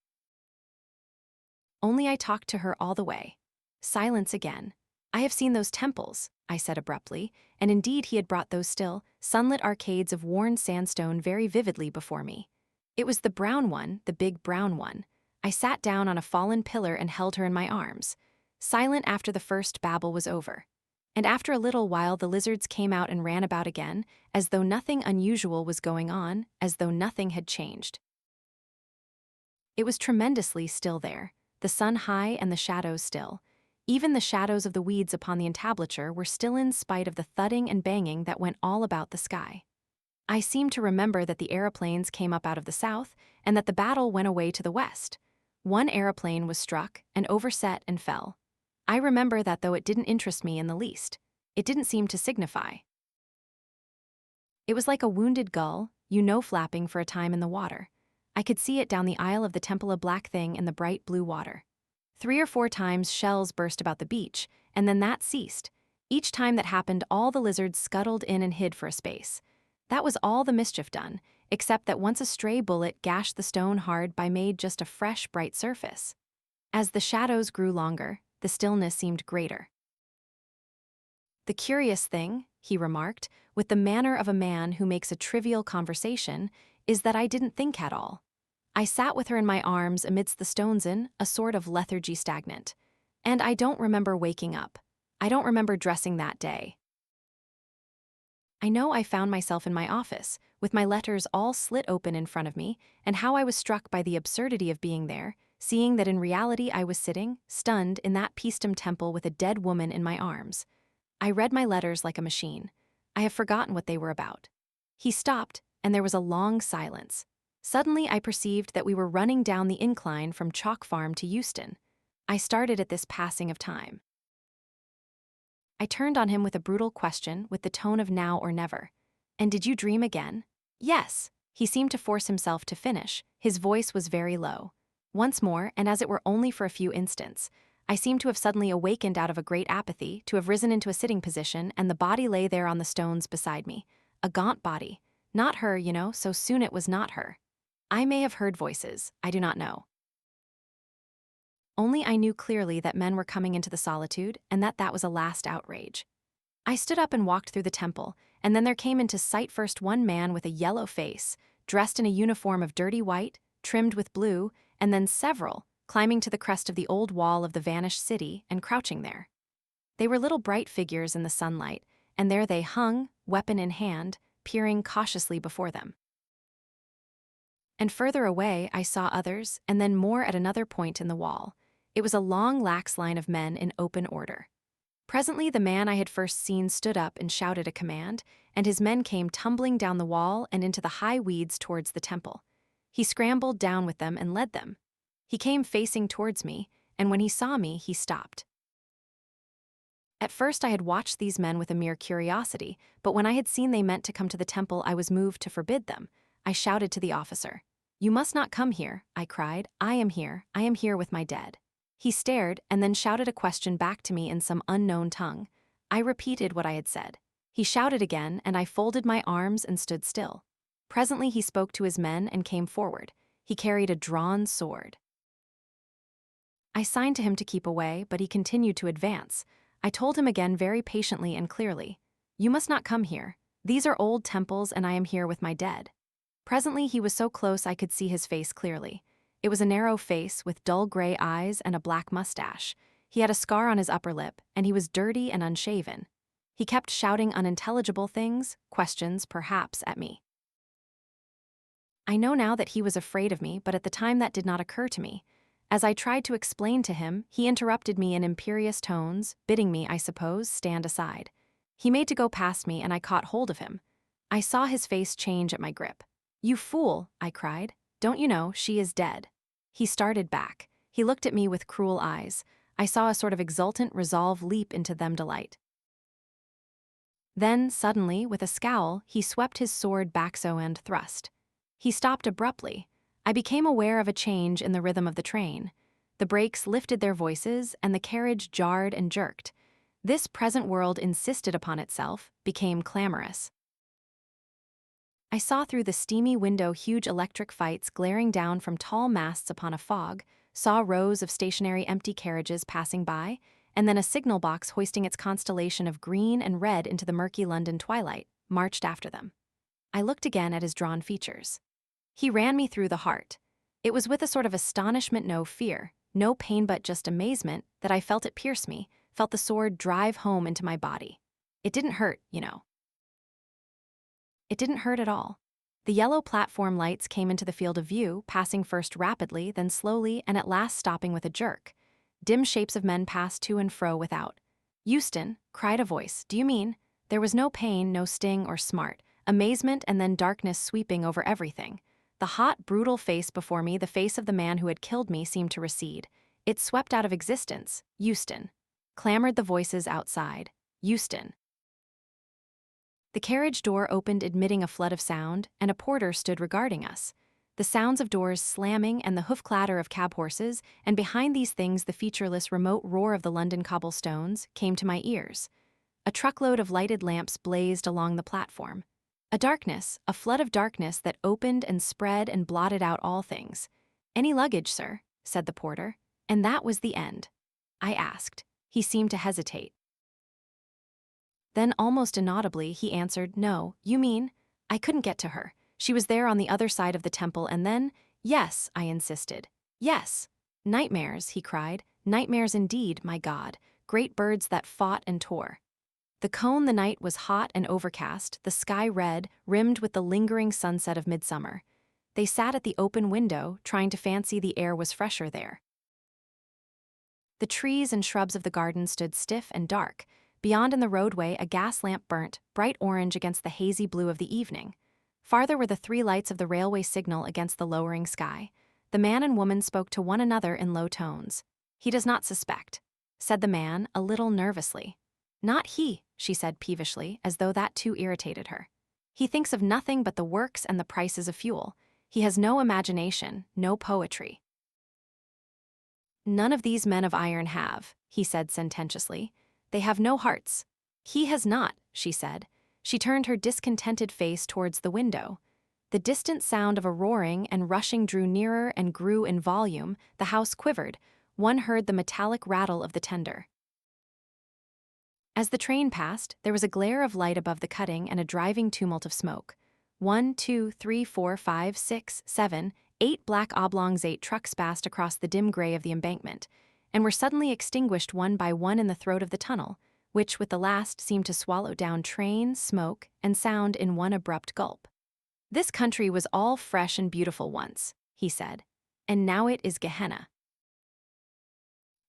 Only I talked to her all the way." Silence again. "I have seen those temples," I said abruptly, and indeed he had brought those still, sunlit arcades of worn sandstone very vividly before me. It was the brown one, the big brown one. I sat down on a fallen pillar and held her in my arms. Silent after the first babble was over. And after a little while the lizards came out and ran about again, as though nothing unusual was going on, as though nothing had changed. It was tremendously still there, the sun high and the shadows still. Even the shadows of the weeds upon the entablature were still in spite of the thudding and banging that went all about the sky. I seemed to remember that the aeroplanes came up out of the south, and that the battle went away to the west. One aeroplane was struck, and overset and fell. I remember that, though it didn't interest me in the least. It didn't seem to signify. It was like a wounded gull, flapping for a time in the water. I could see it down the aisle of the temple, a black thing in the bright blue water. 3 or 4 times shells burst about the beach, and then that ceased. Each time that happened, all the lizards scuttled in and hid for a space. That was all the mischief done, except that once a stray bullet gashed the stone hard by made just a fresh, bright surface. As the shadows grew longer, the stillness seemed greater. "The curious thing," he remarked, with the manner of a man who makes a trivial conversation, "is that I didn't think at all. I sat with her in my arms amidst the stones in a sort of lethargy stagnant. And I don't remember waking up. I don't remember dressing that day. I know I found myself in my office, with my letters all slit open in front of me, and how I was struck by the absurdity of being there, seeing that in reality I was sitting, stunned, in that Peastum temple with a dead woman in my arms. I read my letters like a machine. I have forgotten what they were about." He stopped, and there was a long silence. Suddenly I perceived that we were running down the incline from Chalk Farm to Euston. I started at this passing of time. I turned on him with a brutal question, with the tone of now or never. "And did you dream again?" "Yes." He seemed to force himself to finish. His voice was very low. "Once more, and as it were only for a few instants. I seemed to have suddenly awakened out of a great apathy, to have risen into a sitting position, and the body lay there on the stones beside me. A gaunt body. Not her, so soon it was not her. I may have heard voices, I do not know. Only I knew clearly that men were coming into the solitude, and that was a last outrage. I stood up and walked through the temple, and then there came into sight first one man with a yellow face, dressed in a uniform of dirty white, trimmed with blue, and then several, climbing to the crest of the old wall of the vanished city and crouching there. They were little bright figures in the sunlight, and there they hung, weapon in hand, peering cautiously before them. And further away I saw others, and then more at another point in the wall. It was a long lax line of men in open order. Presently, the man I had first seen stood up and shouted a command, and his men came tumbling down the wall and into the high weeds towards the temple. He scrambled down with them and led them. He came facing towards me, and when he saw me, he stopped. At first I had watched these men with a mere curiosity, but when I had seen they meant to come to the temple, I was moved to forbid them. I shouted to the officer. "You must not come here," I cried. I am here with my dead." He stared and then shouted a question back to me in some unknown tongue. I repeated what I had said. He shouted again, and I folded my arms and stood still. Presently he spoke to his men and came forward. He carried a drawn sword. I signed to him to keep away, but he continued to advance. I told him again very patiently and clearly, "You must not come here. These are old temples and I am here with my dead." Presently he was so close I could see his face clearly. It was a narrow face with dull gray eyes and a black mustache. He had a scar on his upper lip, and he was dirty and unshaven. He kept shouting unintelligible things, questions perhaps, at me. I know now that he was afraid of me, but at the time that did not occur to me. As I tried to explain to him, he interrupted me in imperious tones, bidding me, I suppose, stand aside. He made to go past me, and I caught hold of him. I saw his face change at my grip. "You fool," I cried. "Don't you know she is dead?" He started back. He looked at me with cruel eyes. I saw a sort of exultant resolve leap into them delight. Then, suddenly, with a scowl, he swept his sword back so and thrust. He stopped abruptly. I became aware of a change in the rhythm of the train. The brakes lifted their voices, and the carriage jarred and jerked. This present world insisted upon itself, became clamorous. I saw through the steamy window huge electric fights glaring down from tall masts upon a fog, saw rows of stationary empty carriages passing by, and then a signal box hoisting its constellation of green and red into the murky London twilight, marched after them. I looked again at his drawn features. He ran me through the heart. It was with a sort of astonishment, no fear, no pain but just amazement, that I felt it pierce me, felt the sword drive home into my body. It didn't hurt, you know. It didn't hurt at all. The yellow platform lights came into the field of view, passing first rapidly, then slowly, and at last stopping with a jerk. Dim shapes of men passed to and fro without. "Euston," cried a voice, "do you mean?" There was no pain, no sting or smart, amazement and then darkness sweeping over everything. The hot, brutal face before me, the face of the man who had killed me, seemed to recede. It swept out of existence. "Euston," clamored the voices outside. "Euston." The carriage door opened, admitting a flood of sound, and a porter stood regarding us. The sounds of doors slamming and the hoof clatter of cab horses, and behind these things the featureless remote roar of the London cobblestones, came to my ears. A truckload of lighted lamps blazed along the platform. A flood of darkness that opened and spread and blotted out all things. "Any luggage, sir?" said the porter. And that was the end. I asked. He seemed to hesitate. Then, almost inaudibly, he answered, "No, you mean?" I couldn't get to her. She was there on the other side of the temple, and then, "Yes," I insisted. "Yes." "Nightmares," he cried. "Nightmares indeed, my God. Great birds that fought and tore." The night was hot and overcast, the sky red, rimmed with the lingering sunset of midsummer. They sat at the open window, trying to fancy the air was fresher there. The trees and shrubs of the garden stood stiff and dark. Beyond in the roadway a gas lamp burnt, bright orange against the hazy blue of the evening. Farther were the three lights of the railway signal against the lowering sky. The man and woman spoke to one another in low tones. "He does not suspect," said the man, a little nervously. "Not he," she said peevishly, as though that too irritated her. "He thinks of nothing but the works and the prices of fuel. He has no imagination, no poetry." "None of these men of iron have," he said sententiously. "They have no hearts." "He has not," she said. She turned her discontented face towards the window. The distant sound of a roaring and rushing drew nearer and grew in volume. The house quivered. One heard the metallic rattle of the tender. As the train passed, there was a glare of light above the cutting and a driving tumult of smoke. 1, 2, 3, 4, 5, 6, 7, 8 black oblongs, 8 trucks passed across the dim gray of the embankment, and were suddenly extinguished one by one in the throat of the tunnel, which with the last seemed to swallow down train, smoke, and sound in one abrupt gulp. "This country was all fresh and beautiful once," he said, "and now it is Gehenna."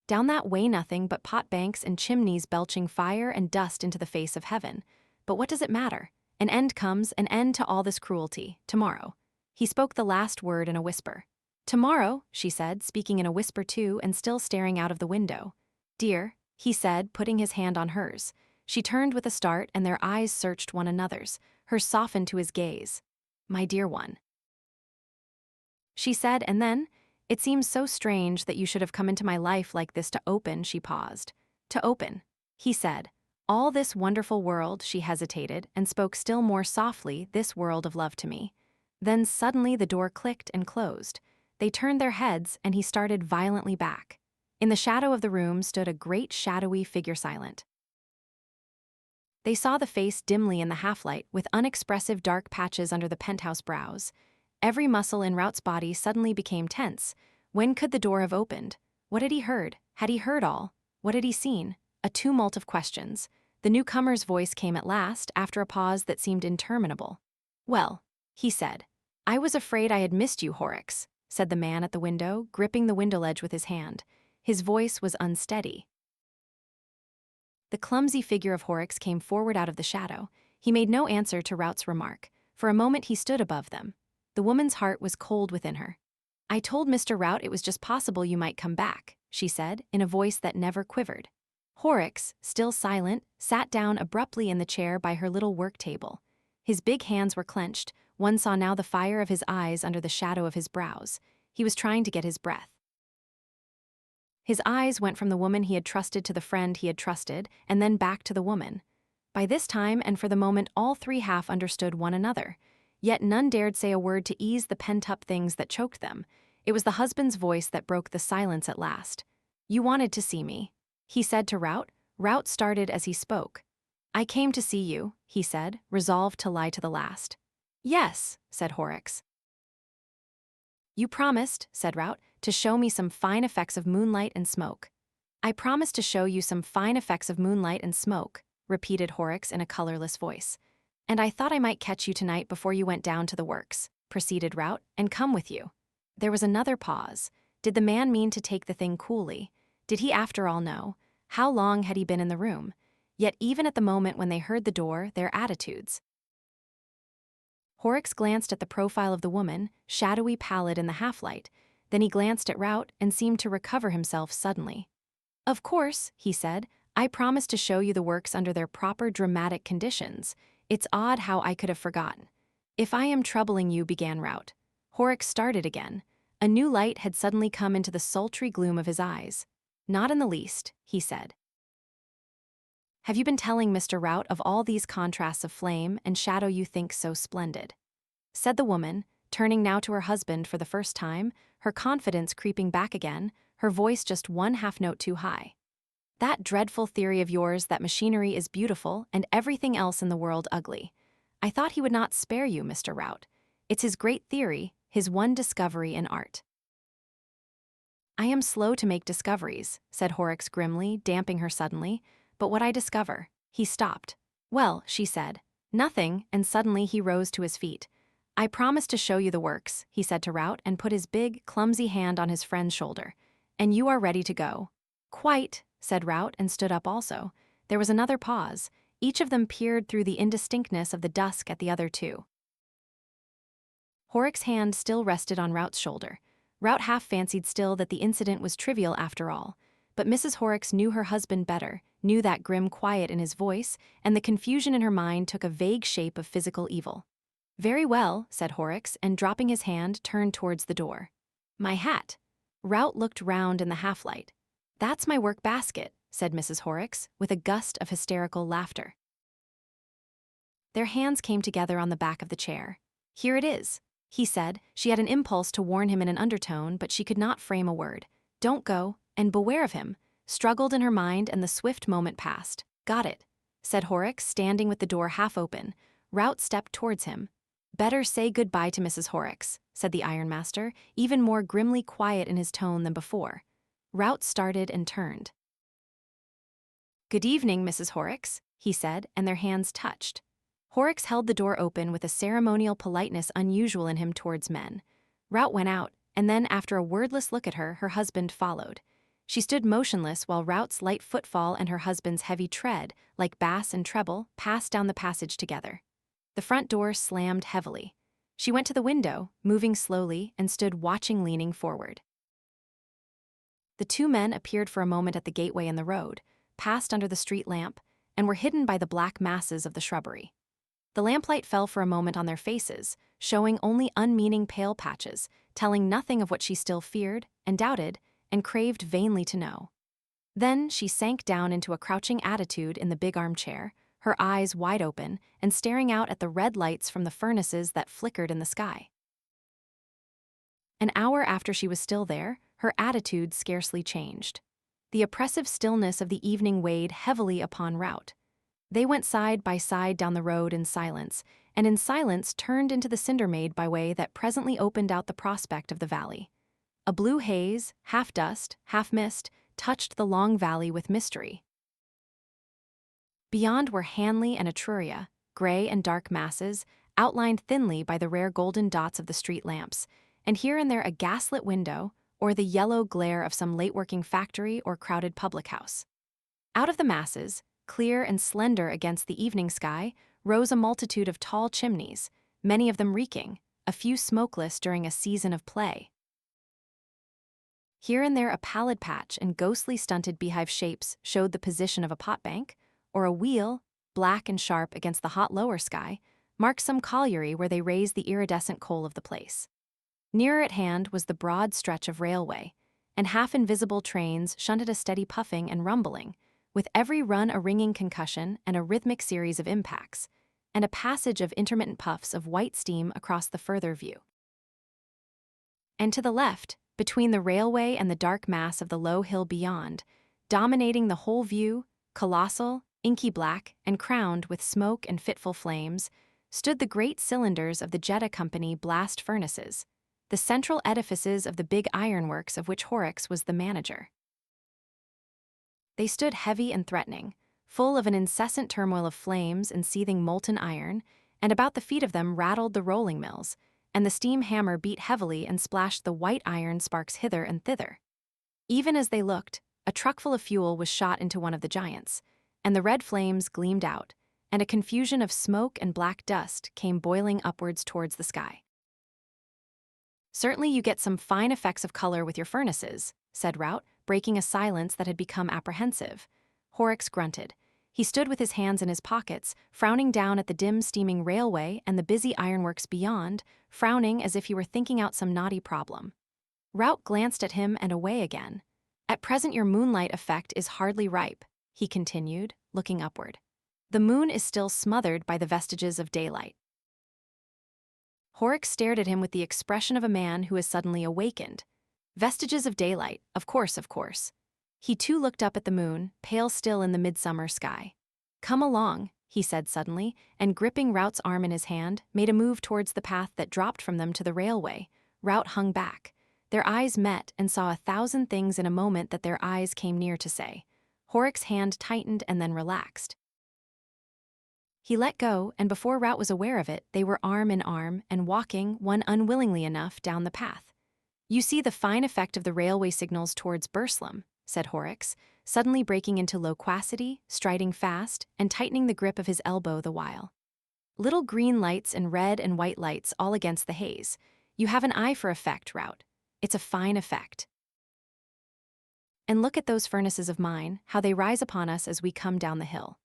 Down that way nothing but pot banks and chimneys belching fire and dust into the face of heaven. But what does it matter? An end comes, an end to all this cruelty, tomorrow. He spoke the last word in a whisper. Tomorrow, she said, speaking in a whisper too and still staring out of the window. Dear, he said, putting his hand on hers. She turned with a start and their eyes searched one another's, hers softened to his gaze. My dear one, she said, and then, it seems so strange that you should have come into my life like this to open, she paused. To open, he said. All this wonderful world, she hesitated, and spoke still more softly, this world of love to me. Then suddenly the door clicked and closed. They turned their heads, and he started violently back. In the shadow of the room stood a great shadowy figure silent. They saw the face dimly in the half-light, with unexpressive dark patches under the penthouse brows. Every muscle in Rout's body suddenly became tense. When could the door have opened? What had he heard? Had he heard all? What had he seen? A tumult of questions. The newcomer's voice came at last, after a pause that seemed interminable. Well, he said. I was afraid I had missed you, Horrocks, said the man at the window, gripping the window ledge with his hand. His voice was unsteady. The clumsy figure of Horrocks came forward out of the shadow. He made no answer to Rout's remark. For a moment he stood above them. The woman's heart was cold within her. I told Mr. Rout it was just possible you might come back, she said, in a voice that never quivered. Horrocks, still silent, sat down abruptly in the chair by her little work table. His big hands were clenched. One saw now the fire of his eyes under the shadow of his brows. He was trying to get his breath. His eyes went from the woman he had trusted to the friend he had trusted, and then back to the woman. By this time, and for the moment, all three half understood one another. Yet none dared say a word to ease the pent-up things that choked them. It was the husband's voice that broke the silence at last. You wanted to see me, he said to Rout. Rout started as he spoke. I came to see you, he said, resolved to lie to the last. Yes, said Horrocks. You promised, said Rout, to show me some fine effects of moonlight and smoke. I promised to show you some fine effects of moonlight and smoke, repeated Horrocks in a colorless voice. And I thought I might catch you tonight before you went down to the works, proceeded Rout, and come with you. There was another pause. Did the man mean to take the thing coolly? Did he after all know? How long had he been in the room? Yet even at the moment when they heard the door, their attitudes. Horrocks glanced at the profile of the woman, shadowy pallid in the half-light. Then he glanced at Rout and seemed to recover himself suddenly. Of course, he said, I promised to show you the works under their proper dramatic conditions. It's odd how I could have forgotten. If I am troubling you, began Rout. Horrocks started again. A new light had suddenly come into the sultry gloom of his eyes. Not in the least, he said. Have you been telling Mr. Rout of all these contrasts of flame and shadow you think so splendid? Said the woman, turning now to her husband for the first time, her confidence creeping back again, her voice just one half-note too high. That dreadful theory of yours that machinery is beautiful and everything else in the world ugly. I thought he would not spare you, Mr. Rout. It's his great theory, his one discovery in art. I am slow to make discoveries, said Horrocks grimly, damping her suddenly. But what I discover? He stopped. Well, she said. Nothing, and suddenly he rose to his feet. I promised to show you the works, he said to Rout, and put his big, clumsy hand on his friend's shoulder. And you are ready to go. Quite, said Rout, and stood up also. There was another pause. Each of them peered through the indistinctness of the dusk at the other two. Horrocks' hand still rested on Rout's shoulder. Rout half fancied still that the incident was trivial after all. But Mrs. Horrocks knew her husband better, knew that grim quiet in his voice, and the confusion in her mind took a vague shape of physical evil. Very well, said Horrocks, and dropping his hand, turned towards the door. My hat. Rout looked round in the half-light. That's my work basket, said Mrs. Horrocks, with a gust of hysterical laughter. Their hands came together on the back of the chair. Here it is, he said. She had an impulse to warn him in an undertone, but she could not frame a word. Don't go, and beware of him. Struggled in her mind, and the swift moment passed. Got it, said Horrocks, standing with the door half open. Rout stepped towards him. Better say goodbye to Mrs. Horrocks, said the ironmaster, even more grimly quiet in his tone than before. Rout started and turned. Good evening, Mrs. Horrocks, he said, and their hands touched. Horrocks held the door open with a ceremonial politeness unusual in him towards men. Rout went out, and then, after a wordless look at her, her husband followed. She stood motionless while Rout's light footfall and her husband's heavy tread, like bass and treble, passed down the passage together. The front door slammed heavily. She went to the window, moving slowly, and stood watching, leaning forward. The two men appeared for a moment at the gateway in the road, passed under the street lamp, and were hidden by the black masses of the shrubbery. The lamplight fell for a moment on their faces, showing only unmeaning pale patches, telling nothing of what she still feared and doubted and craved vainly to know. Then she sank down into a crouching attitude in the big armchair, her eyes wide open and staring out at the red lights from the furnaces that flickered in the sky. An hour after she was still there, her attitude scarcely changed. The oppressive stillness of the evening weighed heavily upon Rout. They went side by side down the road in silence, and in silence turned into the cinder-made byway that presently opened out the prospect of the valley. A blue haze, half dust, half mist, touched the long valley with mystery. Beyond were Hanley and Etruria, gray and dark masses, outlined thinly by the rare golden dots of the street lamps, and here and there a gaslit window, or the yellow glare of some late-working factory or crowded public house. Out of the masses, clear and slender against the evening sky, rose a multitude of tall chimneys, many of them reeking, a few smokeless during a season of play. Here and there a pallid patch and ghostly stunted beehive shapes showed the position of a potbank, or a wheel, black and sharp against the hot lower sky, marked some colliery where they raised the iridescent coal of the place. Nearer at hand was the broad stretch of railway, and half-invisible trains shunted a steady puffing and rumbling, with every run a ringing concussion and a rhythmic series of impacts, and a passage of intermittent puffs of white steam across the further view. And to the left, between the railway and the dark mass of the low hill beyond, dominating the whole view, colossal, inky black, and crowned with smoke and fitful flames, stood the great cylinders of the Jetta Company blast furnaces, the central edifices of the big ironworks of which Horrocks was the manager. They stood heavy and threatening, full of an incessant turmoil of flames and seething molten iron, and about the feet of them rattled the rolling mills, and the steam hammer beat heavily and splashed the white iron sparks hither and thither. Even as they looked, a truckful of fuel was shot into one of the giants, and the red flames gleamed out, and a confusion of smoke and black dust came boiling upwards towards the sky. "Certainly you get some fine effects of color with your furnaces," said Rout, breaking a silence that had become apprehensive. Horrocks grunted. He stood with his hands in his pockets, frowning down at the dim steaming railway and the busy ironworks beyond, frowning as if he were thinking out some knotty problem. Rout glanced at him and away again. "At present your moonlight effect is hardly ripe," he continued, looking upward. "The moon is still smothered by the vestiges of daylight." Horrocks stared at him with the expression of a man who is suddenly awakened. Vestiges of daylight, of course, of course. He too looked up at the moon, pale still in the midsummer sky. "Come along," he said suddenly, and gripping Rout's arm in his hand, made a move towards the path that dropped from them to the railway. Rout hung back. Their eyes met and saw 1,000 things in a moment that their eyes came near to say. Horrocks' hand tightened and then relaxed. He let go, and before Rout was aware of it, they were arm in arm and walking, one unwillingly enough, down the path. "You see the fine effect of the railway signals towards Burslem," said Horrocks, suddenly breaking into loquacity, striding fast, and tightening the grip of his elbow the while. "Little green lights and red and white lights all against the haze. You have an eye for effect, Rout. It's a fine effect. And look at those furnaces of mine, how they rise upon us as we come down the hill.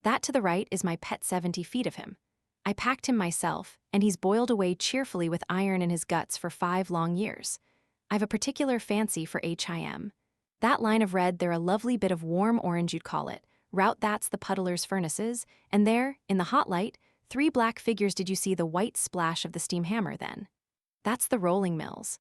That to the right is my pet 70 feet of him. I packed him myself, and he's boiled away cheerfully with iron in his guts for 5 long years. I've a particular fancy for HIM. That line of red, they're a lovely bit of warm orange you'd call it. Rout, that's the puddler's furnaces, and there, in the hot light, 3 black figures. Did you see the white splash of the steam hammer then? That's the rolling mills.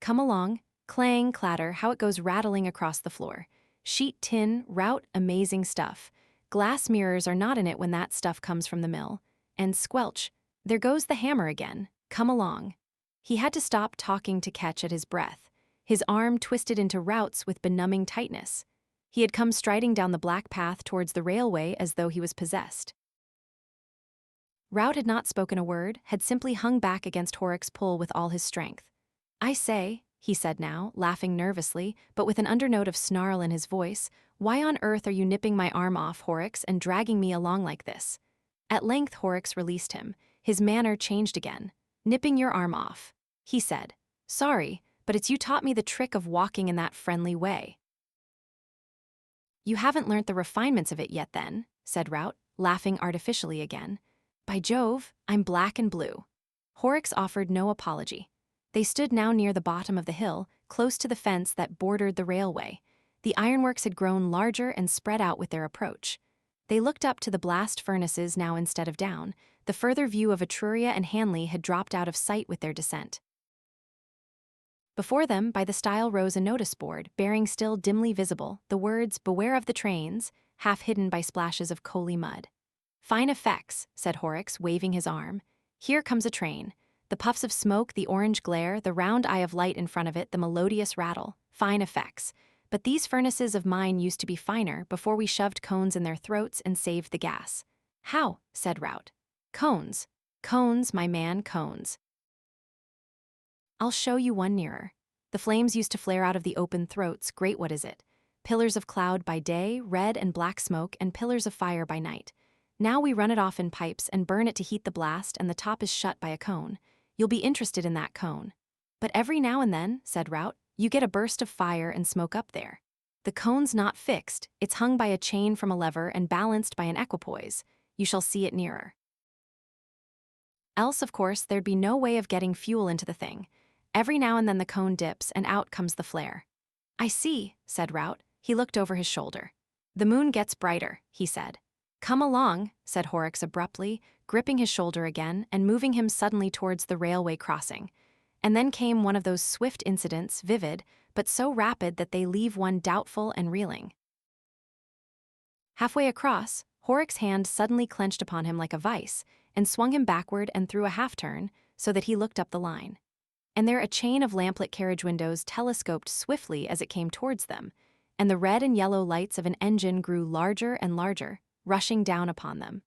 Come along, clang, clatter, how it goes rattling across the floor. Sheet tin, Rout, amazing stuff. Glass mirrors are not in it when that stuff comes from the mill. And squelch, there goes the hammer again. Come along." He had to stop talking to catch at his breath. His arm twisted into Rout's with benumbing tightness. He had come striding down the black path towards the railway as though he was possessed. Rout had not spoken a word, had simply hung back against Horrocks' pull with all his strength. "I say," he said now, laughing nervously, but with an undernote of snarl in his voice. "Why on earth are you nipping my arm off, Horrocks, and dragging me along like this?" At length Horrocks released him. His manner changed again. "Nipping your arm off," he said. "Sorry, but it's you taught me the trick of walking in that friendly way." "You haven't learnt the refinements of it yet then," said Rout, laughing artificially again. "By Jove, I'm black and blue." Horrocks offered no apology. They stood now near the bottom of the hill, close to the fence that bordered the railway. The ironworks had grown larger and spread out with their approach. They looked up to the blast furnaces now instead of down. The further view of Etruria and Hanley had dropped out of sight with their descent. Before them, by the stile, rose a notice board, bearing still dimly visible the words, "Beware of the trains," half hidden by splashes of coaly mud. "Fine effects," said Horrocks, waving his arm. "Here comes a train. The puffs of smoke, the orange glare, the round eye of light in front of it, the melodious rattle. Fine effects. But these furnaces of mine used to be finer before we shoved cones in their throats and saved the gas." "How?" said Rout. "Cones. Cones, my man, cones. I'll show you one nearer. The flames used to flare out of the open throats, great what is it? Pillars of cloud by day, red and black smoke, and pillars of fire by night. Now we run it off in pipes and burn it to heat the blast, and the top is shut by a cone. You'll be interested in that cone. But every now and then," said Rout, "you get a burst of fire and smoke up there. The cone's not fixed, it's hung by a chain from a lever and balanced by an equipoise. You shall see it nearer. Else, of course, there'd be no way of getting fuel into the thing. Every now and then the cone dips, and out comes the flare." "I see," said Rout. He looked over his shoulder. "The moon gets brighter," he said. "Come along," said Horrocks abruptly, gripping his shoulder again and moving him suddenly towards the railway crossing. And then came one of those swift incidents, vivid, but so rapid that they leave one doubtful and reeling. Halfway across, Horrocks' hand suddenly clenched upon him like a vice and swung him backward and through a half-turn so that he looked up the line. And there a chain of lamplit carriage windows telescoped swiftly as it came towards them, and the red and yellow lights of an engine grew larger and larger, rushing down upon them.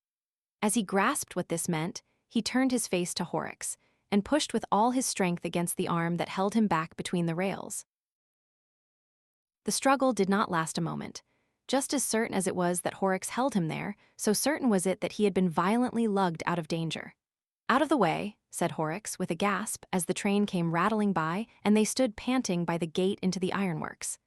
As he grasped what this meant, he turned his face to Horrocks and pushed with all his strength against the arm that held him back between the rails. The struggle did not last a moment. Just as certain as it was that Horrocks held him there, so certain was it that he had been violently lugged out of danger. "Out of the way," said Horrocks with a gasp as the train came rattling by and they stood panting by the gate into the ironworks.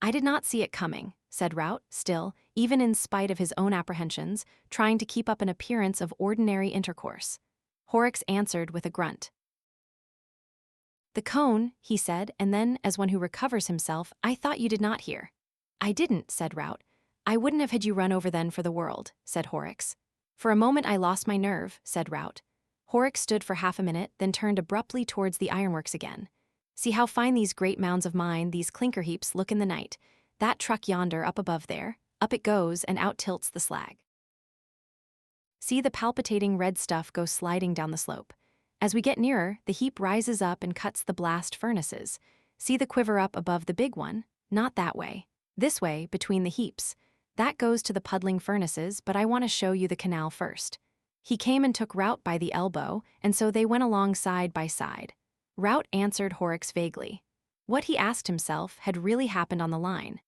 "I did not see it coming," said Rout, still, even in spite of his own apprehensions, trying to keep up an appearance of ordinary intercourse. Horrocks answered with a grunt. "The cone," he said, and then, as one who recovers himself, "I thought you did not hear." "I didn't," said Rout. "I wouldn't have had you run over then for the world," said Horrocks. "For a moment I lost my nerve," said Rout. Horrocks stood for half a minute, then turned abruptly towards the ironworks again. "See how fine these great mounds of mine, these clinker heaps, look in the night. That truck yonder up above there, up it goes and out tilts the slag. See the palpitating red stuff go sliding down the slope. As we get nearer, the heap rises up and cuts the blast furnaces. See the quiver up above the big one? Not that way. This way, between the heaps. That goes to the puddling furnaces, but I want to show you the canal first." He came and took Rout by the elbow, and so they went along side by side. Rout answered Horrocks vaguely. What, he asked himself, had really happened on the line?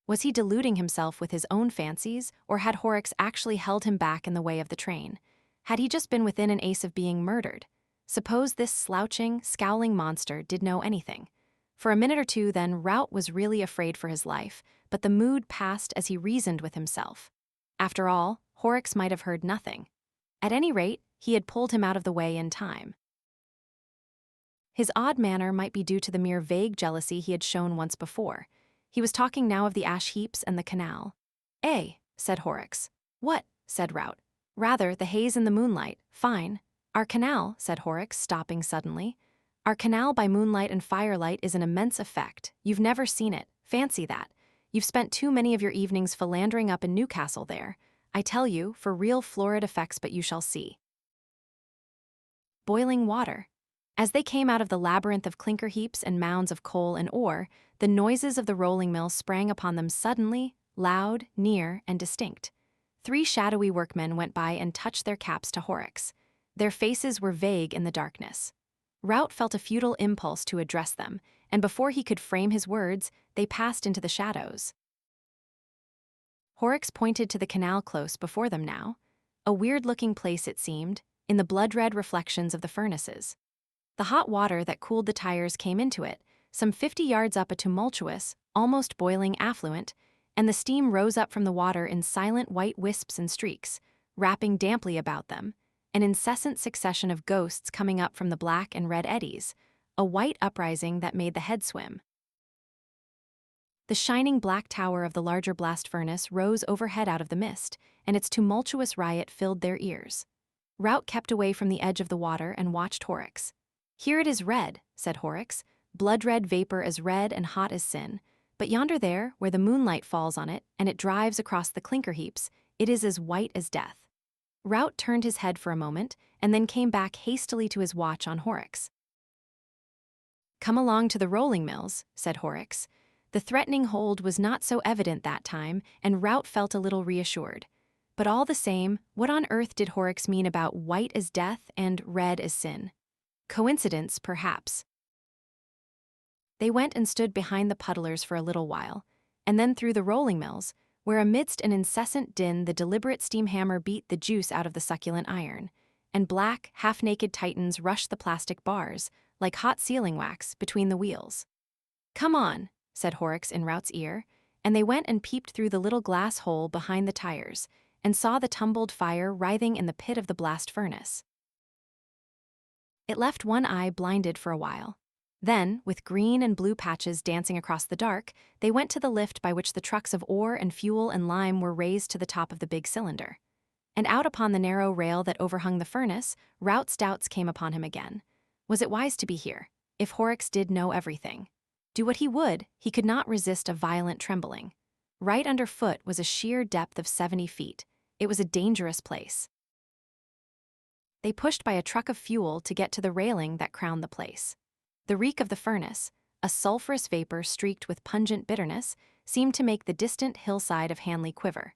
Was he deluding himself with his own fancies, or had Horrocks actually held him back in the way of the train? Had he just been within an ace of being murdered? Suppose this slouching, scowling monster did know anything. For a minute or two then, Rout was really afraid for his life, but the mood passed as he reasoned with himself. After all, Horrocks might have heard nothing. At any rate, he had pulled him out of the way in time. His odd manner might be due to the mere vague jealousy he had shown once before. He was talking now of the ash heaps and the canal. "Eh," said Horrocks. "What?" said Rout. "Rather, the haze and the moonlight. Fine." "Our canal," said Horrocks, stopping suddenly. "Our canal by moonlight and firelight is an immense effect. You've never seen it. Fancy that. You've spent too many of your evenings philandering up in Newcastle there. I tell you, for real florid effects, but you shall see." Boiling water. As they came out of the labyrinth of clinker heaps and mounds of coal and ore, the noises of the rolling mill sprang upon them suddenly, loud, near, and distinct. 3 shadowy workmen went by and touched their caps to Horrocks. Their faces were vague in the darkness. Rout felt a futile impulse to address them, and before he could frame his words, they passed into the shadows. Horrocks pointed to the canal close before them now. A weird-looking place it seemed, in the blood-red reflections of the furnaces. The hot water that cooled the tires came into it, some 50 yards up a tumultuous, almost boiling affluent, and the steam rose up from the water in silent white wisps and streaks, wrapping damply about them, an incessant succession of ghosts coming up from the black and red eddies, a white uprising that made the head swim. The shining black tower of the larger blast furnace rose overhead out of the mist, and its tumultuous riot filled their ears. Rout kept away from the edge of the water and watched Horrocks. "Here it is red," said Horrocks, "blood-red vapor as red and hot as sin. But yonder there, where the moonlight falls on it, and it drives across the clinker heaps, it is as white as death." Rout turned his head for a moment, and then came back hastily to his watch on Horrocks. "Come along to the rolling mills," said Horrocks. The threatening hold was not so evident that time, and Rout felt a little reassured. But all the same, what on earth did Horrocks mean about white as death and red as sin? Coincidence, perhaps. They went and stood behind the puddlers for a little while, and then through the rolling mills, where amidst an incessant din the deliberate steam hammer beat the juice out of the succulent iron, and black, half-naked titans rushed the plastic bars, like hot sealing wax, between the wheels. "Come on," said Horrocks in Rout's ear, and they went and peeped through the little glass hole behind the tires, and saw the tumbled fire writhing in the pit of the blast furnace. It left one eye blinded for a while. Then, with green and blue patches dancing across the dark, they went to the lift by which the trucks of ore and fuel and lime were raised to the top of the big cylinder. And out upon the narrow rail that overhung the furnace, Rout's doubts came upon him again. Was it wise to be here, if Horrocks did know everything? Do what he would, he could not resist a violent trembling. Right underfoot was a sheer depth of 70 feet. It was a dangerous place. They pushed by a truck of fuel to get to the railing that crowned the place. The reek of the furnace, a sulphurous vapor streaked with pungent bitterness, seemed to make the distant hillside of Hanley quiver.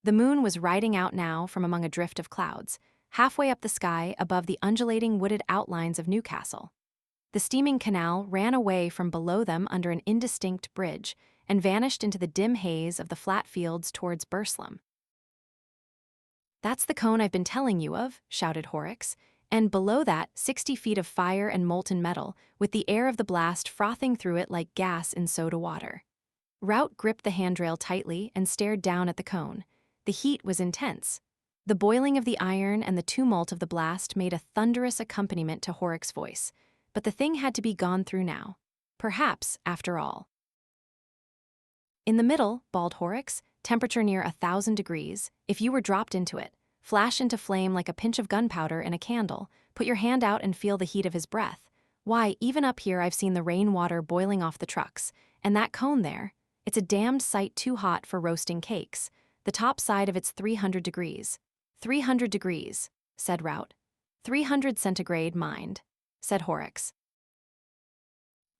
The moon was riding out now from among a drift of clouds, halfway up the sky above the undulating wooded outlines of Newcastle. The steaming canal ran away from below them under an indistinct bridge and vanished into the dim haze of the flat fields towards Burslem. "That's the cone I've been telling you of," shouted Horrocks, and below that 60 feet of fire and molten metal, with the air of the blast frothing through it like gas in soda water. Rout gripped the handrail tightly and stared down at the cone. The heat was intense. The boiling of the iron and the tumult of the blast made a thunderous accompaniment to Horrocks' voice, but the thing had to be gone through now. Perhaps, after all. "In the middle," bawled Horrocks, "temperature near 1,000 degrees, if you were dropped into it, flash into flame like a pinch of gunpowder in a candle, put your hand out and feel the heat of his breath. Why, even up here I've seen the rainwater boiling off the trucks, and that cone there, it's a damned sight too hot for roasting cakes. The top side of it's 300 degrees. 300 degrees, said Rout. 300 centigrade, mind, said Horrocks.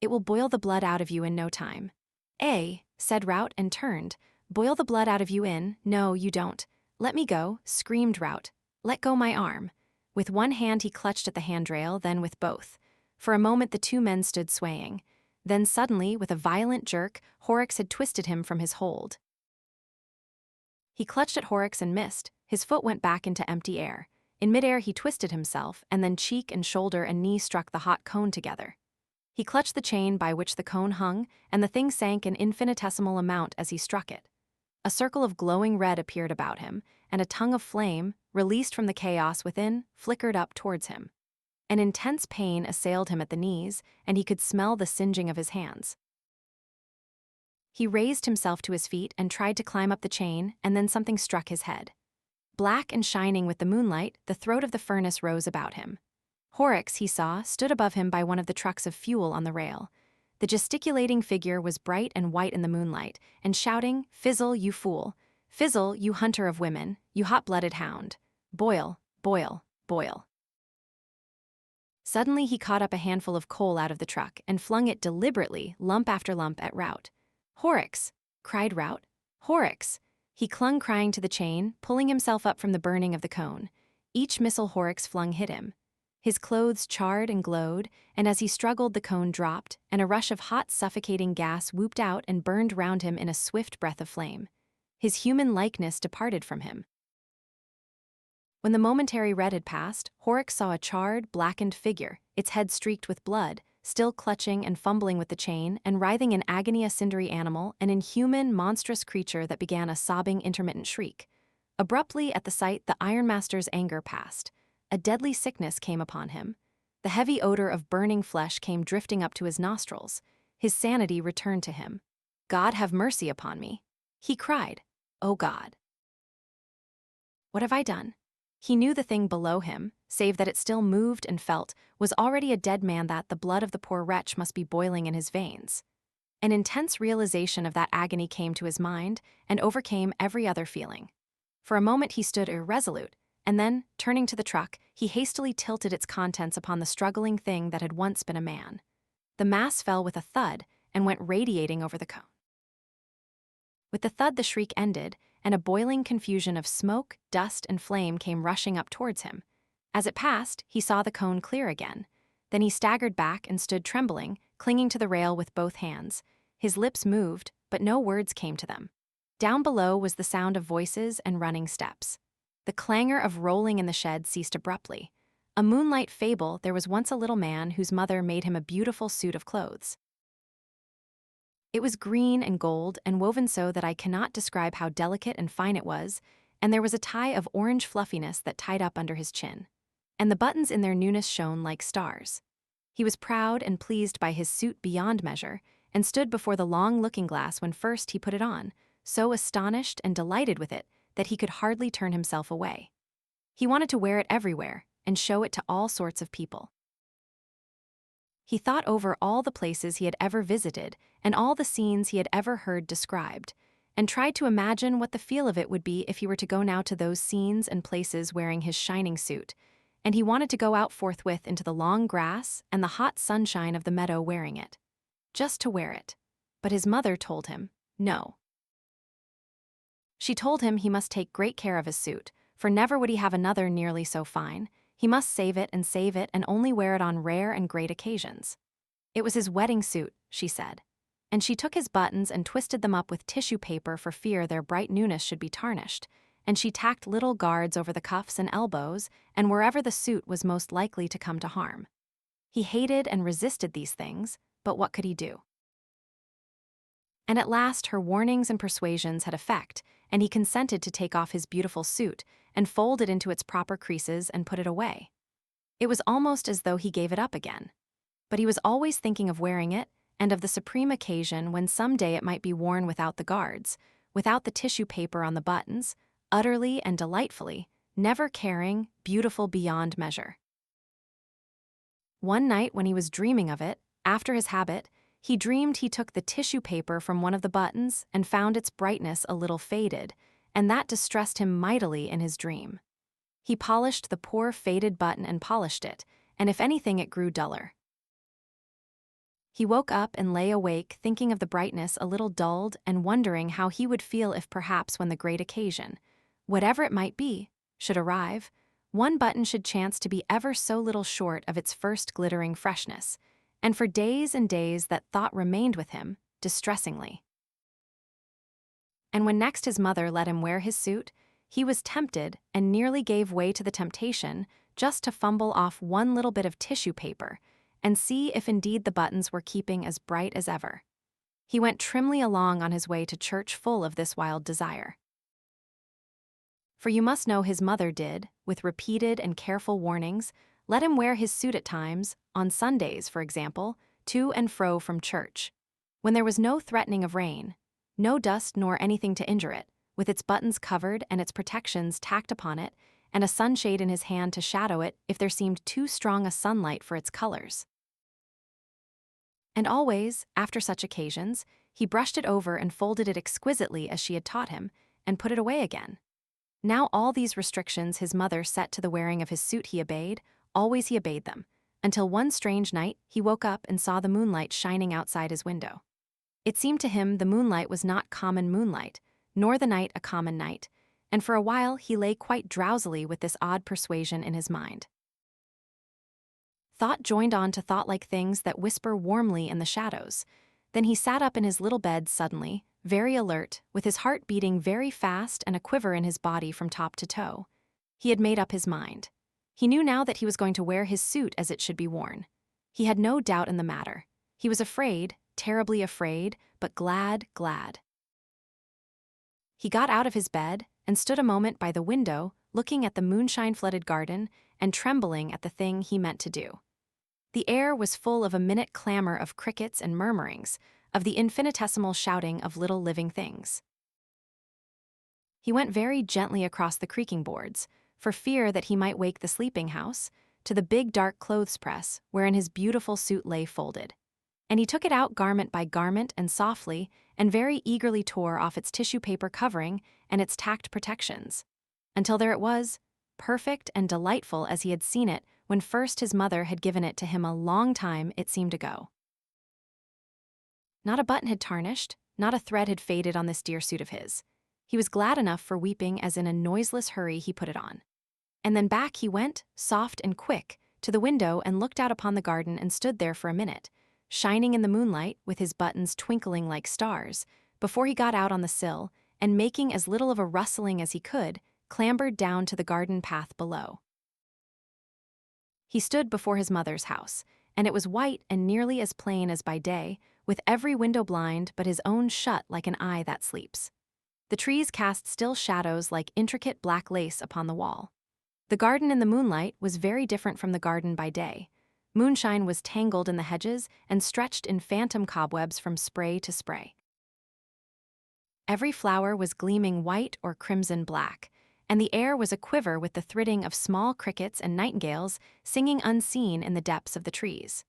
It will boil the blood out of you in no time. Said Rout and turned. Boil the blood out of you in, no, you don't. Let me go, screamed Rout. Let go my arm. With one hand he clutched at the handrail, then with both. For a moment the two men stood swaying. Then suddenly, with a violent jerk, Horrocks had twisted him from his hold. He clutched at Horrocks and missed. His foot went back into empty air. In midair he twisted himself, and then cheek and shoulder and knee struck the hot cone together. He clutched the chain by which the cone hung, and the thing sank an infinitesimal amount as he struck it. A circle of glowing red appeared about him, and a tongue of flame, released from the chaos within, flickered up towards him. An intense pain assailed him at the knees, and he could smell the singeing of his hands. He raised himself to his feet and tried to climb up the chain, and then something struck his head. Black and shining with the moonlight, the throat of the furnace rose about him. Horrocks, he saw, stood above him by one of the trucks of fuel on the rail. The gesticulating figure was bright and white in the moonlight, and shouting, "Fizzle, you fool! Fizzle, you hunter of women, you hot-blooded hound! Boil, boil, boil!" Suddenly he caught up a handful of coal out of the truck and flung it deliberately, lump after lump, at Rout. "Horrocks!" cried Rout. "Horrocks!" He clung crying to the chain, pulling himself up from the burning of the cone. Each missile Horrocks flung hit him. His clothes charred and glowed, and as he struggled the cone dropped, and a rush of hot, suffocating gas whooped out and burned round him in a swift breath of flame. His human likeness departed from him. When the momentary red had passed, Horrocks saw a charred, blackened figure, its head streaked with blood, still clutching and fumbling with the chain, and writhing in agony a cindery animal, an inhuman, monstrous creature that began a sobbing, intermittent shriek. Abruptly, at the sight, the ironmaster's anger passed. A deadly sickness came upon him. The heavy odor of burning flesh came drifting up to his nostrils. His sanity returned to him. "God have mercy upon me," he cried. "O God, what have I done?" He knew the thing below him, save that it still moved and felt, was already a dead man, that the blood of the poor wretch must be boiling in his veins. An intense realization of that agony came to his mind and overcame every other feeling. For a moment he stood irresolute, and then, turning to the truck, he hastily tilted its contents upon the struggling thing that had once been a man. The mass fell with a thud and went radiating over the cone. With the thud, the shriek ended, and a boiling confusion of smoke, dust, and flame came rushing up towards him. As it passed, he saw the cone clear again. Then he staggered back and stood trembling, clinging to the rail with both hands. His lips moved, but no words came to them. Down below was the sound of voices and running steps. The clangor of rolling in the shed ceased abruptly. A moonlight fable, there was once a little man whose mother made him a beautiful suit of clothes. It was green and gold and woven so that I cannot describe how delicate and fine it was, and there was a tie of orange fluffiness that tied up under his chin. And the buttons in their newness shone like stars. He was proud and pleased by his suit beyond measure, and stood before the long looking-glass when first he put it on, so astonished and delighted with it that he could hardly turn himself away. He wanted to wear it everywhere and show it to all sorts of people. He thought over all the places he had ever visited and all the scenes he had ever heard described, and tried to imagine what the feel of it would be if he were to go now to those scenes and places wearing his shining suit, and he wanted to go out forthwith into the long grass and the hot sunshine of the meadow wearing it. Just to wear it. But his mother told him, no. She told him he must take great care of his suit, for never would he have another nearly so fine. He must save it and only wear it on rare and great occasions. It was his wedding suit, she said, and she took his buttons and twisted them up with tissue paper for fear their bright newness should be tarnished, and she tacked little guards over the cuffs and elbows and wherever the suit was most likely to come to harm. He hated and resisted these things, but what could he do? And at last her warnings and persuasions had effect, and he consented to take off his beautiful suit and fold it into its proper creases and put it away. It was almost as though he gave it up again. But he was always thinking of wearing it, and of the supreme occasion when some day it might be worn without the guards, without the tissue paper on the buttons, utterly and delightfully, never caring, beautiful beyond measure. One night when he was dreaming of it, after his habit, he dreamed he took the tissue paper from one of the buttons and found its brightness a little faded, and that distressed him mightily in his dream. He polished the poor faded button and polished it, and if anything it grew duller. He woke up and lay awake thinking of the brightness a little dulled and wondering how he would feel if perhaps when the great occasion, whatever it might be, should arrive, one button should chance to be ever so little short of its first glittering freshness, and for days and days that thought remained with him, distressingly. And when next his mother let him wear his suit, he was tempted and nearly gave way to the temptation just to fumble off one little bit of tissue paper and see if indeed the buttons were keeping as bright as ever. He went trimly along on his way to church full of this wild desire. For you must know his mother did, with repeated and careful warnings, let him wear his suit at times, on Sundays, for example, to and fro from church, when there was no threatening of rain, no dust nor anything to injure it, with its buttons covered and its protections tacked upon it, and a sunshade in his hand to shadow it if there seemed too strong a sunlight for its colors. And always, after such occasions, he brushed it over and folded it exquisitely as she had taught him, and put it away again. Now all these restrictions his mother set to the wearing of his suit he obeyed, always he obeyed them, until one strange night he woke up and saw the moonlight shining outside his window. It seemed to him the moonlight was not common moonlight, nor the night a common night, and for a while he lay quite drowsily with this odd persuasion in his mind. Thought joined on to thought like things that whisper warmly in the shadows. Then he sat up in his little bed suddenly, very alert, with his heart beating very fast and a quiver in his body from top to toe. He had made up his mind. He knew now that he was going to wear his suit as it should be worn. He had no doubt in the matter. He was afraid, terribly afraid, but glad. He got out of his bed and stood a moment by the window, looking at the moonshine-flooded garden and trembling at the thing he meant to do. The air was full of a minute clamor of crickets and murmurings, of the infinitesimal shouting of little living things. He went very gently across the creaking boards, for fear that he might wake the sleeping house, to the big dark clothes press wherein his beautiful suit lay folded. And he took it out garment by garment and softly and very eagerly tore off its tissue paper covering and its tacked protections, until there it was, perfect and delightful as he had seen it when first his mother had given it to him a long time it seemed ago. Not a button had tarnished, not a thread had faded on this dear suit of his. He was glad enough for weeping as in a noiseless hurry he put it on. And then back he went, soft and quick, to the window and looked out upon the garden and stood there for a minute, shining in the moonlight with his buttons twinkling like stars, before he got out on the sill and, making as little of a rustling as he could, clambered down to the garden path below. He stood before his mother's house, and it was white and nearly as plain as by day, with every window blind but his own shut like an eye that sleeps. The trees cast still shadows like intricate black lace upon the wall. The garden in the moonlight was very different from the garden by day. Moonshine was tangled in the hedges and stretched in phantom cobwebs from spray to spray. Every flower was gleaming white or crimson black, and the air was aquiver with the thridding of small crickets and nightingales singing unseen in the depths of the trees.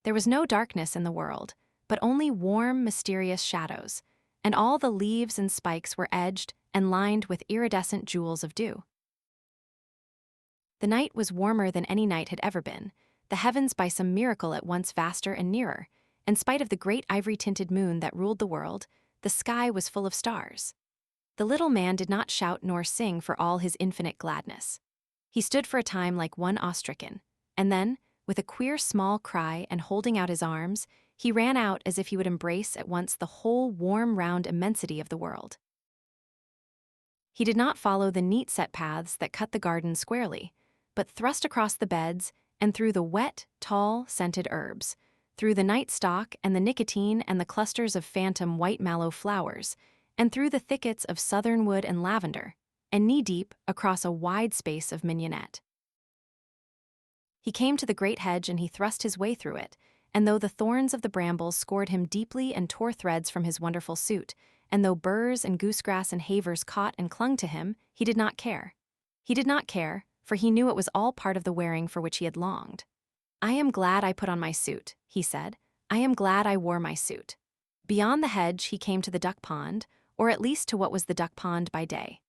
There was no darkness in the world, but only warm, mysterious shadows, and all the leaves and spikes were edged and lined with iridescent jewels of dew. The night was warmer than any night had ever been, the heavens by some miracle at once vaster and nearer. In spite of the great ivory-tinted moon that ruled the world, the sky was full of stars. The little man did not shout nor sing for all his infinite gladness. He stood for a time like one awe-stricken, and then, with a queer small cry and holding out his arms, he ran out as if he would embrace at once the whole warm round immensity of the world. He did not follow the neat set paths that cut the garden squarely, but thrust across the beds and through the wet, tall, scented herbs, through the night stock and the nicotine and the clusters of phantom white mallow flowers, and through the thickets of southernwood and lavender, and knee-deep across a wide space of mignonette. He came to the great hedge and he thrust his way through it, and though the thorns of the brambles scored him deeply and tore threads from his wonderful suit, and though burrs and goosegrass and havers caught and clung to him, he did not care. He did not care, for he knew it was all part of the wearing for which he had longed. "I am glad I put on my suit," he said. "I am glad I wore my suit." Beyond the hedge he came to the duck pond, or at least to what was the duck pond by day.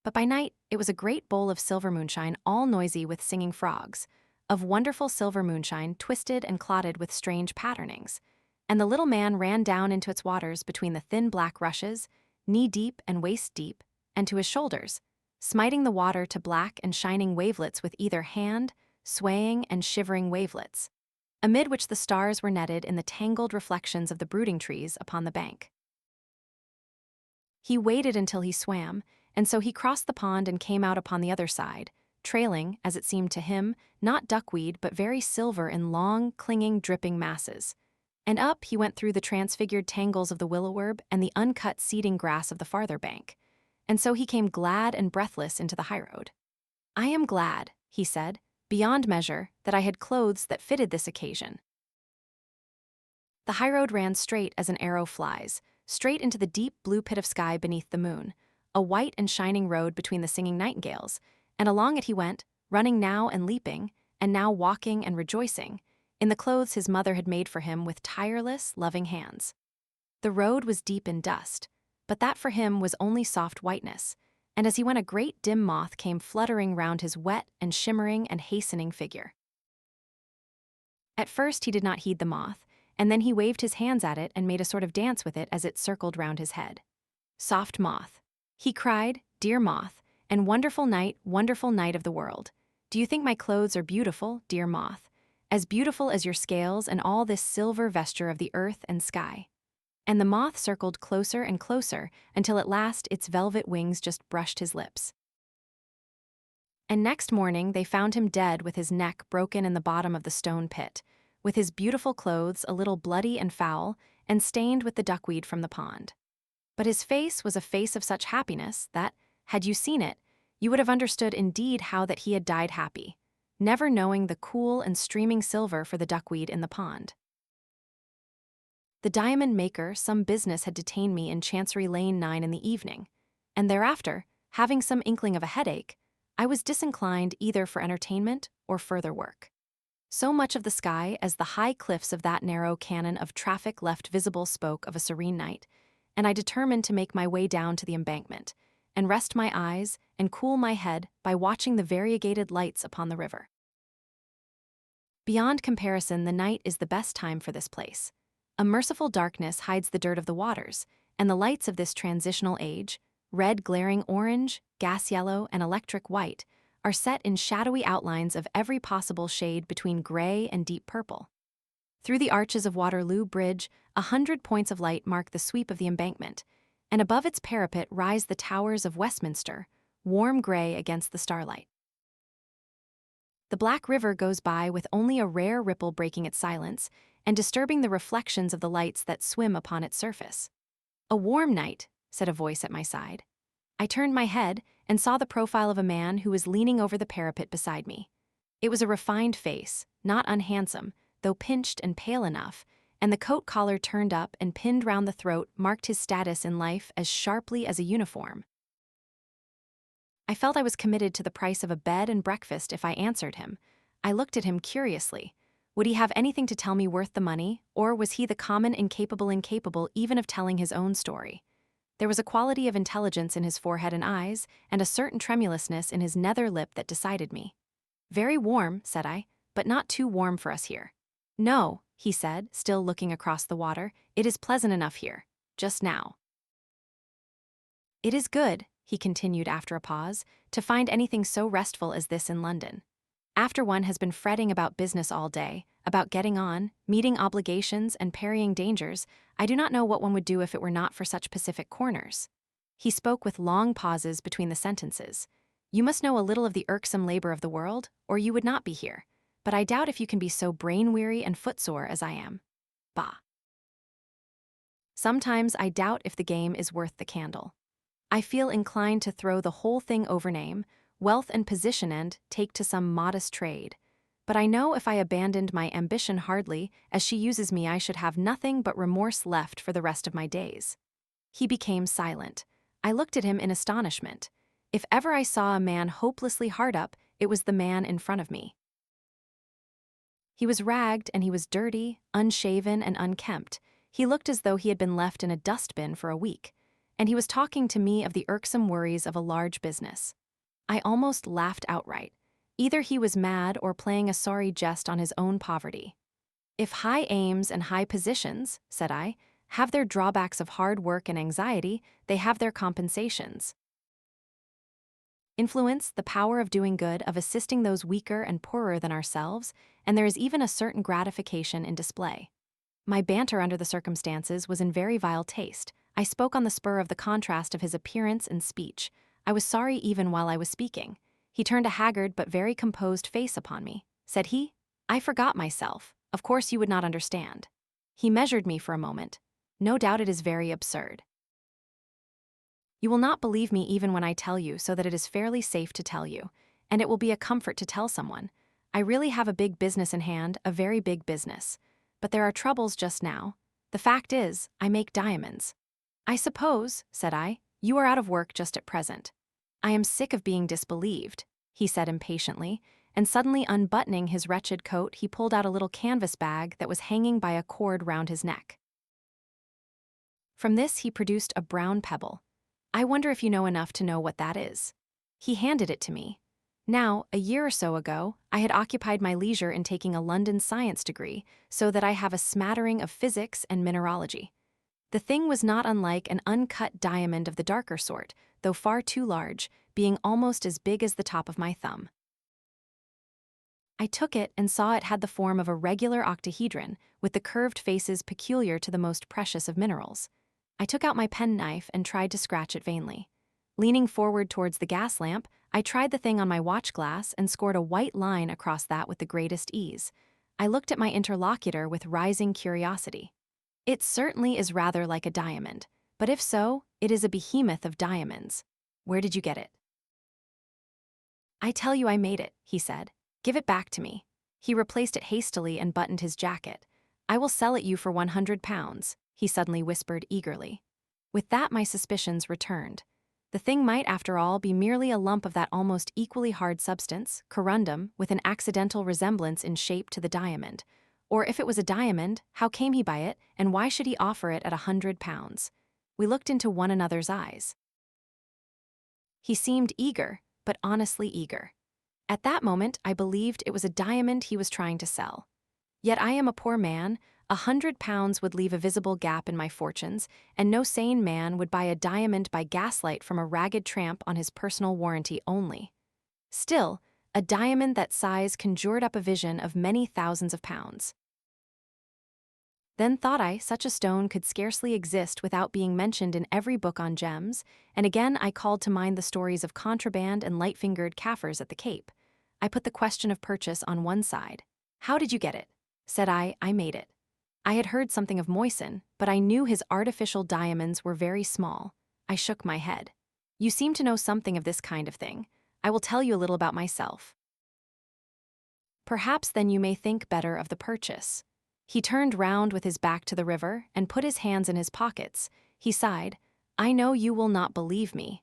But by night it was a great bowl of silver moonshine, all noisy with singing frogs, of wonderful silver moonshine twisted and clotted with strange patternings, and the little man ran down into its waters between the thin black rushes, knee-deep and waist-deep, and to his shoulders, smiting the water to black and shining wavelets with either hand, swaying and shivering wavelets, amid which the stars were netted in the tangled reflections of the brooding trees upon the bank. He waited until he swam, and so he crossed the pond and came out upon the other side, trailing, as it seemed to him, not duckweed but very silver in long, clinging, dripping masses. And up he went through the transfigured tangles of the willow-herb and the uncut seeding grass of the farther bank, and so he came glad and breathless into the highroad. "I am glad," he said, "beyond measure, that I had clothes that fitted this occasion." The highroad ran straight as an arrow flies, straight into the deep blue pit of sky beneath the moon, a white and shining road between the singing nightingales, and along it he went, running now and leaping, and now walking and rejoicing, in the clothes his mother had made for him with tireless, loving hands. The road was deep in dust, but that for him was only soft whiteness, and as he went a great dim moth came fluttering round his wet and shimmering and hastening figure. At first he did not heed the moth, and then he waved his hands at it and made a sort of dance with it as it circled round his head. "Soft moth," he cried, "dear moth, and wonderful night of the world. "Do you think my clothes are beautiful, dear moth? As beautiful as your scales and all this silver vesture of the earth and sky?" And the moth circled closer and closer until at last its velvet wings just brushed his lips. And next morning they found him dead with his neck broken in the bottom of the stone pit, with his beautiful clothes a little bloody and foul and stained with the duckweed from the pond. But his face was a face of such happiness that, had you seen it, you would have understood indeed how that he had died happy, never knowing the cool and streaming silver for the duckweed in the pond. The diamond maker some business had detained me in Chancery Lane 9 in the evening, and thereafter, having some inkling of a headache, I was disinclined either for entertainment or further work. So much of the sky as the high cliffs of that narrow canon of traffic left visible spoke of a serene night, and I determined to make my way down to the embankment, and rest my eyes and cool my head by watching the variegated lights upon the river. Beyond comparison, the night is the best time for this place. A merciful darkness hides the dirt of the waters, and the lights of this transitional age, red glaring orange, gas yellow, and electric white, are set in shadowy outlines of every possible shade between gray and deep purple. Through the arches of Waterloo Bridge, 100 points of light mark the sweep of the embankment, and above its parapet rise the towers of Westminster, warm gray against the starlight. The Black River goes by with only a rare ripple breaking its silence and disturbing the reflections of the lights that swim upon its surface. "A warm night," said a voice at my side. I turned my head and saw the profile of a man who was leaning over the parapet beside me. It was a refined face, not unhandsome, though pinched and pale enough, and the coat collar turned up and pinned round the throat marked his status in life as sharply as a uniform. I felt I was committed to the price of a bed and breakfast if I answered him. I looked at him curiously. Would he have anything to tell me worth the money, or was he the common incapable even of telling his own story? There was a quality of intelligence in his forehead and eyes, and a certain tremulousness in his nether lip that decided me. "Very warm," said I, "but not too warm for us here." "No," he said, still looking across the water, "it is pleasant enough here, just now." "It is good," he continued after a pause, "to find anything so restful as this in London. After one has been fretting about business all day, about getting on, meeting obligations, and parrying dangers, I do not know what one would do if it were not for such pacific corners." He spoke with long pauses between the sentences. "You must know a little of the irksome labor of the world, or you would not be here, but I doubt if you can be so brain-weary and footsore as I am. Bah. Sometimes I doubt if the game is worth the candle. I feel inclined to throw the whole thing over name, wealth and position and take to some modest trade. But I know if I abandoned my ambition hardly, as she uses me, I should have nothing but remorse left for the rest of my days." He became silent. I looked at him in astonishment. If ever I saw a man hopelessly hard up, it was the man in front of me. He was ragged and he was dirty, unshaven and unkempt. He looked as though he had been left in a dustbin for a week. And he was talking to me of the irksome worries of a large business. I almost laughed outright. Either he was mad or playing a sorry jest on his own poverty. "If high aims and high positions," said I, "have their drawbacks of hard work and anxiety, they have their compensations. Influence, the power of doing good, of assisting those weaker and poorer than ourselves, and there is even a certain gratification in display." My banter under the circumstances was in very vile taste. I spoke on the spur of the contrast of his appearance and speech. I was sorry even while I was speaking. He turned a haggard but very composed face upon me. Said he, "I forgot myself. Of course you would not understand." He measured me for a moment. "No doubt it is very absurd. You will not believe me even when I tell you, so that it is fairly safe to tell you, and it will be a comfort to tell someone. I really have a big business in hand, a very big business. But there are troubles just now. The fact is, I make diamonds." "I suppose," said I, "you are out of work just at present." "I am sick of being disbelieved," he said impatiently, and suddenly unbuttoning his wretched coat, he pulled out a little canvas bag that was hanging by a cord round his neck. From this he produced a brown pebble. "I wonder if you know enough to know what that is." He handed it to me. Now, a year or so ago, I had occupied my leisure in taking a London science degree, so that I have a smattering of physics and mineralogy. The thing was not unlike an uncut diamond of the darker sort, though far too large, being almost as big as the top of my thumb. I took it and saw it had the form of a regular octahedron with the curved faces peculiar to the most precious of minerals. I took out my penknife and tried to scratch it vainly. Leaning forward towards the gas lamp, I tried the thing on my watch glass and scored a white line across that with the greatest ease. I looked at my interlocutor with rising curiosity. It certainly is rather like a diamond, but if so, it is a behemoth of diamonds. Where did you get it? I tell you I made it, he said. Give it back to me. He replaced it hastily and buttoned his jacket. I will sell it you for £100, he suddenly whispered eagerly. With that my suspicions returned. The thing might, after all, be merely a lump of that almost equally hard substance, corundum, with an accidental resemblance in shape to the diamond. Or if it was a diamond, how came he by it, and why should he offer it at £100? We looked into one another's eyes. He seemed eager, but honestly eager. At that moment, I believed it was a diamond he was trying to sell. Yet I am a poor man, £100 would leave a visible gap in my fortunes, and no sane man would buy a diamond by gaslight from a ragged tramp on his personal warranty only. Still, a diamond that size conjured up a vision of many thousands of pounds. Then thought I, such a stone could scarcely exist without being mentioned in every book on gems, and again I called to mind the stories of contraband and light-fingered Kaffirs at the Cape. I put the question of purchase on one side. How did you get it? Said I made it. I had heard something of Moisen, but I knew his artificial diamonds were very small. I shook my head. You seem to know something of this kind of thing. I will tell you a little about myself. Perhaps then you may think better of the purchase. He turned round with his back to the river and put his hands in his pockets. He sighed. I know you will not believe me.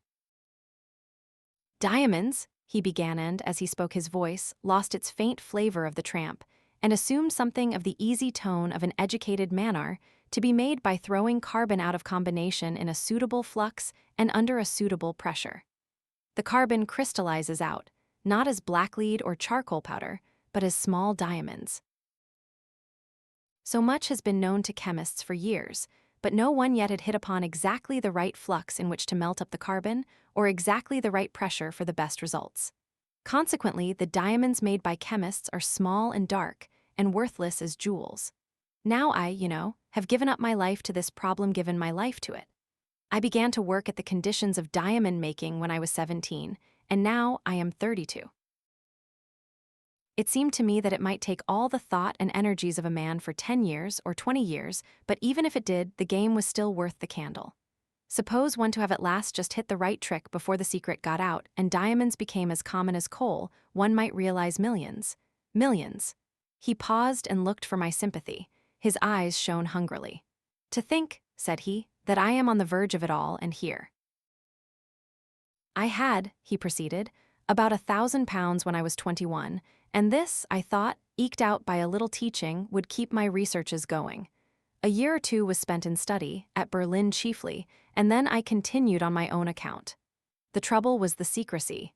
Diamonds, he began, and, as he spoke, his voice lost its faint flavor of the tramp and assumed something of the easy tone of an educated manner, to be made by throwing carbon out of combination in a suitable flux and under a suitable pressure. The carbon crystallizes out, not as blacklead or charcoal powder, but as small diamonds. So much has been known to chemists for years, but no one yet had hit upon exactly the right flux in which to melt up the carbon, or exactly the right pressure for the best results. Consequently, the diamonds made by chemists are small and dark, and worthless as jewels. Now I, have given up my life to this problem, given my life to it. I began to work at the conditions of diamond making when I was 17, and now I am 32. It seemed to me that it might take all the thought and energies of a man for 10 years or 20 years, but even if it did, the game was still worth the candle. Suppose one to have at last just hit the right trick before the secret got out and diamonds became as common as coal, one might realize millions. Millions. He paused and looked for my sympathy. His eyes shone hungrily. To think, said he, that I am on the verge of it all and here. I had, he proceeded, about £1,000 when I was 21, and this, I thought, eked out by a little teaching, would keep my researches going. A year or two was spent in study, at Berlin chiefly, and then I continued on my own account. The trouble was the secrecy.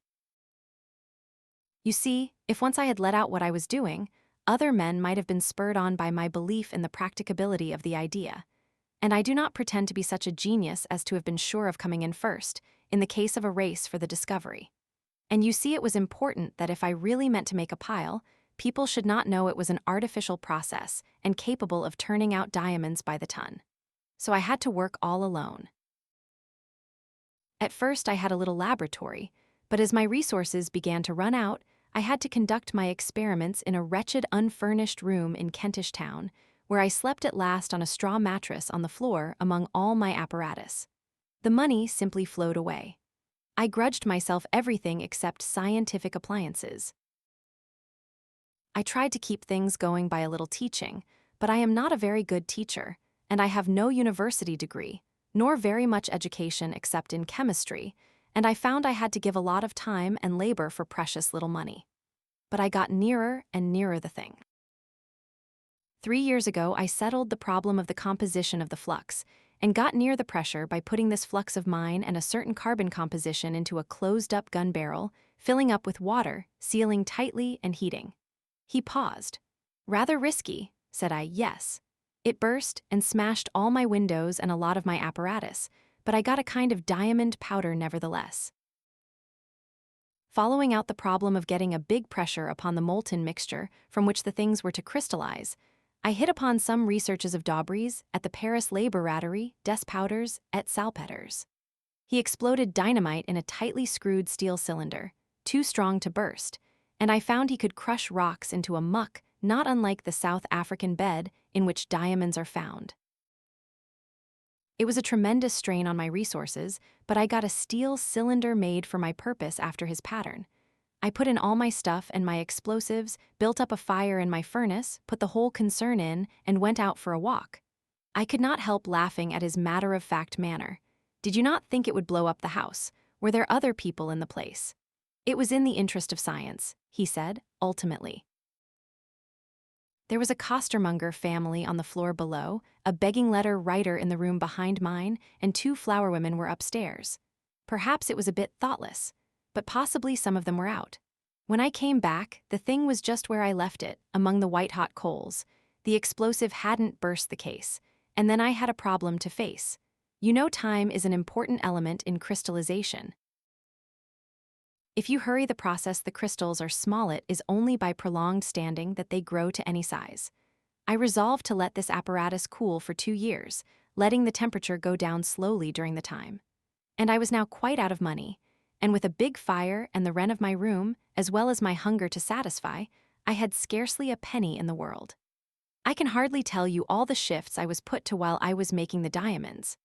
You see, if once I had let out what I was doing, other men might have been spurred on by my belief in the practicability of the idea. And I do not pretend to be such a genius as to have been sure of coming in first, in the case of a race for the discovery. And you see, it was important that if I really meant to make a pile, people should not know it was an artificial process and capable of turning out diamonds by the ton. So I had to work all alone. At first I had a little laboratory, but as my resources began to run out, I had to conduct my experiments in a wretched unfurnished room in Kentish Town, where I slept at last on a straw mattress on the floor among all my apparatus. The money simply flowed away. I grudged myself everything except scientific appliances. I tried to keep things going by a little teaching, but I am not a very good teacher, and I have no university degree, nor very much education except in chemistry, and I found I had to give a lot of time and labor for precious little money. But I got nearer and nearer the thing. 3 years ago, I settled the problem of the composition of the flux, and got near the pressure by putting this flux of mine and a certain carbon composition into a closed-up gun barrel, filling up with water, sealing tightly, and heating. He paused. Rather risky, said I. Yes. It burst and smashed all my windows and a lot of my apparatus, but I got a kind of diamond powder nevertheless. Following out the problem of getting a big pressure upon the molten mixture from which the things were to crystallize, I hit upon some researches of Daubry's at the Paris Laboratory des Powders et Salpêtres. He exploded dynamite in a tightly screwed steel cylinder, too strong to burst, and I found he could crush rocks into a muck not unlike the South African bed in which diamonds are found. It was a tremendous strain on my resources, but I got a steel cylinder made for my purpose after his pattern. I put in all my stuff and my explosives, built up a fire in my furnace, put the whole concern in, and went out for a walk. I could not help laughing at his matter-of-fact manner. Did you not think it would blow up the house? Were there other people in the place? It was in the interest of science, he said, ultimately. There was a costermonger family on the floor below, a begging letter writer in the room behind mine, and 2 flower women were upstairs. Perhaps it was a bit thoughtless, but possibly some of them were out. When I came back, the thing was just where I left it, among the white-hot coals. The explosive hadn't burst the case, and then I had a problem to face. You know, time is an important element in crystallization. If you hurry the process, the crystals are small. It is only by prolonged standing that they grow to any size. I resolved to let this apparatus cool for 2 years, letting the temperature go down slowly during the time. And I was now quite out of money, and with a big fire and the rent of my room, as well as my hunger to satisfy, I had scarcely a penny in the world. I can hardly tell you all the shifts I was put to while I was making the diamonds.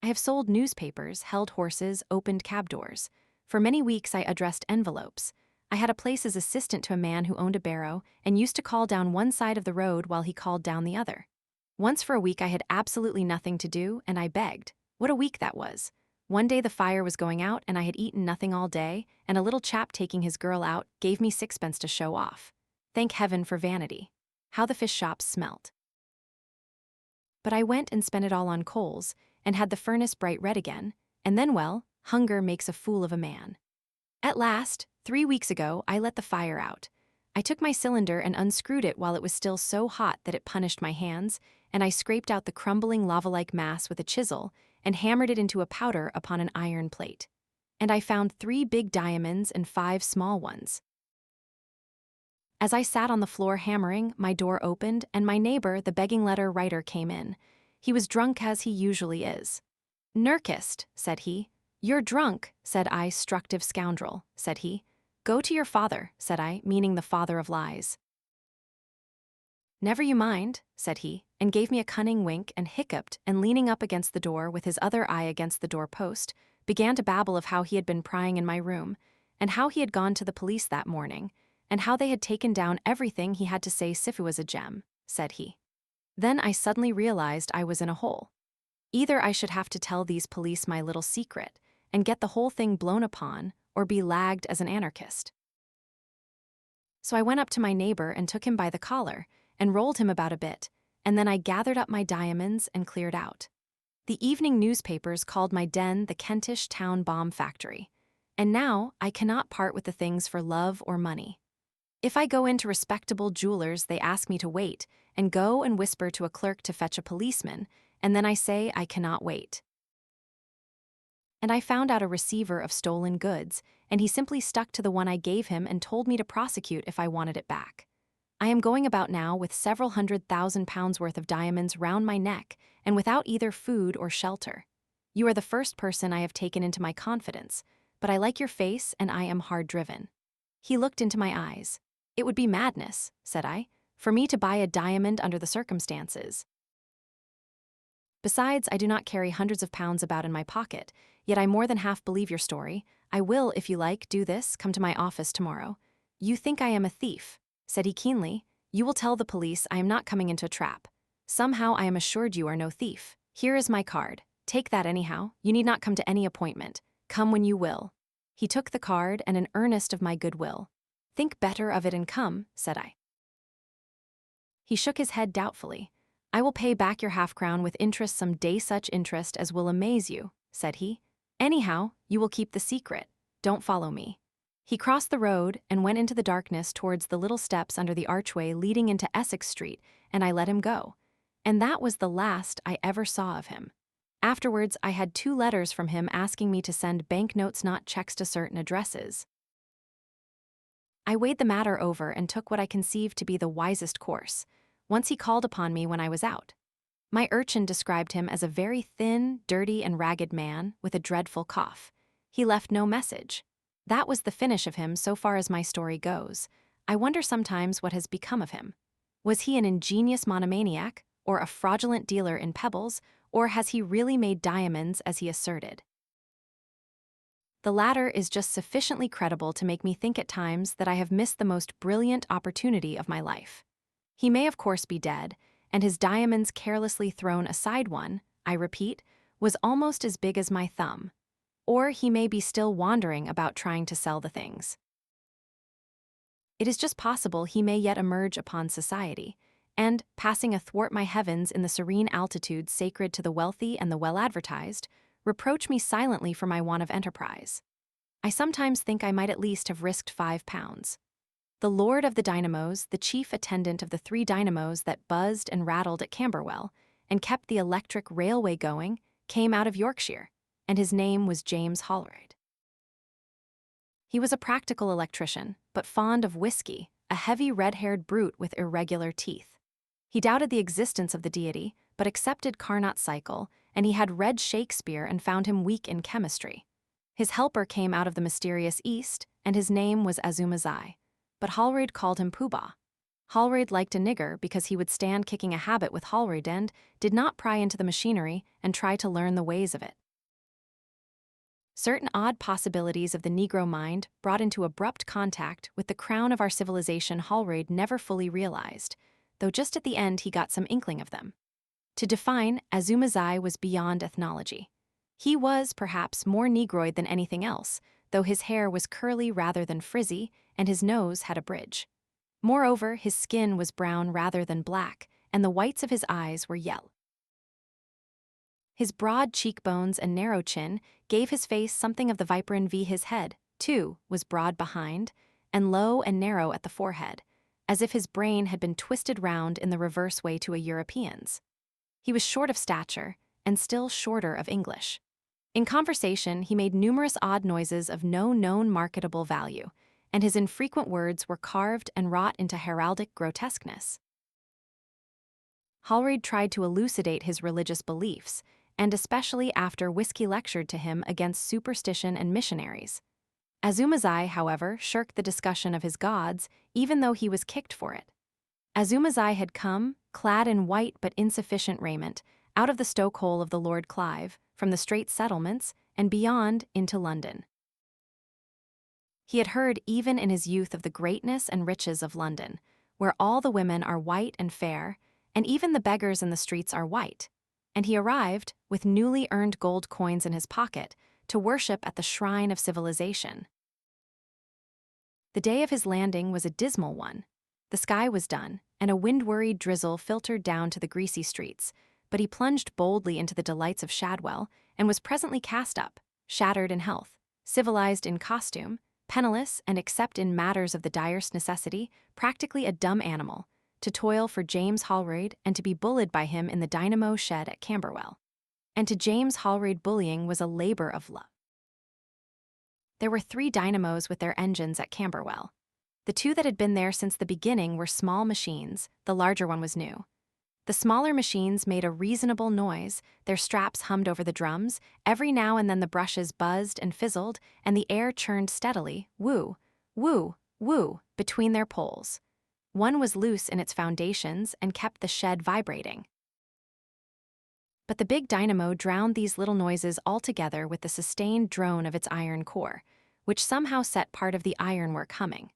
I have sold newspapers, held horses, opened cab doors. For many weeks I addressed envelopes. I had a place as assistant to a man who owned a barrow and used to call down one side of the road while he called down the other. Once for a week I had absolutely nothing to do, and I begged. What a week that was. One day the fire was going out and I had eaten nothing all day, and a little chap taking his girl out gave me 6pence to show off. Thank heaven for vanity. How the fish shops smelt. But I went and spent it all on coals, and had the furnace bright red again, and then, well, hunger makes a fool of a man. At last, 3 weeks ago, I let the fire out. I took my cylinder and unscrewed it while it was still so hot that it punished my hands, and I scraped out the crumbling lava-like mass with a chisel and hammered it into a powder upon an iron plate. And I found 3 big diamonds and 5 small ones. As I sat on the floor hammering, my door opened, and my neighbor, the begging letter writer, came in. He was drunk as he usually is. "Nurkist," said he. "You're drunk," said I. "Structive scoundrel," said he. "Go to your father," said I, meaning the father of lies. "Never you mind," said he, and gave me a cunning wink and hiccuped, and leaning up against the door with his other eye against the door-post, began to babble of how he had been prying in my room, and how he had gone to the police that morning, and how they had taken down everything he had to say if it was a gem, said he. Then I suddenly realized I was in a hole. Either I should have to tell these police my little secret and get the whole thing blown upon, or be lagged as an anarchist. So I went up to my neighbor and took him by the collar and rolled him about a bit, and then I gathered up my diamonds and cleared out. The evening newspapers called my den the Kentish Town Bomb Factory, and now I cannot part with the things for love or money. If I go into respectable jewelers, they ask me to wait, and go and whisper to a clerk to fetch a policeman, and then I say I cannot wait. And I found out a receiver of stolen goods, and he simply stuck to the one I gave him and told me to prosecute if I wanted it back. I am going about now with several £100,000 worth of diamonds round my neck, and without either food or shelter. You are the first person I have taken into my confidence, but I like your face and I am hard-driven. He looked into my eyes. It would be madness, said I, for me to buy a diamond under the circumstances. Besides, I do not carry hundreds of pounds about in my pocket, yet I more than half believe your story. I will, if you like, do this, come to my office tomorrow. You think I am a thief, said he keenly. You will tell the police I am not coming into a trap. Somehow I am assured you are no thief. Here is my card. Take that anyhow. You need not come to any appointment. Come when you will. He took the card and an earnest of my goodwill. Think better of it and come, said I. He shook his head doubtfully. I will pay back your half-crown with interest, some day, such interest as will amaze you, said he. Anyhow, you will keep the secret. Don't follow me. He crossed the road and went into the darkness towards the little steps under the archway leading into Essex Street, and I let him go. And that was the last I ever saw of him. Afterwards, I had 2 letters from him asking me to send banknotes, not checks, to certain addresses. I weighed the matter over and took what I conceived to be the wisest course. Once he called upon me when I was out. My urchin described him as a very thin, dirty, and ragged man with a dreadful cough. He left no message. That was the finish of him so far as my story goes. I wonder sometimes what has become of him. Was he an ingenious monomaniac, or a fraudulent dealer in pebbles, or has he really made diamonds as he asserted? The latter is just sufficiently credible to make me think at times that I have missed the most brilliant opportunity of my life. He may of course be dead, and his diamonds carelessly thrown aside one, I repeat, was almost as big as my thumb. Or he may be still wandering about trying to sell the things. It is just possible he may yet emerge upon society, and, passing athwart my heavens in the serene altitudes sacred to the wealthy and the well-advertised, reproach me silently for my want of enterprise. I sometimes think I might at least have risked £5. The lord of the dynamos, the chief attendant of the 3 dynamos that buzzed and rattled at Camberwell, and kept the electric railway going, came out of Yorkshire, and his name was James Holroyd. He was a practical electrician, but fond of whiskey, a heavy red-haired brute with irregular teeth. He doubted the existence of the deity, but accepted Carnot's cycle, and he had read Shakespeare and found him weak in chemistry. His helper came out of the mysterious East, and his name was Azumazai, but Holroyd called him Pooh-Bah. Holroyd liked a nigger because he would stand kicking a habit with Holroyd and did not pry into the machinery and try to learn the ways of it. Certain odd possibilities of the Negro mind brought into abrupt contact with the crown of our civilization Holroyd never fully realized, though just at the end he got some inkling of them. To define, Azumazai was beyond ethnology. He was, perhaps, more Negroid than anything else, though his hair was curly rather than frizzy, and his nose had a bridge. Moreover, his skin was brown rather than black, and the whites of his eyes were yellow. His broad cheekbones and narrow chin gave his face something of the viper v. His head, too, was broad behind, and low and narrow at the forehead, as if his brain had been twisted round in the reverse way to a European's. He was short of stature, and still shorter of English. In conversation, he made numerous odd noises of no known marketable value, and his infrequent words were carved and wrought into heraldic grotesqueness. Holroyd tried to elucidate his religious beliefs, and especially after whiskey lectured to him against superstition and missionaries. Azumazai, however, shirked the discussion of his gods, even though he was kicked for it. Azumazai had come, clad in white but insufficient raiment, out of the stokehole of the Lord Clive, from the Straits Settlements, and beyond into London. He had heard even in his youth of the greatness and riches of London, where all the women are white and fair, and even the beggars in the streets are white, and he arrived, with newly earned gold coins in his pocket, to worship at the shrine of civilization. The day of his landing was a dismal one. The sky was dun, and a wind-worried drizzle filtered down to the greasy streets, but he plunged boldly into the delights of Shadwell, and was presently cast up, shattered in health, civilized in costume, penniless and except in matters of the direst necessity, practically a dumb animal, to toil for James Holroyd and to be bullied by him in the dynamo shed at Camberwell. And to James Holroyd bullying was a labor of love. There were 3 dynamos with their engines at Camberwell. The 2 that had been there since the beginning were small machines, the larger one was new. The smaller machines made a reasonable noise, their straps hummed over the drums, every now and then the brushes buzzed and fizzled, and the air churned steadily, woo, woo, woo, between their poles. One was loose in its foundations and kept the shed vibrating. But the big dynamo drowned these little noises altogether with the sustained drone of its iron core, which somehow set part of the ironwork humming.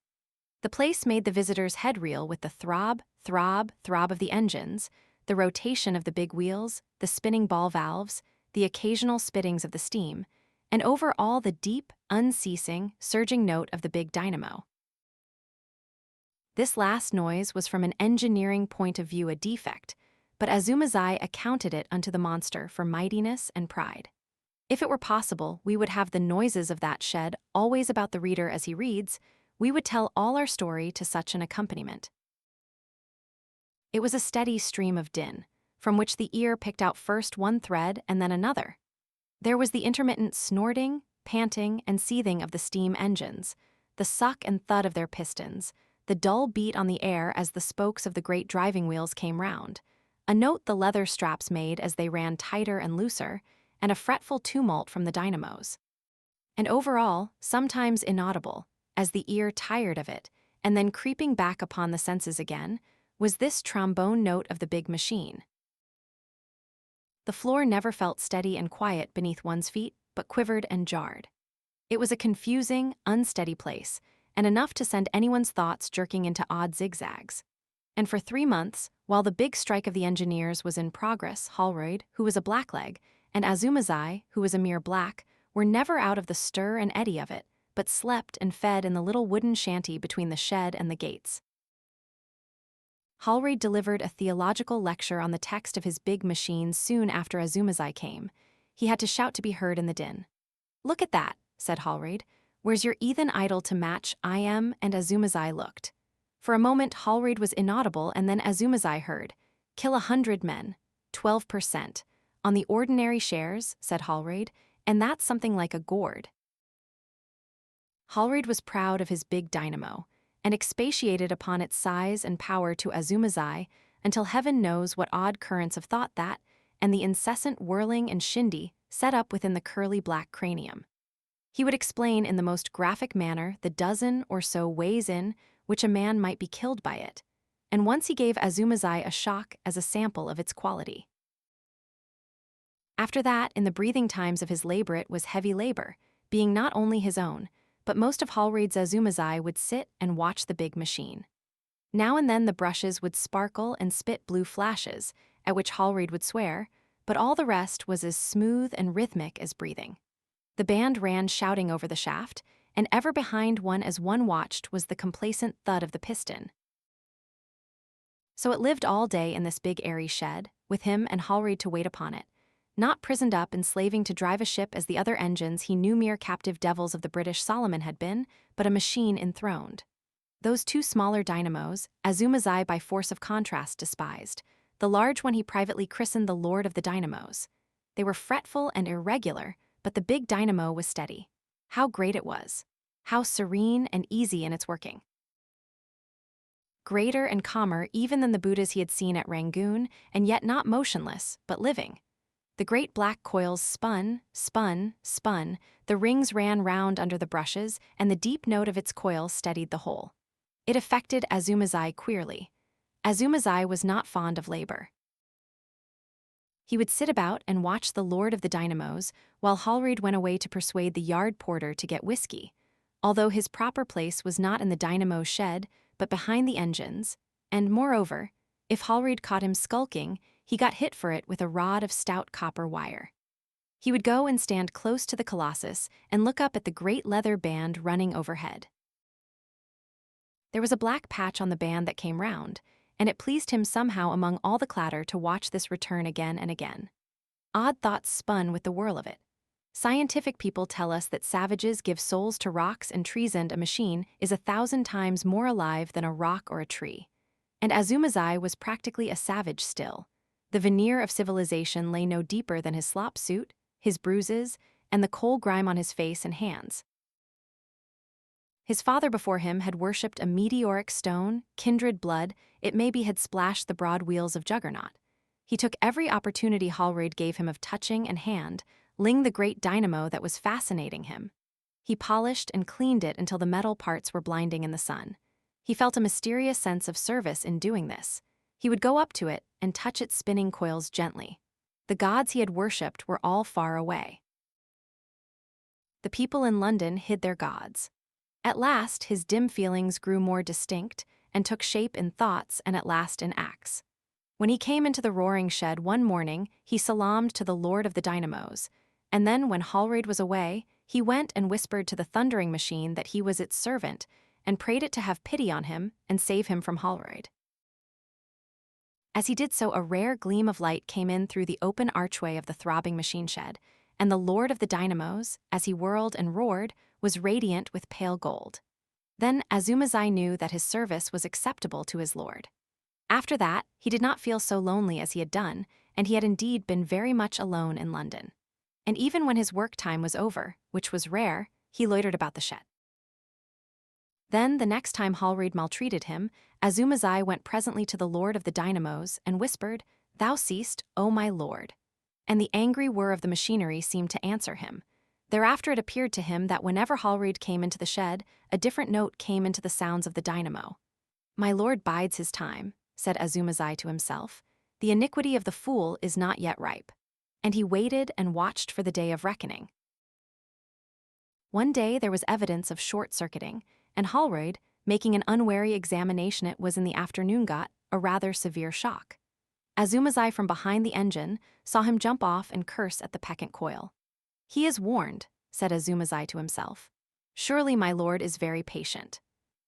The place made the visitor's head reel with the throb, throb, throb of the engines, the rotation of the big wheels, the spinning ball valves, the occasional spittings of the steam, and over all the deep, unceasing, surging note of the big dynamo. This last noise was from an engineering point of view a defect, but Azumazai accounted it unto the monster for mightiness and pride. If it were possible, we would have the noises of that shed always about the reader as he reads, we would tell all our story to such an accompaniment. It was a steady stream of din, from which the ear picked out first one thread and then another. There was the intermittent snorting, panting, and seething of the steam engines, the suck and thud of their pistons, the dull beat on the air as the spokes of the great driving wheels came round, a note the leather straps made as they ran tighter and looser, and a fretful tumult from the dynamos. And overall, sometimes inaudible, as the ear tired of it, and then creeping back upon the senses again, was this trombone note of the big machine. The floor never felt steady and quiet beneath one's feet, but quivered and jarred. It was a confusing, unsteady place, and enough to send anyone's thoughts jerking into odd zigzags. And for 3 months, while the big strike of the engineers was in progress, Holroyd, who was a blackleg, and Azumazai, who was a mere black, were never out of the stir and eddy of it, but slept and fed in the little wooden shanty between the shed and the gates. Holroyd delivered a theological lecture on the text of his big machine soon after Azumazai came. He had to shout to be heard in the din. "Look at that," said Holroyd. "Where's your Ethan idol to match I am?" And Azumazai looked. For a moment Holroyd was inaudible, and then Azumazai heard, "Kill 100 men, 12%. On the ordinary shares," said Holroyd, "and that's something like a gourd." Holroyd was proud of his big dynamo, and expatiated upon its size and power to Azumazai until heaven knows what odd currents of thought that, and the incessant whirling and shindy, set up within the curly black cranium. He would explain in the most graphic manner the dozen or so ways in which a man might be killed by it, and once he gave Azumazai a shock as a sample of its quality. After that, in the breathing times of his labor, it was heavy labor, being not only his own, but most of Holroyd's. Azumazai would sit and watch the big machine. Now and then the brushes would sparkle and spit blue flashes, at which Holroyd would swear, but all the rest was as smooth and rhythmic as breathing. The band ran shouting over the shaft, and ever behind one as one watched was the complacent thud of the piston. So it lived all day in this big airy shed, with him and Holroyd to wait upon it, not prisoned up and slaving to drive a ship as the other engines he knew mere captive devils of the British Solomon had been, but a machine enthroned. Those 2 smaller dynamos, Azumazai by force of contrast despised. The large one he privately christened the Lord of the Dynamos. They were fretful and irregular, but the big dynamo was steady. How great it was! How serene and easy in its working! Greater and calmer even than the Buddhas he had seen at Rangoon, and yet not motionless, but living. The great black coils spun, spun, spun, the rings ran round under the brushes, and the deep note of its coil steadied the whole. It affected Azumazai queerly. Azumazai was not fond of labor. He would sit about and watch the Lord of the Dynamos, while Holroyd went away to persuade the yard porter to get whiskey, although his proper place was not in the dynamo shed, but behind the engines, and moreover, if Holroyd caught him skulking, he got hit for it with a rod of stout copper wire. He would go and stand close to the colossus and look up at the great leather band running overhead. There was a black patch on the band that came round, and it pleased him somehow among all the clatter to watch this return again and again. Odd thoughts spun with the whirl of it. Scientific people tell us that savages give souls to rocks and trees, and a machine is 1,000 times more alive than a rock or a tree. And Azumazai was practically a savage still. The veneer of civilization lay no deeper than his slop suit, his bruises, and the coal grime on his face and hands. His father before him had worshipped a meteoric stone, kindred blood, it maybe had splashed the broad wheels of Juggernaut. He took every opportunity Holroyd gave him of touching and handling the great dynamo that was fascinating him. He polished and cleaned it until the metal parts were blinding in the sun. He felt a mysterious sense of service in doing this. He would go up to it and touch its spinning coils gently. The gods he had worshipped were all far away. The people in London hid their gods. At last, his dim feelings grew more distinct and took shape in thoughts and at last in acts. When he came into the roaring shed one morning, he salaamed to the Lord of the Dynamos, and then when Holroyd was away, he went and whispered to the thundering machine that he was its servant and prayed it to have pity on him and save him from Holroyd. As he did so, a rare gleam of light came in through the open archway of the throbbing machine shed, and the Lord of the Dynamos, as he whirled and roared, was radiant with pale gold. Then Azumazai knew that his service was acceptable to his lord. After that, he did not feel so lonely as he had done, and he had indeed been very much alone in London. And even when his work time was over, which was rare, he loitered about the shed. Then, the next time Hallreid maltreated him, Azumazai went presently to the Lord of the Dynamos and whispered, "Thou seest, O my lord." And the angry whir of the machinery seemed to answer him. Thereafter it appeared to him that whenever Hallreid came into the shed, a different note came into the sounds of the dynamo. "My lord bides his time," said Azumazai to himself. "The iniquity of the fool is not yet ripe." And he waited and watched for the day of reckoning. One day there was evidence of short-circuiting, and Hallreid, making an unwary examination, it was in the afternoon, got a rather severe shock. Azumazai from behind the engine saw him jump off and curse at the peccant coil. "He is warned," said Azumazai to himself. "Surely my lord is very patient."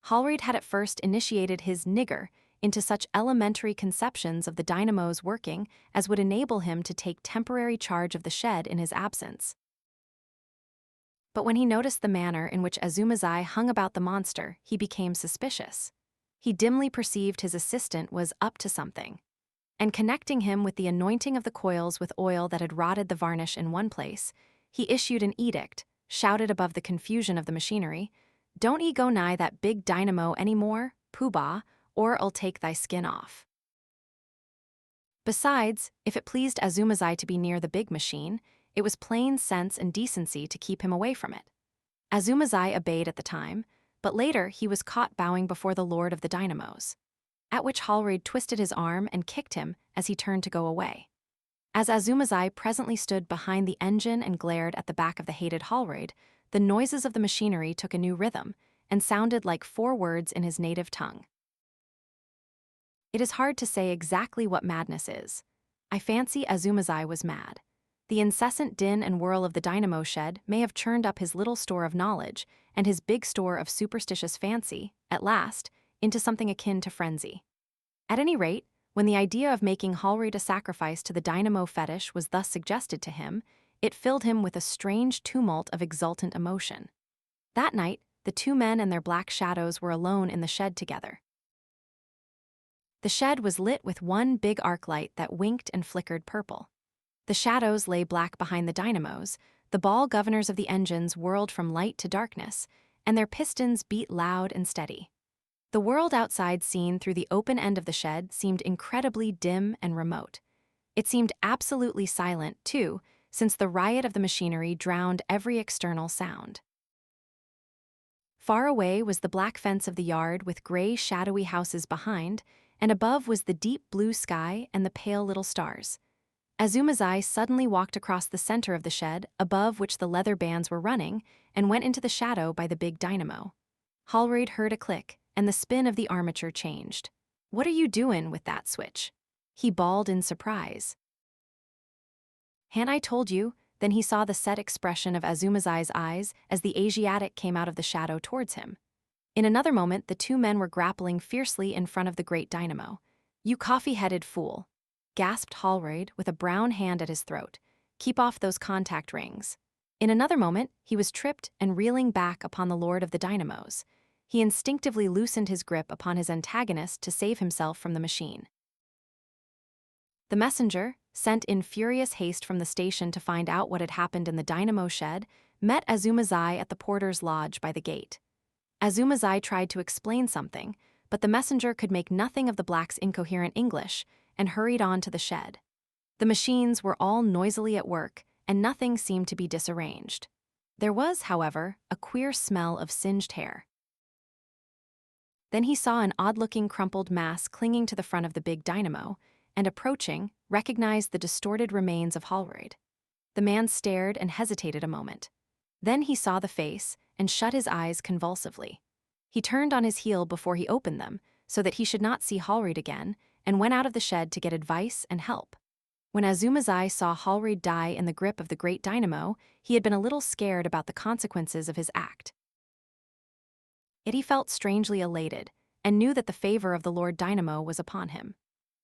Hallreid had at first initiated his nigger into such elementary conceptions of the dynamo's working as would enable him to take temporary charge of the shed in his absence. But when he noticed the manner in which Azumazai hung about the monster, he became suspicious. He dimly perceived his assistant was up to something. And connecting him with the anointing of the coils with oil that had rotted the varnish in one place, he issued an edict, shouted above the confusion of the machinery, "Don't 'ee go nigh that big dynamo any more, Pooh-Bah, or I'll take thy skin off." Besides, if it pleased Azumazai to be near the big machine, it was plain sense and decency to keep him away from it. Azumazai obeyed at the time, but later he was caught bowing before the Lord of the Dynamos, at which Hallreid twisted his arm and kicked him as he turned to go away. As Azumazai presently stood behind the engine and glared at the back of the hated Hallreid, the noises of the machinery took a new rhythm and sounded like 4 words in his native tongue. It is hard to say exactly what madness is. I fancy Azumazai was mad. The incessant din and whirl of the dynamo shed may have churned up his little store of knowledge and his big store of superstitious fancy, at last, into something akin to frenzy. At any rate, when the idea of making Hallreid a sacrifice to the dynamo fetish was thus suggested to him, it filled him with a strange tumult of exultant emotion. That night, the 2 men and their black shadows were alone in the shed together. The shed was lit with one big arc light that winked and flickered purple. The shadows lay black behind the dynamos, the ball governors of the engines whirled from light to darkness, and their pistons beat loud and steady. The world outside seen through the open end of the shed seemed incredibly dim and remote. It seemed absolutely silent, too, since the riot of the machinery drowned every external sound. Far away was the black fence of the yard with gray, shadowy houses behind, and above was the deep blue sky and the pale little stars. Azumazai suddenly walked across the center of the shed, above which the leather bands were running, and went into the shadow by the big dynamo. Hallreid heard a click, and the spin of the armature changed. "What are you doin' with that switch?" he bawled in surprise. "Han't I told you?" Then he saw the set expression of Azumazai's eyes as the Asiatic came out of the shadow towards him. In another moment, the 2 men were grappling fiercely in front of the great dynamo. "You coffee-headed fool," gasped Hallreid with a brown hand at his throat. "Keep off those contact rings." In another moment, he was tripped and reeling back upon the Lord of the Dynamos. He instinctively loosened his grip upon his antagonist to save himself from the machine. The messenger, sent in furious haste from the station to find out what had happened in the dynamo shed, met Azumazai at the porter's lodge by the gate. Azumazai tried to explain something, but the messenger could make nothing of the black's incoherent English and hurried on to the shed. The machines were all noisily at work, and nothing seemed to be disarranged. There was, however, a queer smell of singed hair. Then he saw an odd-looking crumpled mass clinging to the front of the big dynamo, and approaching, recognized the distorted remains of Hallreid. The man stared and hesitated a moment. Then he saw the face and shut his eyes convulsively. He turned on his heel before he opened them, so that he should not see Hallreid again, and went out of the shed to get advice and help. When Azumazai saw Hallreid die in the grip of the great dynamo, he had been a little scared about the consequences of his act. Yet he felt strangely elated, and knew that the favor of the Lord Dynamo was upon him.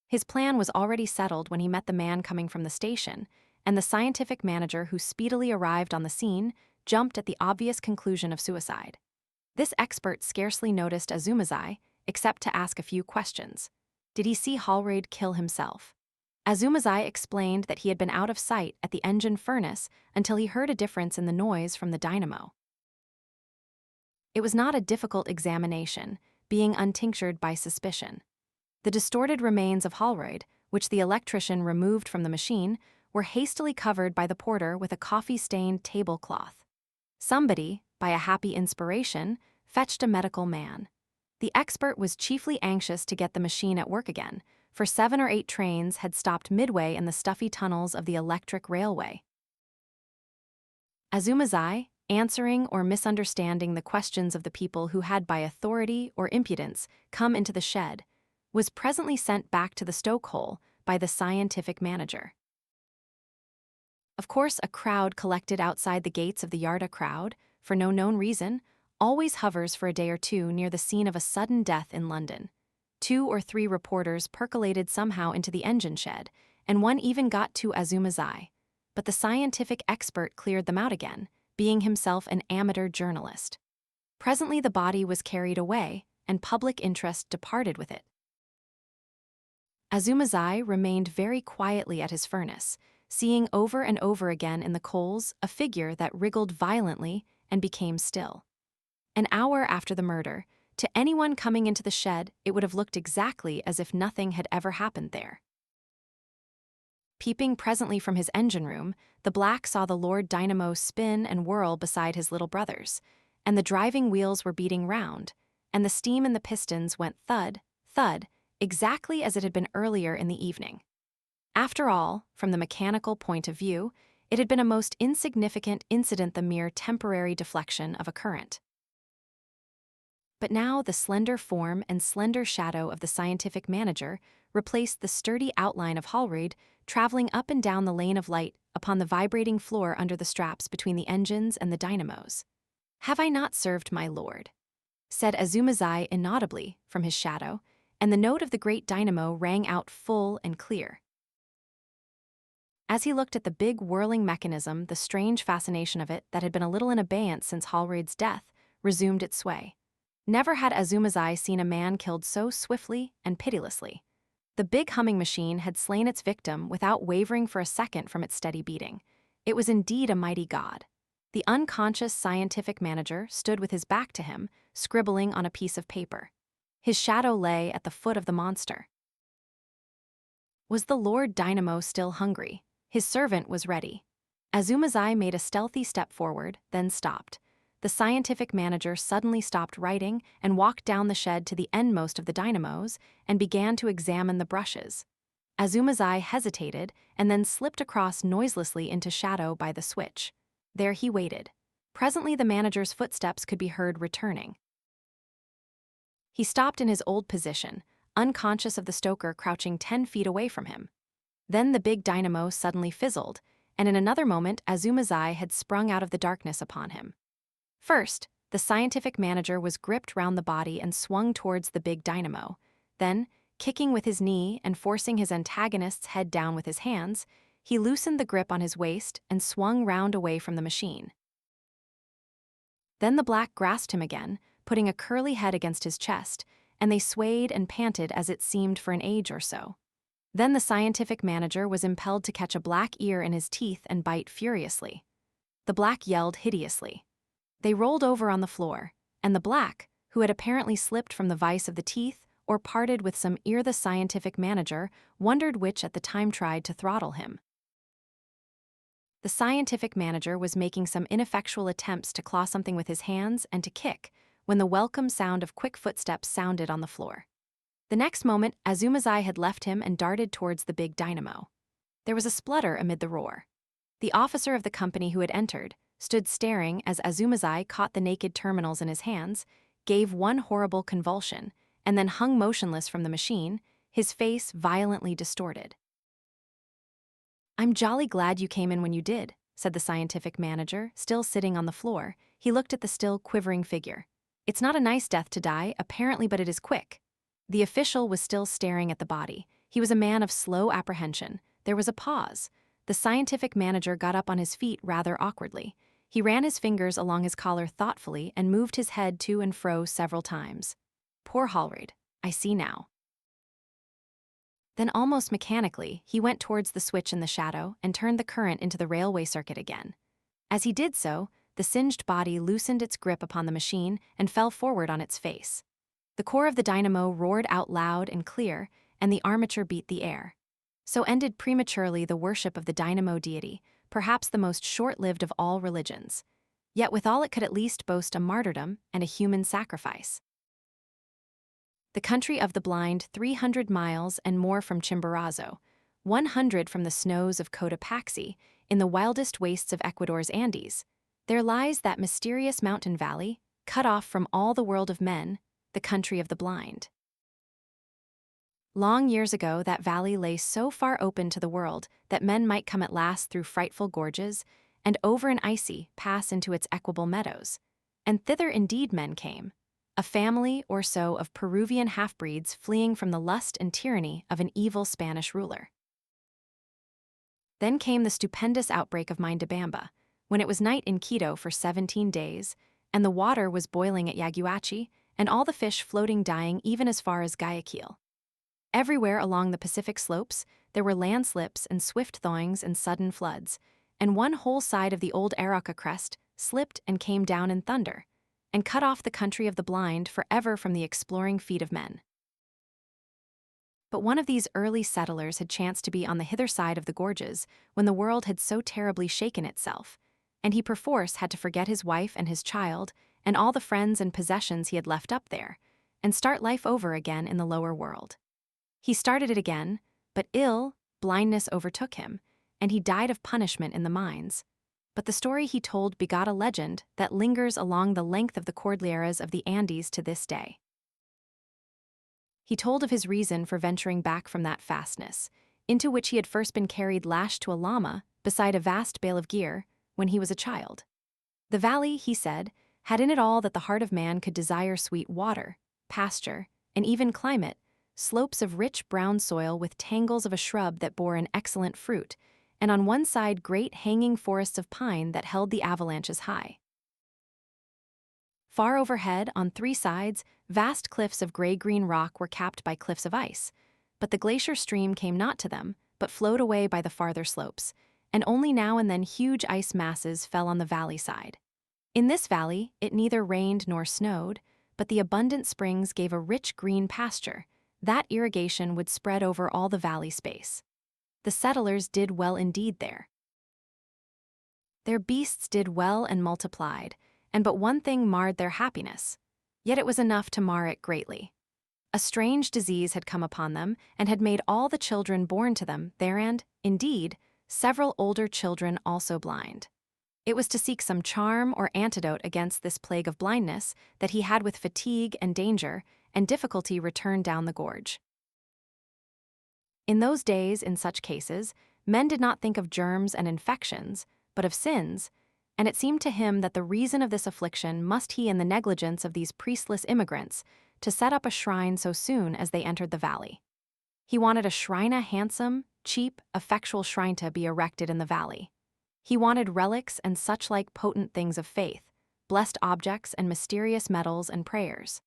His plan was already settled when he met the man coming from the station, and the scientific manager who speedily arrived on the scene jumped at the obvious conclusion of suicide. This expert scarcely noticed Azumazai, except to ask a few questions. Did he see Hallraid kill himself? Azumazai explained that he had been out of sight at the engine furnace until he heard a difference in the noise from the dynamo. It was not a difficult examination, being untinctured by suspicion. The distorted remains of Hallraid, which the electrician removed from the machine, were hastily covered by the porter with a coffee-stained tablecloth. Somebody, by a happy inspiration, fetched a medical man. The expert was chiefly anxious to get the machine at work again, for 7 or 8 trains had stopped midway in the stuffy tunnels of the electric railway. Azumazai, answering or misunderstanding the questions of the people who had by authority or impudence come into the shed, was presently sent back to the stokehole by the scientific manager. Of course, a crowd collected outside the gates of the yard. A crowd, for no known reason, always hovers for a day or two near the scene of a sudden death in London. 2 or 3 reporters percolated somehow into the engine shed, and one even got to Azumazai, but the scientific expert cleared them out again, being himself an amateur journalist. Presently the body was carried away, and public interest departed with it. Azumazai remained very quietly at his furnace, seeing over and over again in the coals a figure that wriggled violently and became still. An hour after the murder, to anyone coming into the shed, it would have looked exactly as if nothing had ever happened there. Peeping presently from his engine room, the black saw the Lord Dynamo spin and whirl beside his little brothers, and the driving wheels were beating round, and the steam in the pistons went thud, thud, exactly as it had been earlier in the evening. After all, from the mechanical point of view, it had been a most insignificant incident, the mere temporary deflection of a current. But now the slender form and slender shadow of the scientific manager replaced the sturdy outline of Hallraid traveling up and down the lane of light upon the vibrating floor under the straps between the engines and the dynamos. "Have I not served my lord?" said Azumazai inaudibly from his shadow, and the note of the great dynamo rang out full and clear. As he looked at the big whirling mechanism, the strange fascination of it that had been a little in abeyance since Hallraid's death resumed its sway. Never had Azumazai seen a man killed so swiftly and pitilessly. The big humming machine had slain its victim without wavering for a second from its steady beating. It was indeed a mighty god. The unconscious scientific manager stood with his back to him, scribbling on a piece of paper. His shadow lay at the foot of the monster. Was the Lord Dynamo still hungry? His servant was ready. Azumazai made a stealthy step forward, then stopped. The scientific manager suddenly stopped writing and walked down the shed to the endmost of the dynamos and began to examine the brushes. Azumazai hesitated and then slipped across noiselessly into shadow by the switch. There he waited. Presently the manager's footsteps could be heard returning. He stopped in his old position, unconscious of the stoker crouching 10 feet away from him. Then the big dynamo suddenly fizzled, and in another moment Azumazai had sprung out of the darkness upon him. First, the scientific manager was gripped round the body and swung towards the big dynamo. Then, kicking with his knee and forcing his antagonist's head down with his hands, he loosened the grip on his waist and swung round away from the machine. Then the black grasped him again, putting a curly head against his chest, and they swayed and panted as it seemed for an age or so. Then the scientific manager was impelled to catch a black ear in his teeth and bite furiously. The black yelled hideously. They rolled over on the floor, and the black, who had apparently slipped from the vice of the teeth or parted with some ear, the scientific manager wondered which at the time tried to throttle him. The scientific manager was making some ineffectual attempts to claw something with his hands and to kick, when the welcome sound of quick footsteps sounded on the floor. The next moment, Azumazai had left him and darted towards the big dynamo. There was a splutter amid the roar. The officer of the company who had entered stood staring as Azumazai caught the naked terminals in his hands, gave one horrible convulsion, and then hung motionless from the machine, his face violently distorted. "I'm jolly glad you came in when you did," said the scientific manager, still sitting on the floor. He looked at the still quivering figure. "It's not a nice death to die, apparently, but it is quick." The official was still staring at the body. He was a man of slow apprehension. There was a pause. The scientific manager got up on his feet rather awkwardly. He ran his fingers along his collar thoughtfully and moved his head to and fro several times. "Poor Hallraid, I see now." Then almost mechanically, he went towards the switch in the shadow and turned the current into the railway circuit again. As he did so, the singed body loosened its grip upon the machine and fell forward on its face. The core of the dynamo roared out loud and clear, and the armature beat the air. So ended prematurely the worship of the dynamo deity, perhaps the most short-lived of all religions. Yet withal it could at least boast a martyrdom and a human sacrifice. The country of the blind, 300 miles and more from Chimborazo, 100 from the snows of Cotopaxi, in the wildest wastes of Ecuador's Andes, there lies that mysterious mountain valley, cut off from all the world of men, the country of the blind. Long years ago, that valley lay so far open to the world that men might come at last through frightful gorges, and over an icy pass into its equable meadows. And thither indeed men came, a family or so of Peruvian half-breeds fleeing from the lust and tyranny of an evil Spanish ruler. Then came the stupendous outbreak of Mindabamba, when it was night in Quito for 17 days, and the water was boiling at Yaguachi, and all the fish floating dying even as far as Guayaquil. Everywhere along the Pacific slopes, there were landslips and swift thawings and sudden floods, and one whole side of the old Arauca crest slipped and came down in thunder, and cut off the country of the blind forever from the exploring feet of men. But one of these early settlers had chanced to be on the hither side of the gorges when the world had so terribly shaken itself, and he perforce had to forget his wife and his child and all the friends and possessions he had left up there, and start life over again in the lower world. He started it again, but blindness overtook him, and he died of punishment in the mines. But the story he told begot a legend that lingers along the length of the Cordilleras of the Andes to this day. He told of his reason for venturing back from that fastness, into which he had first been carried lashed to a llama beside a vast bale of gear when he was a child. The valley, he said, had in it all that the heart of man could desire: sweet water, pasture, and even climate, slopes of rich brown soil with tangles of a shrub that bore an excellent fruit, and on one side great hanging forests of pine that held the avalanches high. Far overhead, on 3 sides, vast cliffs of gray-green rock were capped by cliffs of ice, but the glacier stream came not to them, but flowed away by the farther slopes, and only now and then huge ice masses fell on the valley side. In this valley, it neither rained nor snowed, but the abundant springs gave a rich green pasture. That irrigation would spread over all the valley space. The settlers did well indeed there. Their beasts did well and multiplied, and but one thing marred their happiness. Yet it was enough to mar it greatly. A strange disease had come upon them, and had made all the children born to them there and, indeed, several older children also blind. It was to seek some charm or antidote against this plague of blindness that he had with fatigue and danger and difficulty returned down the gorge. In those days, in such cases, men did not think of germs and infections, but of sins, and it seemed to him that the reason of this affliction must he in the negligence of these priestless immigrants to set up a shrine so soon as they entered the valley. He wanted a shrine, a handsome, cheap, effectual shrine to be erected in the valley. He wanted relics and such like potent things of faith, blessed objects and mysterious metals and prayers.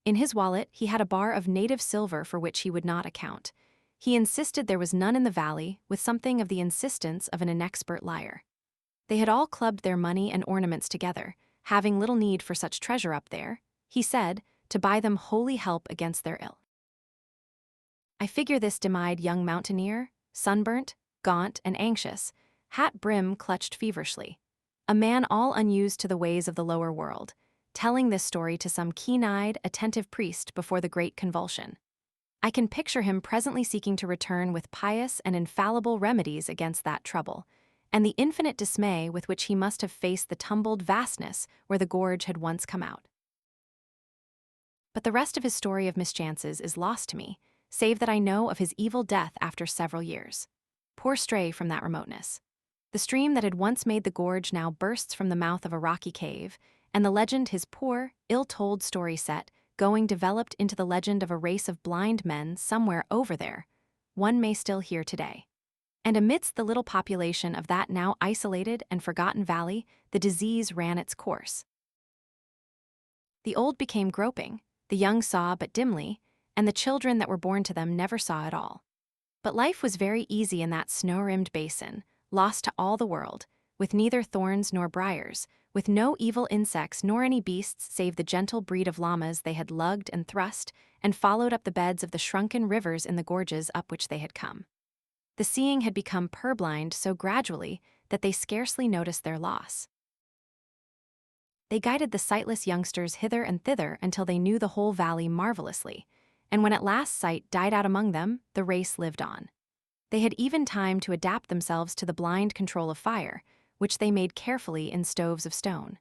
In his wallet he had a bar of native silver for which he would not account. He insisted there was none in the valley, with something of the insistence of an inexpert liar. They had all clubbed their money and ornaments together, having little need for such treasure up there, he said, to buy them holy help against their ill. I figure this dim-eyed young mountaineer, sunburnt, gaunt, and anxious, hat brim clutched feverishly, a man all unused to the ways of the lower world, telling this story to some keen-eyed, attentive priest before the great convulsion. I can picture him presently seeking to return with pious and infallible remedies against that trouble, and the infinite dismay with which he must have faced the tumbled vastness where the gorge had once come out. But the rest of his story of mischances is lost to me, save that I know of his evil death after several years. Poor stray from that remoteness. The stream that had once made the gorge now bursts from the mouth of a rocky cave, and the legend his poor, ill-told story set going developed into the legend of a race of blind men somewhere over there, one may still hear today. And amidst the little population of that now isolated and forgotten valley, the disease ran its course. The old became groping, the young saw but dimly, and the children that were born to them never saw it all. But life was very easy in that snow-rimmed basin, lost to all the world, with neither thorns nor briars, with no evil insects nor any beasts save the gentle breed of llamas they had lugged and thrust and followed up the beds of the shrunken rivers in the gorges up which they had come. The seeing had become purblind so gradually that they scarcely noticed their loss. They guided the sightless youngsters hither and thither until they knew the whole valley marvelously, and when at last sight died out among them, the race lived on. They had even time to adapt themselves to the blind control of fire, which they made carefully in stoves of stone.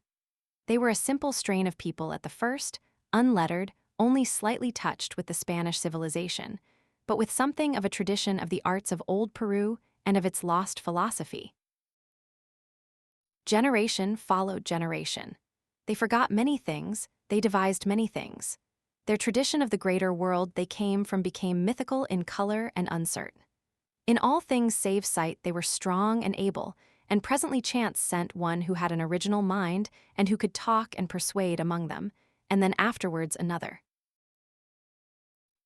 They were a simple strain of people at the first, unlettered, only slightly touched with the Spanish civilization, but with something of a tradition of the arts of old Peru and of its lost philosophy. Generation followed generation. They forgot many things, they devised many things. Their tradition of the greater world they came from became mythical in color and uncertain. In all things save sight they were strong and able, and presently chance sent one who had an original mind and who could talk and persuade among them, and then afterwards another.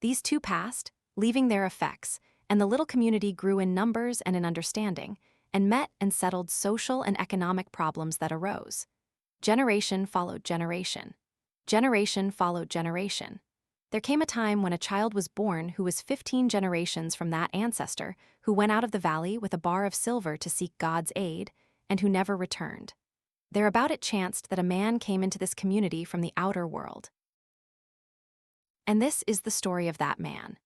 These two passed, leaving their effects, and the little community grew in numbers and in understanding, and met and settled social and economic problems that arose. Generation followed generation. Generation followed generation. There came a time when a child was born who was 15 generations from that ancestor who went out of the valley with a bar of silver to seek God's aid, and who never returned. Thereabout it chanced that a man came into this community from the outer world. And this is the story of that man.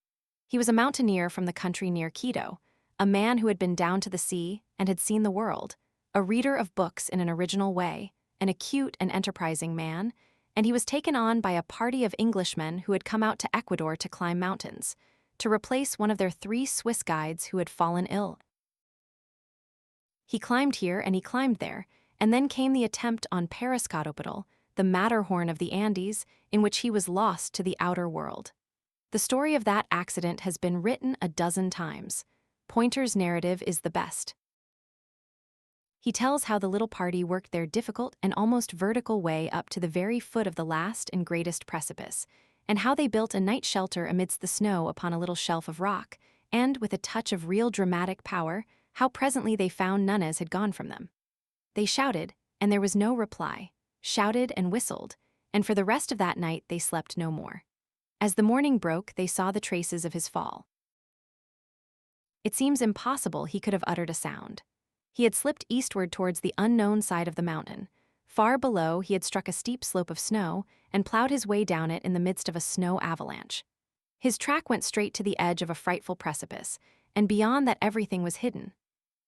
He was a mountaineer from the country near Quito, a man who had been down to the sea and had seen the world, a reader of books in an original way, an acute and enterprising man, and he was taken on by a party of Englishmen who had come out to Ecuador to climb mountains, to replace one of their 3 Swiss guides who had fallen ill. He climbed here and he climbed there, and then came the attempt on Periscotopetl, the Matterhorn of the Andes, in which he was lost to the outer world. The story of that accident has been written a dozen times. Pointer's narrative is the best. He tells how the little party worked their difficult and almost vertical way up to the very foot of the last and greatest precipice, and how they built a night shelter amidst the snow upon a little shelf of rock, and, with a touch of real dramatic power, how presently they found none as had gone from them. They shouted, and there was no reply, shouted and whistled, and for the rest of that night they slept no more. As the morning broke, they saw the traces of his fall. It seems impossible he could have uttered a sound. He had slipped eastward towards the unknown side of the mountain. Far below, he had struck a steep slope of snow and plowed his way down it in the midst of a snow avalanche. His track went straight to the edge of a frightful precipice, and beyond that everything was hidden.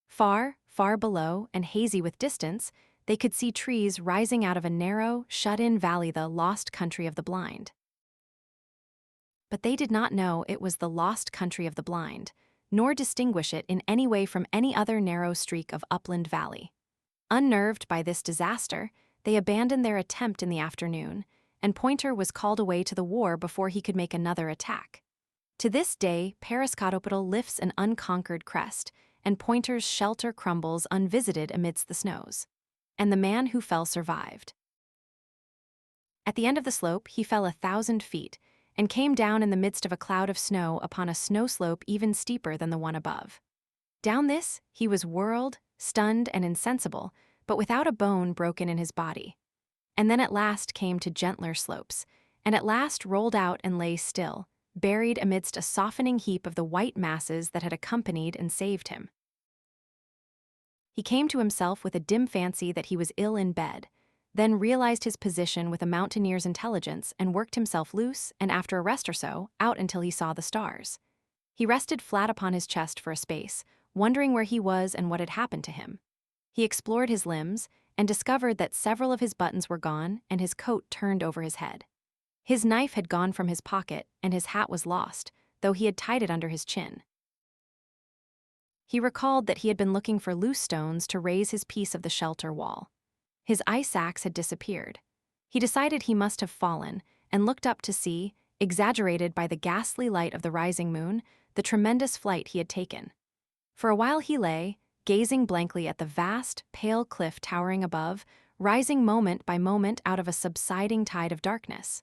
Far, far below, and hazy with distance, they could see trees rising out of a narrow, shut-in valley, the lost country of the blind. But they did not know it was the lost country of the blind, nor distinguish it in any way from any other narrow streak of upland valley. Unnerved by this disaster, they abandoned their attempt in the afternoon, and Pointer was called away to the war before he could make another attack. To this day, Periscotopetl lifts an unconquered crest, and Pointer's shelter crumbles unvisited amidst the snows. And the man who fell survived. At the end of the slope, he fell 1,000 feet, and came down in the midst of a cloud of snow upon a snow slope even steeper than the one above. Down this, he was whirled, stunned and insensible, but without a bone broken in his body. And then at last came to gentler slopes, and at last rolled out and lay still, buried amidst a softening heap of the white masses that had accompanied and saved him. He came to himself with a dim fancy that he was ill in bed, then realized his position with a mountaineer's intelligence and worked himself loose, and after a rest or so, out until he saw the stars. He rested flat upon his chest for a space, wondering where he was and what had happened to him. He explored his limbs, and discovered that several of his buttons were gone and his coat turned over his head. His knife had gone from his pocket, and his hat was lost, though he had tied it under his chin. He recalled that he had been looking for loose stones to raise his piece of the shelter wall. His ice axe had disappeared. He decided he must have fallen, and looked up to see, exaggerated by the ghastly light of the rising moon, the tremendous flight he had taken. For a while he lay, gazing blankly at the vast, pale cliff towering above, rising moment by moment out of a subsiding tide of darkness.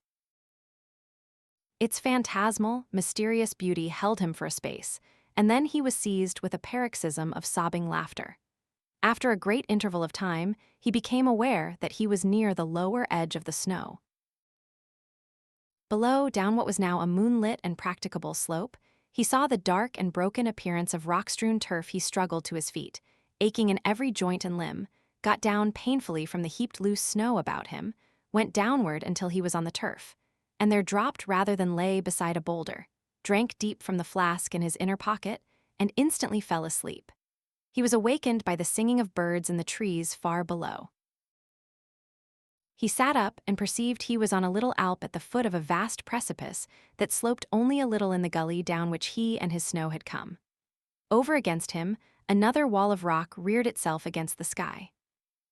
Its phantasmal, mysterious beauty held him for a space, and then he was seized with a paroxysm of sobbing laughter. After a great interval of time, he became aware that he was near the lower edge of the snow. Below, down what was now a moonlit and practicable slope, he saw the dark and broken appearance of rock-strewn turf. He struggled to his feet, aching in every joint and limb, got down painfully from the heaped loose snow about him, went downward until he was on the turf, and there dropped rather than lay beside a boulder, drank deep from the flask in his inner pocket, and instantly fell asleep. He was awakened by the singing of birds in the trees far below. He sat up and perceived he was on a little alp at the foot of a vast precipice that sloped only a little in the gully down which he and his snow had come. Over against him, another wall of rock reared itself against the sky.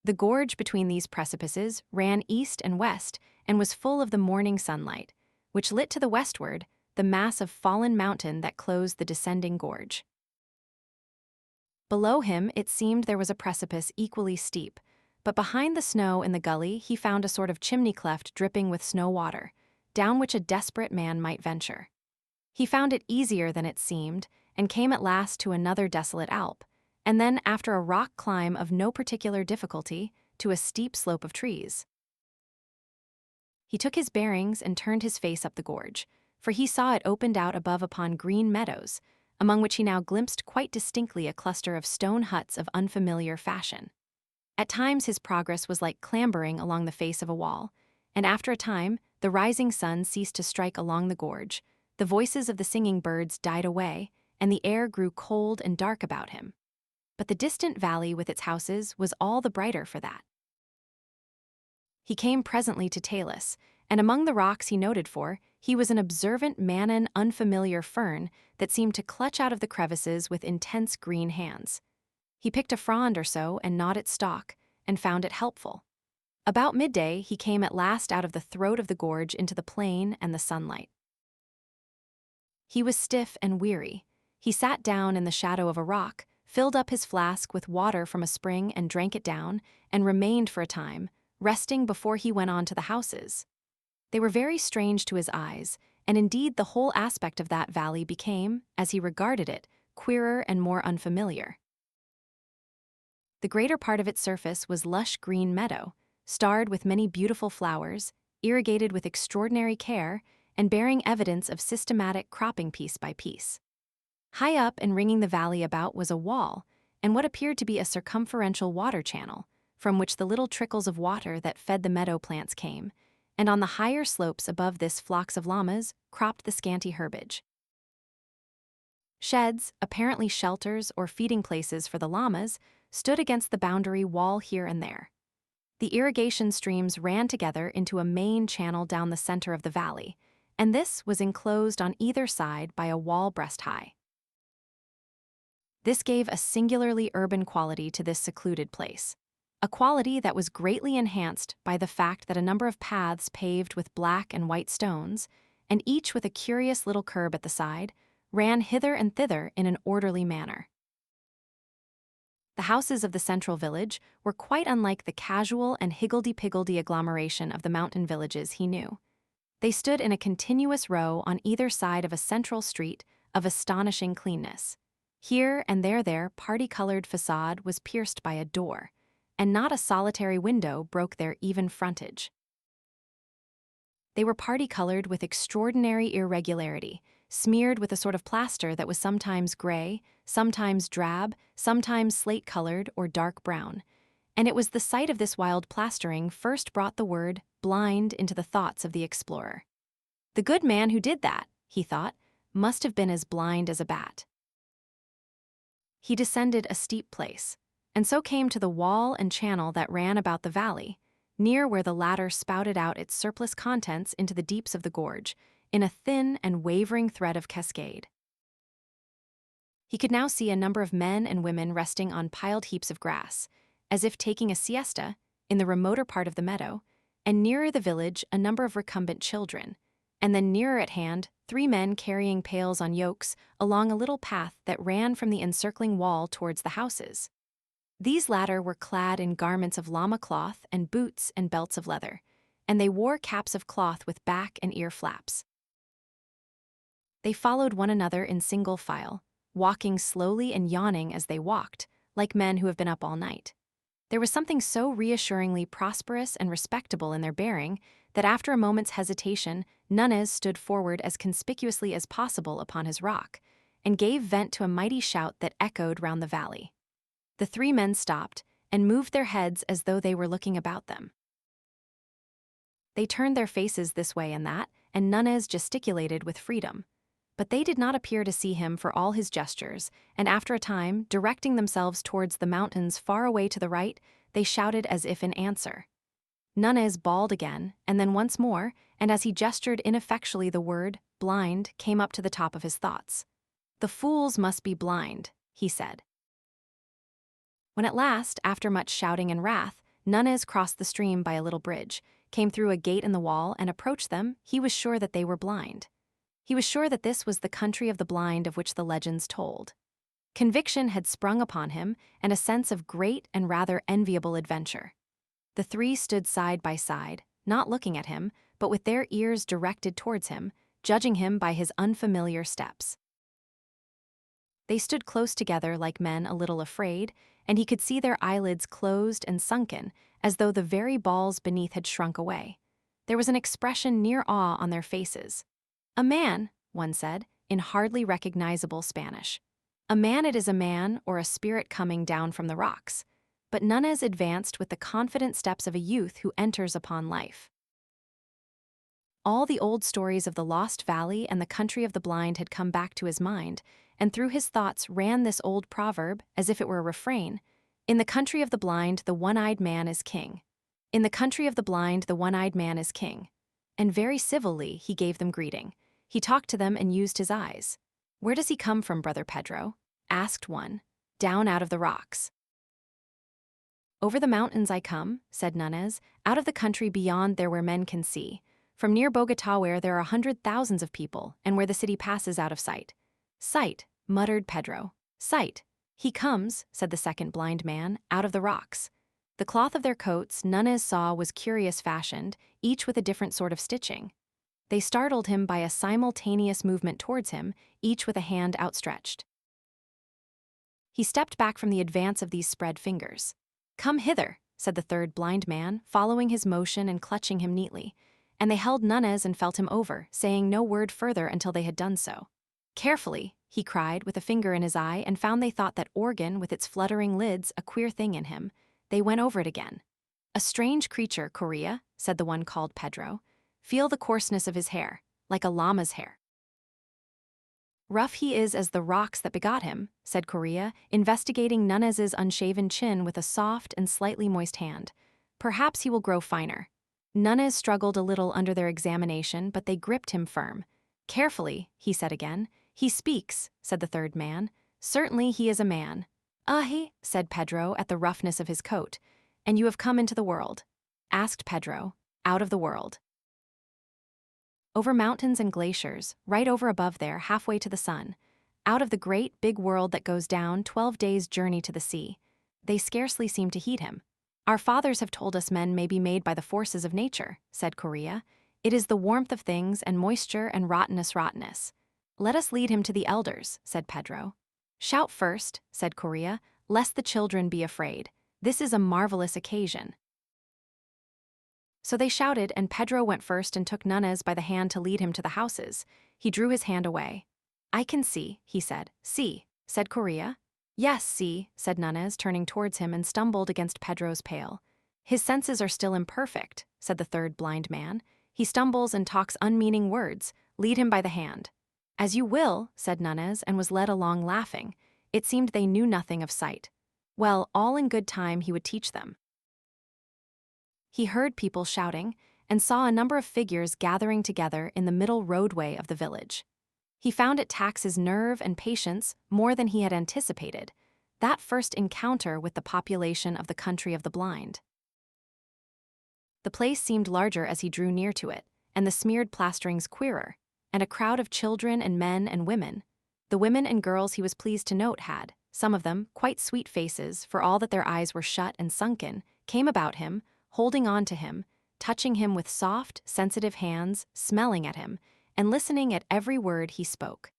The gorge between these precipices ran east and west and was full of the morning sunlight, which lit to the westward the mass of fallen mountain that closed the descending gorge. Below him, it seemed there was a precipice equally steep, but behind the snow in the gully he found a sort of chimney cleft dripping with snow water, down which a desperate man might venture. He found it easier than it seemed, and came at last to another desolate alp, and then, after a rock climb of no particular difficulty, to a steep slope of trees. He took his bearings and turned his face up the gorge, for he saw it opened out above upon green meadows, among which he now glimpsed quite distinctly a cluster of stone huts of unfamiliar fashion. At times his progress was like clambering along the face of a wall, and after a time the rising sun ceased to strike along the gorge, the voices of the singing birds died away, and the air grew cold and dark about him. But the distant valley with its houses was all the brighter for that. He came presently to talus, and among the rocks he noted for, he was an observant mannan unfamiliar fern that seemed to clutch out of the crevices with intense green hands. He picked a frond or so and gnawed its stalk, and found it helpful. About midday he came at last out of the throat of the gorge into the plain and the sunlight. He was stiff and weary. He sat down in the shadow of a rock, filled up his flask with water from a spring and drank it down, and remained for a time, resting before he went on to the houses. They were very strange to his eyes, and indeed the whole aspect of that valley became, as he regarded it, queerer and more unfamiliar. The greater part of its surface was lush green meadow, starred with many beautiful flowers, irrigated with extraordinary care, and bearing evidence of systematic cropping piece by piece. High up and ringing the valley about was a wall, and what appeared to be a circumferential water channel, from which the little trickles of water that fed the meadow plants came, and on the higher slopes above this flocks of llamas cropped the scanty herbage. Sheds, apparently shelters or feeding places for the llamas, stood against the boundary wall here and there. The irrigation streams ran together into a main channel down the center of the valley, and this was enclosed on either side by a wall breast high. This gave a singularly urban quality to this secluded place, a quality that was greatly enhanced by the fact that a number of paths paved with black and white stones, and each with a curious little curb at the side, ran hither and thither in an orderly manner. The houses of the central village were quite unlike the casual and higgledy-piggledy agglomeration of the mountain villages he knew. They stood in a continuous row on either side of a central street of astonishing cleanness. Here and there party-colored facade was pierced by a door, and not a solitary window broke their even frontage. They were party-colored with extraordinary irregularity, smeared with a sort of plaster that was sometimes gray, sometimes drab, sometimes slate-colored or dark brown, and it was the sight of this wild plastering first brought the word blind into the thoughts of the explorer. The good man who did that, he thought, must have been as blind as a bat. He descended a steep place, and so came to the wall and channel that ran about the valley, near where the latter spouted out its surplus contents into the deeps of the gorge, in a thin and wavering thread of cascade. He could now see a number of men and women resting on piled heaps of grass, as if taking a siesta, in the remoter part of the meadow, and nearer the village a number of recumbent children, and then nearer at hand 3 men carrying pails on yokes along a little path that ran from the encircling wall towards the houses. These latter were clad in garments of llama cloth and boots and belts of leather, and they wore caps of cloth with back and ear flaps. They followed one another in single file, walking slowly and yawning as they walked, like men who have been up all night. There was something so reassuringly prosperous and respectable in their bearing that after a moment's hesitation, Nunez stood forward as conspicuously as possible upon his rock, and gave vent to a mighty shout that echoed round the valley. The three men stopped and moved their heads as though they were looking about them. They turned their faces this way and that, and Nunez gesticulated with freedom. But they did not appear to see him for all his gestures, and after a time, directing themselves towards the mountains far away to the right, they shouted as if in answer. Nunez bawled again, and then once more, and as he gestured ineffectually the word, blind, came up to the top of his thoughts. "The fools must be blind," he said. When at last, after much shouting and wrath, Nunez crossed the stream by a little bridge, came through a gate in the wall, and approached them, he was sure that they were blind. He was sure that this was the country of the blind of which the legends told. Conviction had sprung upon him, and a sense of great and rather enviable adventure. The three stood side by side, not looking at him, but with their ears directed towards him, judging him by his unfamiliar steps. They stood close together like men a little afraid, and he could see their eyelids closed and sunken, as though the very balls beneath had shrunk away. There was an expression near awe on their faces. "A man," one said, in hardly recognizable Spanish. "A man, it is a man, or a spirit coming down from the rocks." But Nunez advanced with the confident steps of a youth who enters upon life. All the old stories of the Lost Valley and the country of the blind had come back to his mind, and through his thoughts ran this old proverb, as if it were a refrain: "In the country of the blind, the one-eyed man is king. In the country of the blind, the one-eyed man is king." And very civilly he gave them greeting. He talked to them and used his eyes. "Where does he come from, Brother Pedro?" asked one. "Down out of the rocks." "Over the mountains I come," said Nunez, "out of the country beyond there where men can see. From near Bogotá where there are 100,000 of people, and where the city passes out of sight." "Sight," muttered Pedro. "Sight. He comes," said the second blind man, "out of the rocks." The cloth of their coats, Nunez saw, was curious fashioned, each with a different sort of stitching. They startled him by a simultaneous movement towards him, each with a hand outstretched. He stepped back from the advance of these spread fingers. "Come hither," said the third blind man, following his motion and clutching him neatly, and they held Nunez and felt him over, saying no word further until they had done so. "Carefully," he cried, with a finger in his eye, and found they thought that organ with its fluttering lids a queer thing in him. They went over it again. "A strange creature, Correa," said the one called Pedro. "Feel the coarseness of his hair, like a llama's hair." "Rough he is as the rocks that begot him," said Correa, investigating Nunez's unshaven chin with a soft and slightly moist hand. "Perhaps he will grow finer." Nunez struggled a little under their examination, but they gripped him firm. "Carefully," he said again. "He speaks," said the third man. "Certainly he is a man." "Ahe," said Pedro at the roughness of his coat. "And you have come into the world?" asked Pedro. "Out of the world." "Over mountains and glaciers, right over above there, halfway to the sun. Out of the great, big world that goes down 12 days' journey to the sea." They scarcely seemed to heed him. "Our fathers have told us men may be made by the forces of nature," said Correa. "It is the warmth of things and moisture and rottenness. Let us lead him to the elders," said Pedro. "Shout first," said Correa, "lest the children be afraid. This is a marvelous occasion." So they shouted, and Pedro went first and took Nunez by the hand to lead him to the houses. He drew his hand away. "I can see," he said. "See," said Correa. "Yes, see," said Nunez, turning towards him, and stumbled against Pedro's pail. "His senses are still imperfect," said the third blind man. "He stumbles and talks unmeaning words. Lead him by the hand." "As you will," said Nunez, and was led along laughing. It seemed they knew nothing of sight. Well, all in good time he would teach them. He heard people shouting, and saw a number of figures gathering together in the middle roadway of the village. He found it tax his nerve and patience more than he had anticipated, that first encounter with the population of the country of the blind. The place seemed larger as he drew near to it, and the smeared plasterings queerer, and a crowd of children and men and women. The women and girls he was pleased to note had, some of them, quite sweet faces, for all that their eyes were shut and sunken, came about him, holding on to him, touching him with soft, sensitive hands, smelling at him, and listening at every word he spoke.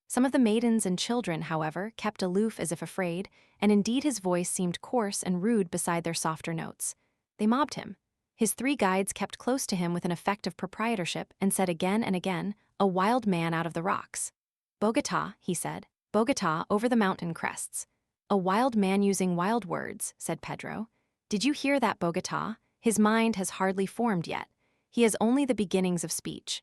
Some of the maidens and children, however, kept aloof as if afraid, and indeed his voice seemed coarse and rude beside their softer notes. They mobbed him. His 3 guides kept close to him with an effect of proprietorship and said again and again, "A wild man out of the rocks." "Bogota," he said. "Bogota over the mountain crests." "A wild man using wild words," said Pedro. "Did you hear that, Bogota? His mind has hardly formed yet. He has only the beginnings of speech."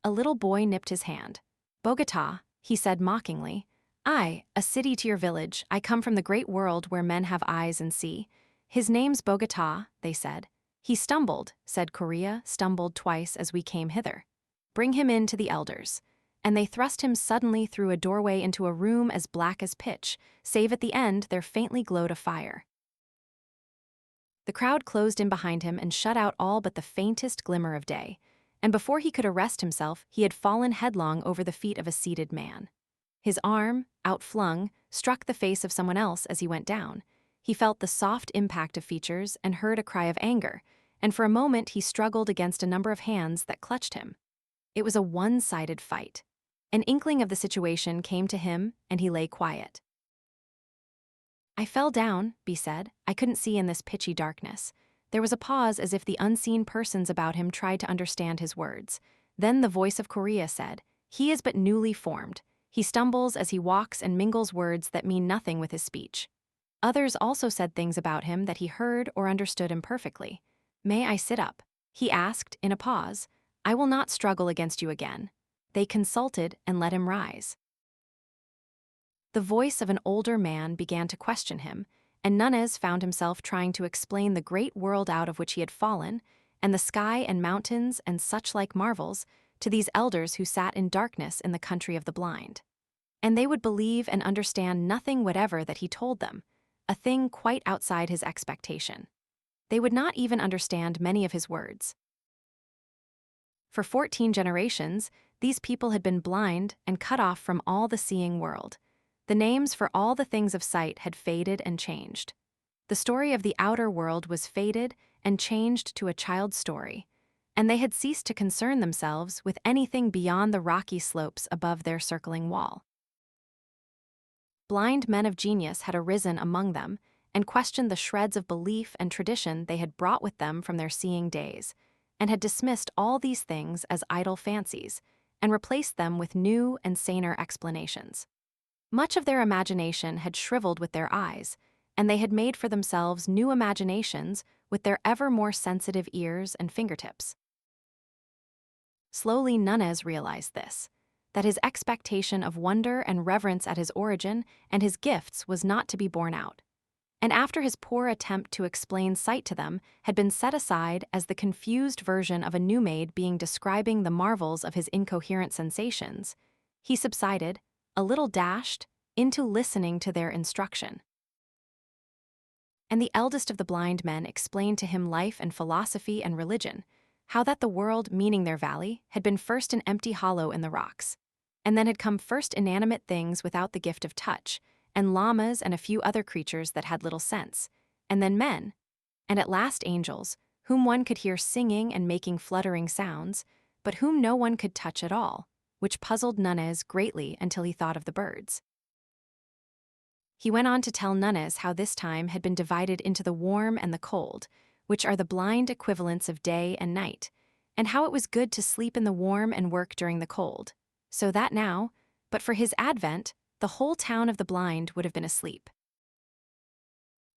A little boy nipped his hand. "Bogota," he said mockingly. "I, a city to your village, I come from the great world where men have eyes and see. His name's Bogota," they said. "He stumbled," said Korea, "stumbled twice as we came hither. Bring him in to the elders." And they thrust him suddenly through a doorway into a room as black as pitch, save at the end there faintly glowed a fire. The crowd closed in behind him and shut out all but the faintest glimmer of day, and before he could arrest himself, he had fallen headlong over the feet of a seated man. His arm, outflung, struck the face of someone else as he went down. He felt the soft impact of features and heard a cry of anger, and for a moment he struggled against a number of hands that clutched him. It was a one-sided fight. An inkling of the situation came to him, and he lay quiet. "I fell down," B said. "I couldn't see in this pitchy darkness." There was a pause as if the unseen persons about him tried to understand his words. Then the voice of Korea said, "He is but newly formed. He stumbles as he walks and mingles words that mean nothing with his speech." Others also said things about him that he heard or understood imperfectly. "May I sit up?" he asked in a pause. "I will not struggle against you again." They consulted and let him rise. The voice of an older man began to question him, and Nunez found himself trying to explain the great world out of which he had fallen, and the sky and mountains and such-like marvels, to these elders who sat in darkness in the country of the blind. And they would believe and understand nothing whatever that he told them, a thing quite outside his expectation. They would not even understand many of his words. For 14 generations, these people had been blind and cut off from all the seeing world. The names for all the things of sight had faded and changed. The story of the outer world was faded and changed to a child's story, and they had ceased to concern themselves with anything beyond the rocky slopes above their circling wall. Blind men of genius had arisen among them and questioned the shreds of belief and tradition they had brought with them from their seeing days, and had dismissed all these things as idle fancies, and replaced them with new and saner explanations. Much of their imagination had shriveled with their eyes, and they had made for themselves new imaginations with their ever more sensitive ears and fingertips. Slowly Nunez realized this, that his expectation of wonder and reverence at his origin and his gifts was not to be borne out. And after his poor attempt to explain sight to them had been set aside as the confused version of a new maid being describing the marvels of his incoherent sensations, he subsided, a little dashed, into listening to their instruction. And the eldest of the blind men explained to him life and philosophy and religion, how that the world, meaning their valley, had been first an empty hollow in the rocks, and then had come first inanimate things without the gift of touch, and llamas and a few other creatures that had little sense, and then men, and at last angels, whom one could hear singing and making fluttering sounds, but whom no one could touch at all, which puzzled Nunez greatly until he thought of the birds. He went on to tell Nunez how this time had been divided into the warm and the cold, which are the blind equivalents of day and night, and how it was good to sleep in the warm and work during the cold, so that now, but for his advent, the whole town of the blind would have been asleep.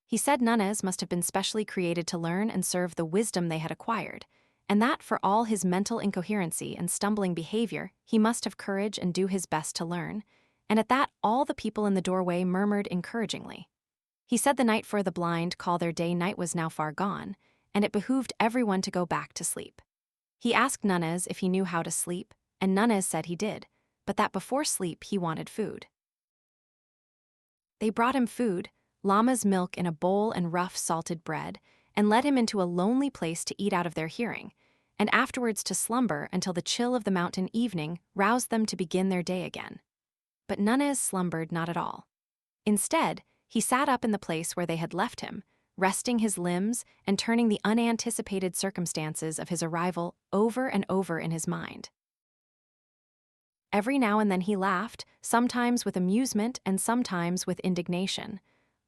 He said Nunez must have been specially created to learn and serve the wisdom they had acquired, and that for all his mental incoherency and stumbling behavior, he must have courage and do his best to learn, and at that all the people in the doorway murmured encouragingly. He said the night for the blind call their day night was now far gone, and it behooved everyone to go back to sleep. He asked Nunez if he knew how to sleep, and Nunez said he did, but that before sleep he wanted food. They brought him food, llama's milk in a bowl and rough salted bread, and led him into a lonely place to eat out of their hearing, and afterwards to slumber until the chill of the mountain evening roused them to begin their day again. But Nunez slumbered not at all. Instead, he sat up in the place where they had left him, resting his limbs and turning the unanticipated circumstances of his arrival over and over in his mind. Every now and then he laughed, sometimes with amusement and sometimes with indignation.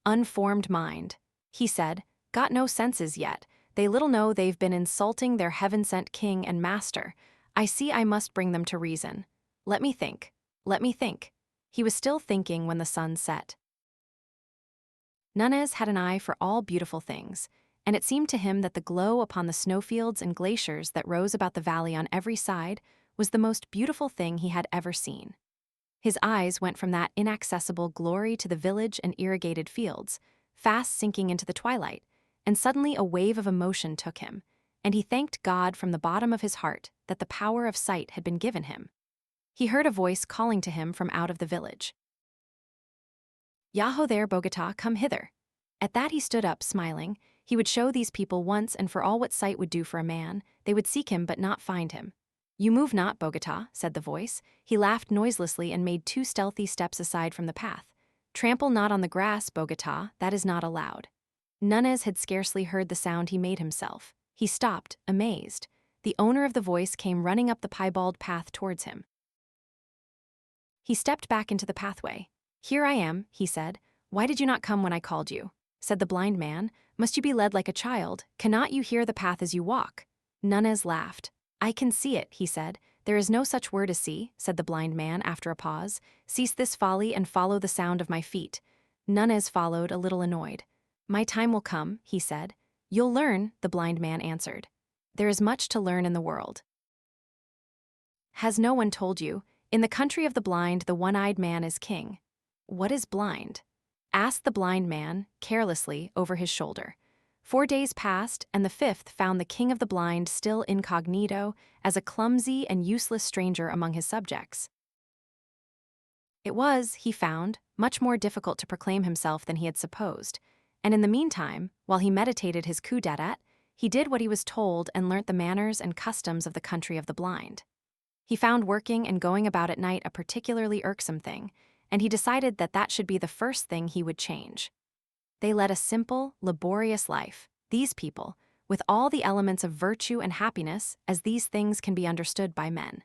"Unformed mind," he said, "got no senses yet. They little know they've been insulting their heaven-sent king and master. I see I must bring them to reason. Let me think. Let me think." He was still thinking when the sun set. Nunez had an eye for all beautiful things, and it seemed to him that the glow upon the snowfields and glaciers that rose about the valley on every side was the most beautiful thing he had ever seen. His eyes went from that inaccessible glory to the village and irrigated fields, fast sinking into the twilight, and suddenly a wave of emotion took him, and he thanked God from the bottom of his heart that the power of sight had been given him. He heard a voice calling to him from out of the village. "Yaho there, Bogota, come hither." At that he stood up, smiling. He would show these people once and for all what sight would do for a man. They would seek him but not find him. "You move not, Bogota," said the voice. He laughed noiselessly and made 2 stealthy steps aside from the path. "Trample not on the grass, Bogota, that is not allowed." Nunez had scarcely heard the sound he made himself. He stopped, amazed. The owner of the voice came running up the piebald path towards him. He stepped back into the pathway. "Here I am," he said. "Why did you not come when I called you?" Said the blind man. "Must you be led like a child? Cannot you hear the path as you walk?" Nunez laughed. "I can see it," he said. "There is no such word as see," said the blind man after a pause. "Cease this folly and follow the sound of my feet." Nunez followed, a little annoyed. "My time will come," he said. "You'll learn," the blind man answered. "There is much to learn in the world. Has no one told you? In the country of the blind, the one-eyed man is king." "What is blind?" asked the blind man, carelessly, over his shoulder. 4 days passed, and the 5th found the king of the blind still incognito, as a clumsy and useless stranger among his subjects. It was, he found, much more difficult to proclaim himself than he had supposed, and in the meantime, while he meditated his coup d'etat, he did what he was told and learnt the manners and customs of the country of the blind. He found working and going about at night a particularly irksome thing, and he decided that that should be the first thing he would change. They led a simple, laborious life, these people, with all the elements of virtue and happiness as these things can be understood by men.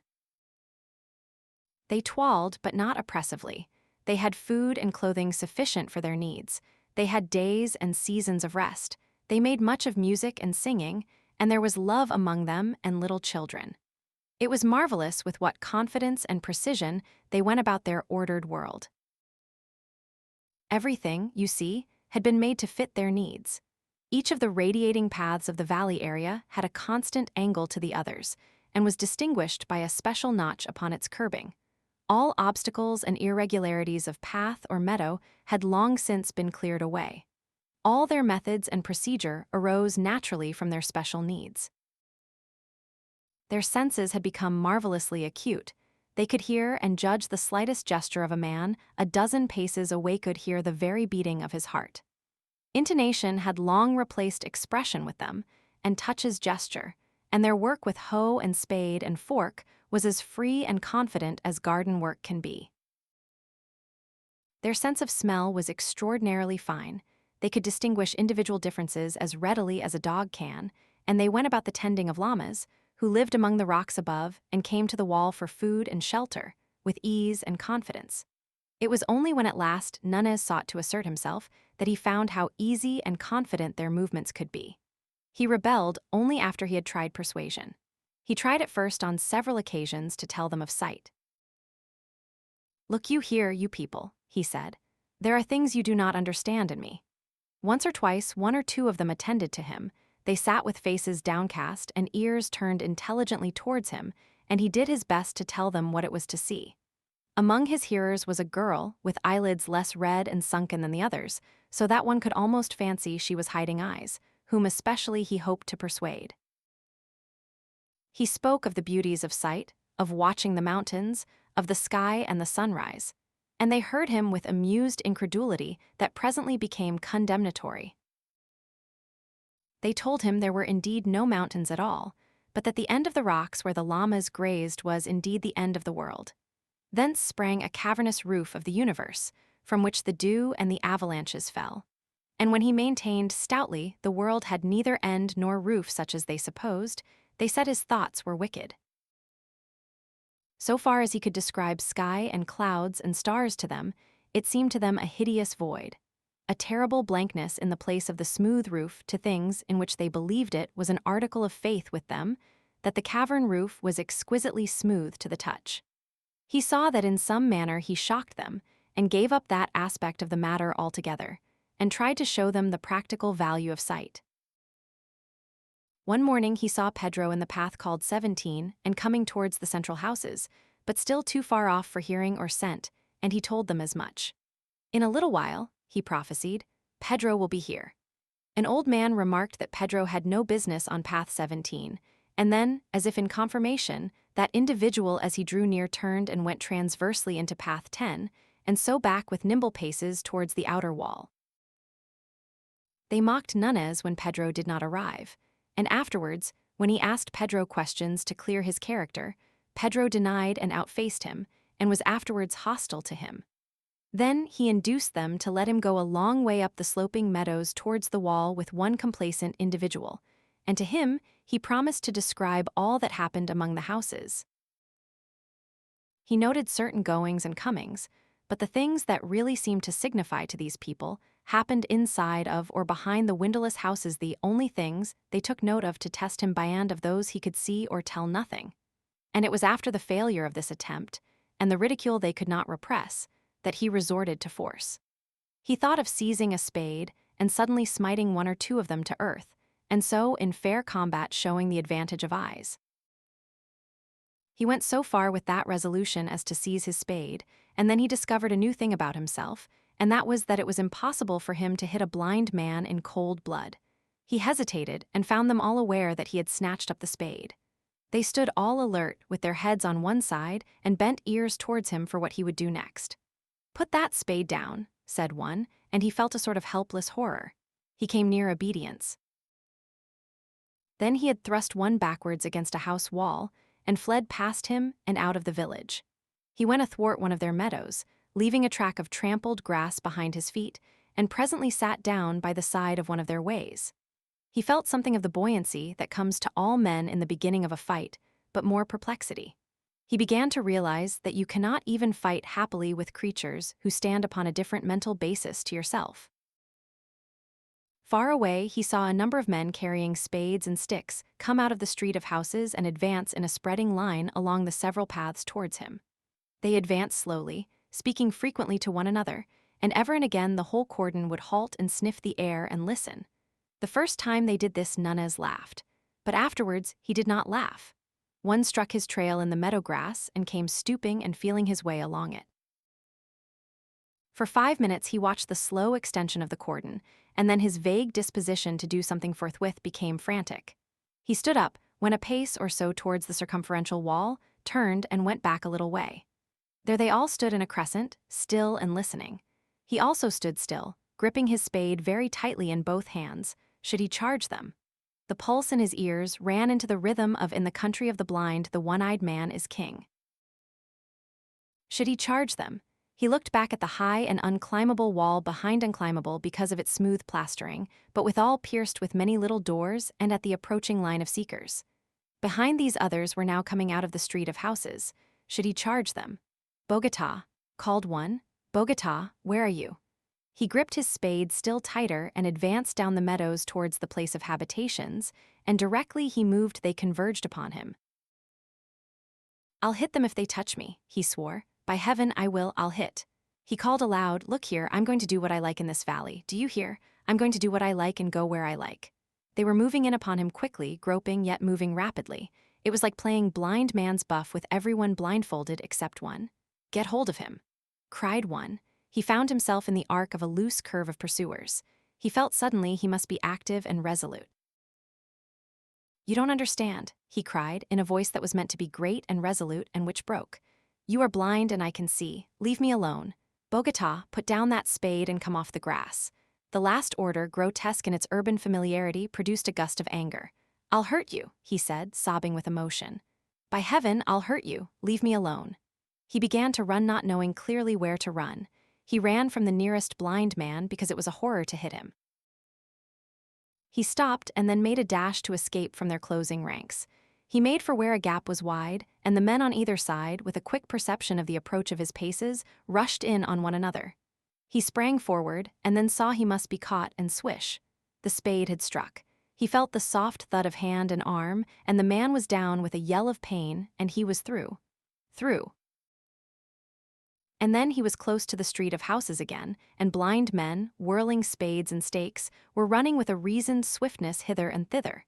They toiled, but not oppressively. They had food and clothing sufficient for their needs. They had days and seasons of rest. They made much of music and singing, and there was love among them and little children. It was marvelous with what confidence and precision they went about their ordered world. Everything, you see, had been made to fit their needs. Each of the radiating paths of the valley area had a constant angle to the others, and was distinguished by a special notch upon its curbing. All obstacles and irregularities of path or meadow had long since been cleared away. All their methods and procedure arose naturally from their special needs. Their senses had become marvelously acute. They could hear and judge the slightest gesture of a man, a dozen paces away could hear the very beating of his heart. Intonation had long replaced expression with them, and touch is gesture, and their work with hoe and spade and fork was as free and confident as garden work can be. Their sense of smell was extraordinarily fine. They could distinguish individual differences as readily as a dog can, and they went about the tending of llamas, who lived among the rocks above and came to the wall for food and shelter, with ease and confidence. It was only when at last Nunez sought to assert himself that he found how easy and confident their movements could be. He rebelled only after he had tried persuasion. He tried at first on several occasions to tell them of sight. "Look you here, you people," he said. "There are things you do not understand in me." Once or twice 1 or 2 of them attended to him. They sat with faces downcast and ears turned intelligently towards him, and he did his best to tell them what it was to see. Among his hearers was a girl with eyelids less red and sunken than the others, so that one could almost fancy she was hiding eyes, whom especially he hoped to persuade. He spoke of the beauties of sight, of watching the mountains, of the sky and the sunrise, and they heard him with amused incredulity that presently became condemnatory. They told him there were indeed no mountains at all, but that the end of the rocks where the llamas grazed was indeed the end of the world. Thence sprang a cavernous roof of the universe, from which the dew and the avalanches fell. and when he maintained stoutly the world had neither end nor roof such as they supposed, they said his thoughts were wicked. So far as he could describe sky and clouds and stars to them, it seemed to them a hideous void, a terrible blankness in the place of the smooth roof to things in which they believed it was an article of faith with them, that the cavern roof was exquisitely smooth to the touch. He saw that in some manner he shocked them, and gave up that aspect of the matter altogether, and tried to show them the practical value of sight. One morning he saw Pedro in the path called 17 and coming towards the central houses, but still too far off for hearing or scent, and he told them as much. In a little while, he prophesied, Pedro will be here. An old man remarked that Pedro had no business on path 17, and then, as if in confirmation, that individual as he drew near turned and went transversely into path 10, and so back with nimble paces towards the outer wall. They mocked Nunez when Pedro did not arrive, and afterwards, when he asked Pedro questions to clear his character, Pedro denied and outfaced him, and was afterwards hostile to him. Then he induced them to let him go a long way up the sloping meadows towards the wall with one complacent individual, and to him he promised to describe all that happened among the houses. He noted certain goings and comings, but the things that really seemed to signify to these people happened inside of or behind the windowless houses, the only things they took note of to test him beyond of those he could see or tell nothing. And it was after the failure of this attempt, and the ridicule they could not repress, that he resorted to force. He thought of seizing a spade and suddenly smiting one or two of them to earth, and so in fair combat showing the advantage of eyes. He went so far with that resolution as to seize his spade, and then he discovered a new thing about himself, and that was that it was impossible for him to hit a blind man in cold blood. He hesitated and found them all aware that he had snatched up the spade. They stood all alert with their heads on one side and bent ears towards him for what he would do next. "Put that spade down," said one, and he felt a sort of helpless horror. He came near obedience. Then he had thrust one backwards against a house wall, and fled past him and out of the village. He went athwart one of their meadows, leaving a track of trampled grass behind his feet, and presently sat down by the side of one of their ways. He felt something of the buoyancy that comes to all men in the beginning of a fight, but more perplexity. He began to realize that you cannot even fight happily with creatures who stand upon a different mental basis to yourself. Far away, he saw a number of men carrying spades and sticks come out of the street of houses and advance in a spreading line along the several paths towards him. They advanced slowly, speaking frequently to one another, and ever and again the whole cordon would halt and sniff the air and listen. The first time they did this, Nunez laughed, but afterwards he did not laugh. One struck his trail in the meadow grass and came stooping and feeling his way along it. For 5 minutes he watched the slow extension of the cordon, and then his vague disposition to do something forthwith became frantic. He stood up, went a pace or so towards the circumferential wall, turned and went back a little way. There they all stood in a crescent, still and listening. He also stood still, gripping his spade very tightly in both hands, should he charge them. The pulse in his ears ran into the rhythm of "In the country of the blind, the one-eyed man is king." Should he charge them? He looked back at the high and unclimbable wall behind unclimbable because of its smooth plastering, but withal pierced with many little doors, and at the approaching line of seekers. Behind these others were now coming out of the street of houses. Should he charge them? "Bogota," called one. "Bogota, where are you?" He gripped his spade still tighter and advanced down the meadows towards the place of habitations, and directly he moved they converged upon him. "I'll hit them if they touch me," he swore. "By heaven, I will, I'll hit." He called aloud, "Look here, I'm going to do what I like in this valley. Do you hear? I'm going to do what I like and go where I like." They were moving in upon him quickly, groping yet moving rapidly. It was like playing blind man's buff with everyone blindfolded except one. "Get hold of him," cried one. He found himself in the arc of a loose curve of pursuers. He felt suddenly he must be active and resolute. "You don't understand," he cried, in a voice that was meant to be great and resolute and which broke. "You are blind and I can see. Leave me alone. Bogota, put down that spade and come off the grass." The last order, grotesque in its urban familiarity, produced a gust of anger. "I'll hurt you," he said, sobbing with emotion. "By heaven, I'll hurt you. Leave me alone." He began to run, not knowing clearly where to run. He ran from the nearest blind man because it was a horror to hit him. He stopped and then made a dash to escape from their closing ranks. He made for where a gap was wide, and the men on either side, with a quick perception of the approach of his paces, rushed in on one another. He sprang forward, and then saw he must be caught, and swish. The spade had struck. He felt the soft thud of hand and arm, and the man was down with a yell of pain, and he was through. Through. And then he was close to the street of houses again, and blind men, whirling spades and stakes, were running with a reasoned swiftness hither and thither.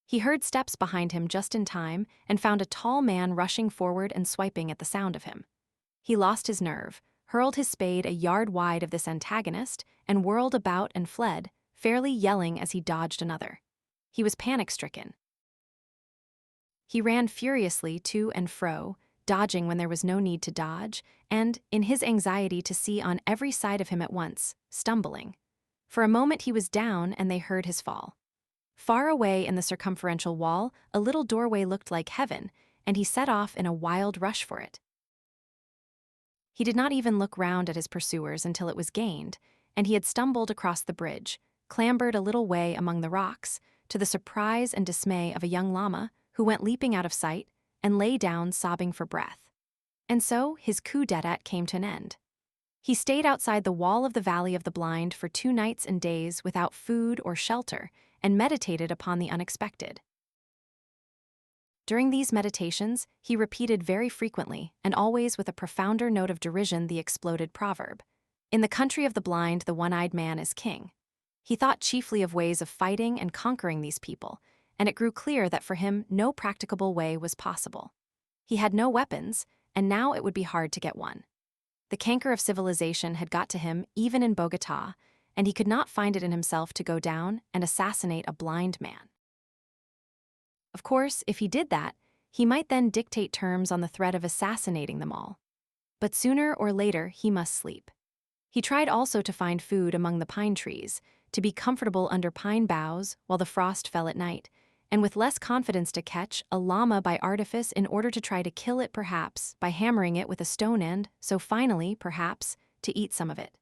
He heard steps behind him just in time, and found a tall man rushing forward and swiping at the sound of him. He lost his nerve, hurled his spade a yard wide of this antagonist, and whirled about and fled, fairly yelling as he dodged another. He was panic-stricken. He ran furiously to and fro, dodging when there was no need to dodge, and, in his anxiety to see on every side of him at once, stumbling. For a moment he was down, and they heard his fall. Far away in the circumferential wall, a little doorway looked like heaven, and he set off in a wild rush for it. He did not even look round at his pursuers until it was gained, and he had stumbled across the bridge, clambered a little way among the rocks, to the surprise and dismay of a young llama who went leaping out of sight and lay down sobbing for breath. And so his coup d'etat came to an end. He stayed outside the wall of the Valley of the Blind for 2 nights and days without food or shelter, and meditated upon the unexpected. During these meditations, he repeated very frequently, and always with a profounder note of derision, the exploded proverb, "In the country of the blind, the one-eyed man is king." He thought chiefly of ways of fighting and conquering these people, and it grew clear that for him no practicable way was possible. He had no weapons, and now it would be hard to get one. The canker of civilization had got to him even in Bogotá, and he could not find it in himself to go down and assassinate a blind man. Of course, if he did that, he might then dictate terms on the threat of assassinating them all. But sooner or later he must sleep. He tried also to find food among the pine trees, to be comfortable under pine boughs while the frost fell at night, and with less confidence to catch a llama by artifice in order to try to kill it, perhaps, by hammering it with a stone end, so finally, perhaps, to eat some of it.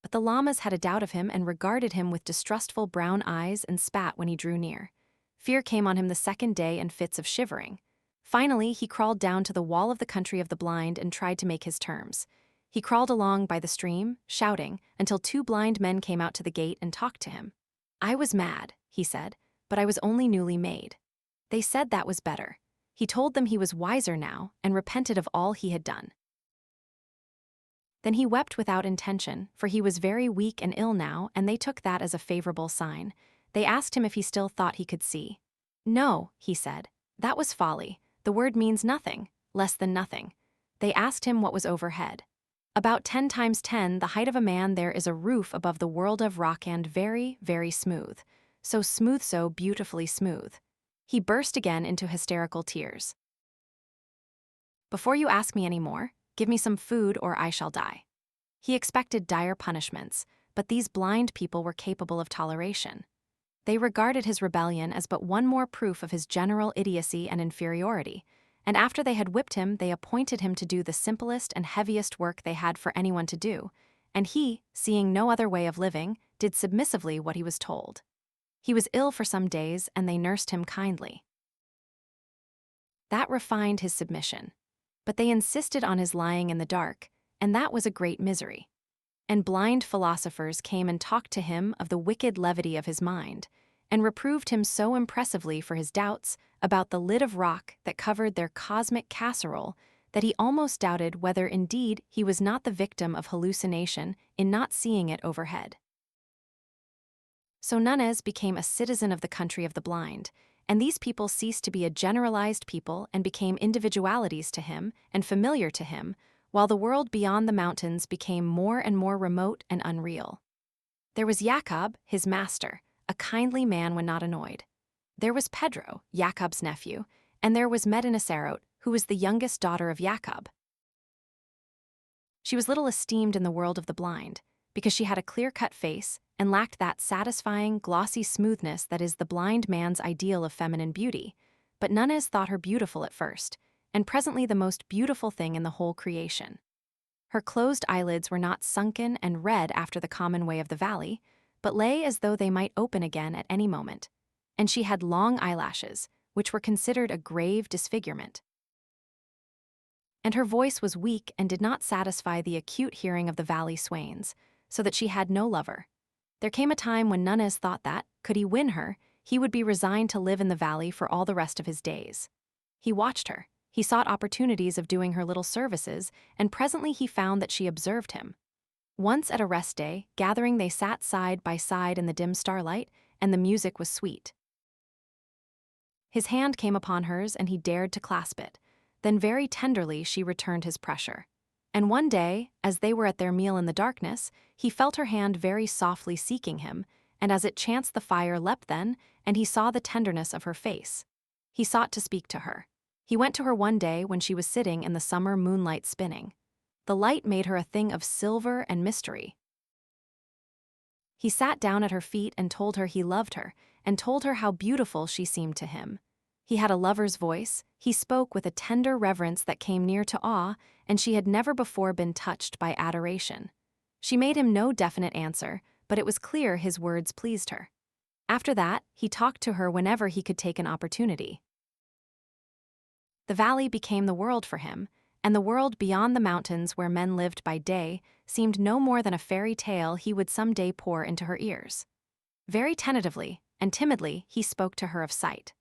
But the llamas had a doubt of him and regarded him with distrustful brown eyes and spat when he drew near. Fear came on him the second day in fits of shivering. Finally, he crawled down to the wall of the country of the blind and tried to make his terms. He crawled along by the stream, shouting, until 2 blind men came out to the gate and talked to him. "I was mad," he said, "but I was only newly made." They said that was better. He told them he was wiser now and repented of all he had done. Then he wept without intention, for he was very weak and ill now, and they took that as a favorable sign. They asked him if he still thought he could see. "No," he said, "that was folly. The word means nothing, less than nothing." They asked him what was overhead. "About 10 times 10 the height of a man there is a roof above the world of rock, and very, very smooth. So smooth, so beautifully smooth." He burst again into hysterical tears. "Before you ask me any more, give me some food or I shall die." He expected dire punishments, but these blind people were capable of toleration. They regarded his rebellion as but one more proof of his general idiocy and inferiority, and after they had whipped him, they appointed him to do the simplest and heaviest work they had for anyone to do, and he, seeing no other way of living, did submissively what he was told. He was ill for some days, and they nursed him kindly. That refined his submission, but they insisted on his lying in the dark, and that was a great misery. And blind philosophers came and talked to him of the wicked levity of his mind, and reproved him so impressively for his doubts about the lid of rock that covered their cosmic casserole that he almost doubted whether indeed he was not the victim of hallucination in not seeing it overhead. So Nunez became a citizen of the country of the blind, and these people ceased to be a generalized people and became individualities to him and familiar to him, while the world beyond the mountains became more and more remote and unreal. There was Jacob, his master, a kindly man when not annoyed. There was Pedro, Jacob's nephew, and there was Medinacero, who was the youngest daughter of Jacob. She was little esteemed in the world of the blind, because she had a clear-cut face and lacked that satisfying, glossy smoothness that is the blind man's ideal of feminine beauty, but Nunez thought her beautiful at first, and presently the most beautiful thing in the whole creation. Her closed eyelids were not sunken and red after the common way of the valley, but lay as though they might open again at any moment. And she had long eyelashes, which were considered a grave disfigurement. And her voice was weak and did not satisfy the acute hearing of the valley swains, so that she had no lover. There came a time when Nunez thought that, could he win her, he would be resigned to live in the valley for all the rest of his days. He watched her, he sought opportunities of doing her little services, and presently he found that she observed him. Once at a rest day, gathering they sat side by side in the dim starlight, and the music was sweet. His hand came upon hers and he dared to clasp it. Then very tenderly she returned his pressure. And one day, as they were at their meal in the darkness, he felt her hand very softly seeking him, and as it chanced the fire leapt then, and he saw the tenderness of her face. He sought to speak to her. He went to her one day when she was sitting in the summer moonlight spinning. The light made her a thing of silver and mystery. He sat down at her feet and told her he loved her, and told her how beautiful she seemed to him. He had a lover's voice, he spoke with a tender reverence that came near to awe, and she had never before been touched by adoration. She made him no definite answer, but it was clear his words pleased her. After that, he talked to her whenever he could take an opportunity. The valley became the world for him, and the world beyond the mountains where men lived by day seemed no more than a fairy tale he would some day pour into her ears. Very tentatively and timidly he spoke to her of sight.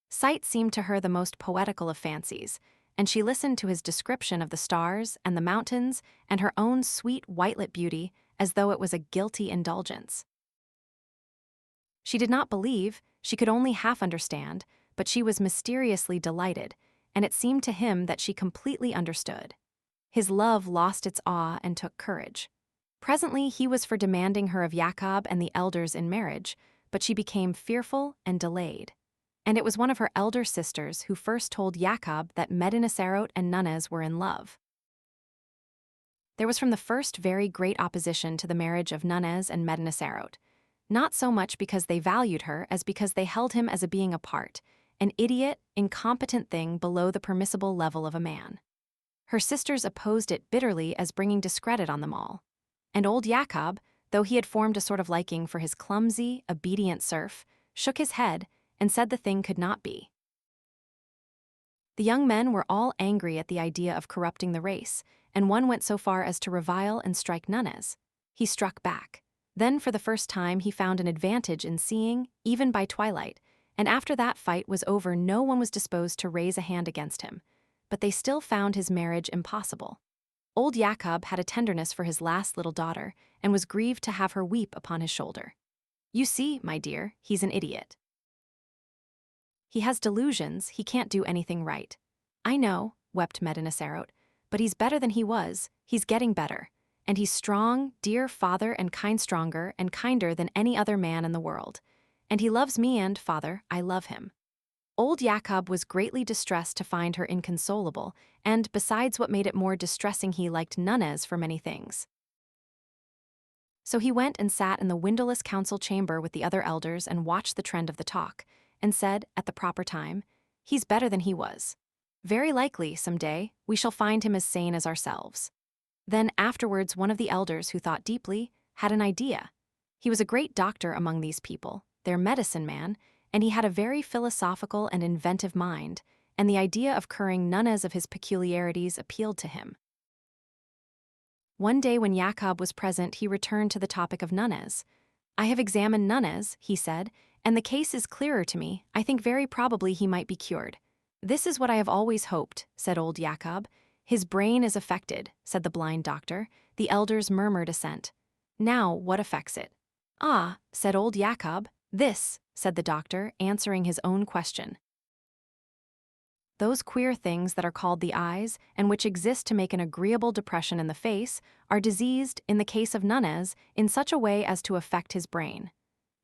Sight seemed to her the most poetical of fancies, and she listened to his description of the stars and the mountains and her own sweet white-lit beauty as though it was a guilty indulgence. She did not believe, she could only half understand, but she was mysteriously delighted, and it seemed to him that she completely understood. His love lost its awe and took courage. Presently he was for demanding her of Jacob and the elders in marriage, but she became fearful and delayed. And it was one of her elder sisters who first told Jacob that Medinaceli and Nunez were in love. There was from the first very great opposition to the marriage of Nunez and Medinaceli, not so much because they valued her as because they held him as a being apart, an idiot, incompetent thing below the permissible level of a man. Her sisters opposed it bitterly as bringing discredit on them all. And old Jacob, though he had formed a sort of liking for his clumsy, obedient serf, shook his head and said the thing could not be. The young men were all angry at the idea of corrupting the race, and one went so far as to revile and strike Nunez. He struck back. Then for the first time he found an advantage in seeing, even by twilight, and after that fight was over no one was disposed to raise a hand against him, but they still found his marriage impossible. Old Jacob had a tenderness for his last little daughter, and was grieved to have her weep upon his shoulder. "You see, my dear, he's an idiot. He has delusions, he can't do anything right." "I know," wept Medinaceli, "but he's better than he was, he's getting better. And he's strong, dear father, and stronger and kinder than any other man in the world. And he loves me and, father, I love him." Old Jacob was greatly distressed to find her inconsolable, and besides what made it more distressing he liked Nunez for many things. So he went and sat in the windowless council chamber with the other elders and watched the trend of the talk, and said, at the proper time, "He's better than he was. Very likely, some day, we shall find him as sane as ourselves." Then afterwards one of the elders who thought deeply had an idea. He was a great doctor among these people, their medicine man, and he had a very philosophical and inventive mind, and the idea of curing Nunez of his peculiarities appealed to him. One day when Jacob was present he returned to the topic of Nunez. "I have examined Nunez," he said, "and the case is clearer to me. I think very probably he might be cured." "This is what I have always hoped," said old Jacob. "His brain is affected," said the blind doctor. The elders murmured assent. "Now, what affects it?" "Ah," said old Jacob. "This," said the doctor, answering his own question. "Those queer things that are called the eyes, and which exist to make an agreeable depression in the face, are diseased, in the case of Nunez, in such a way as to affect his brain.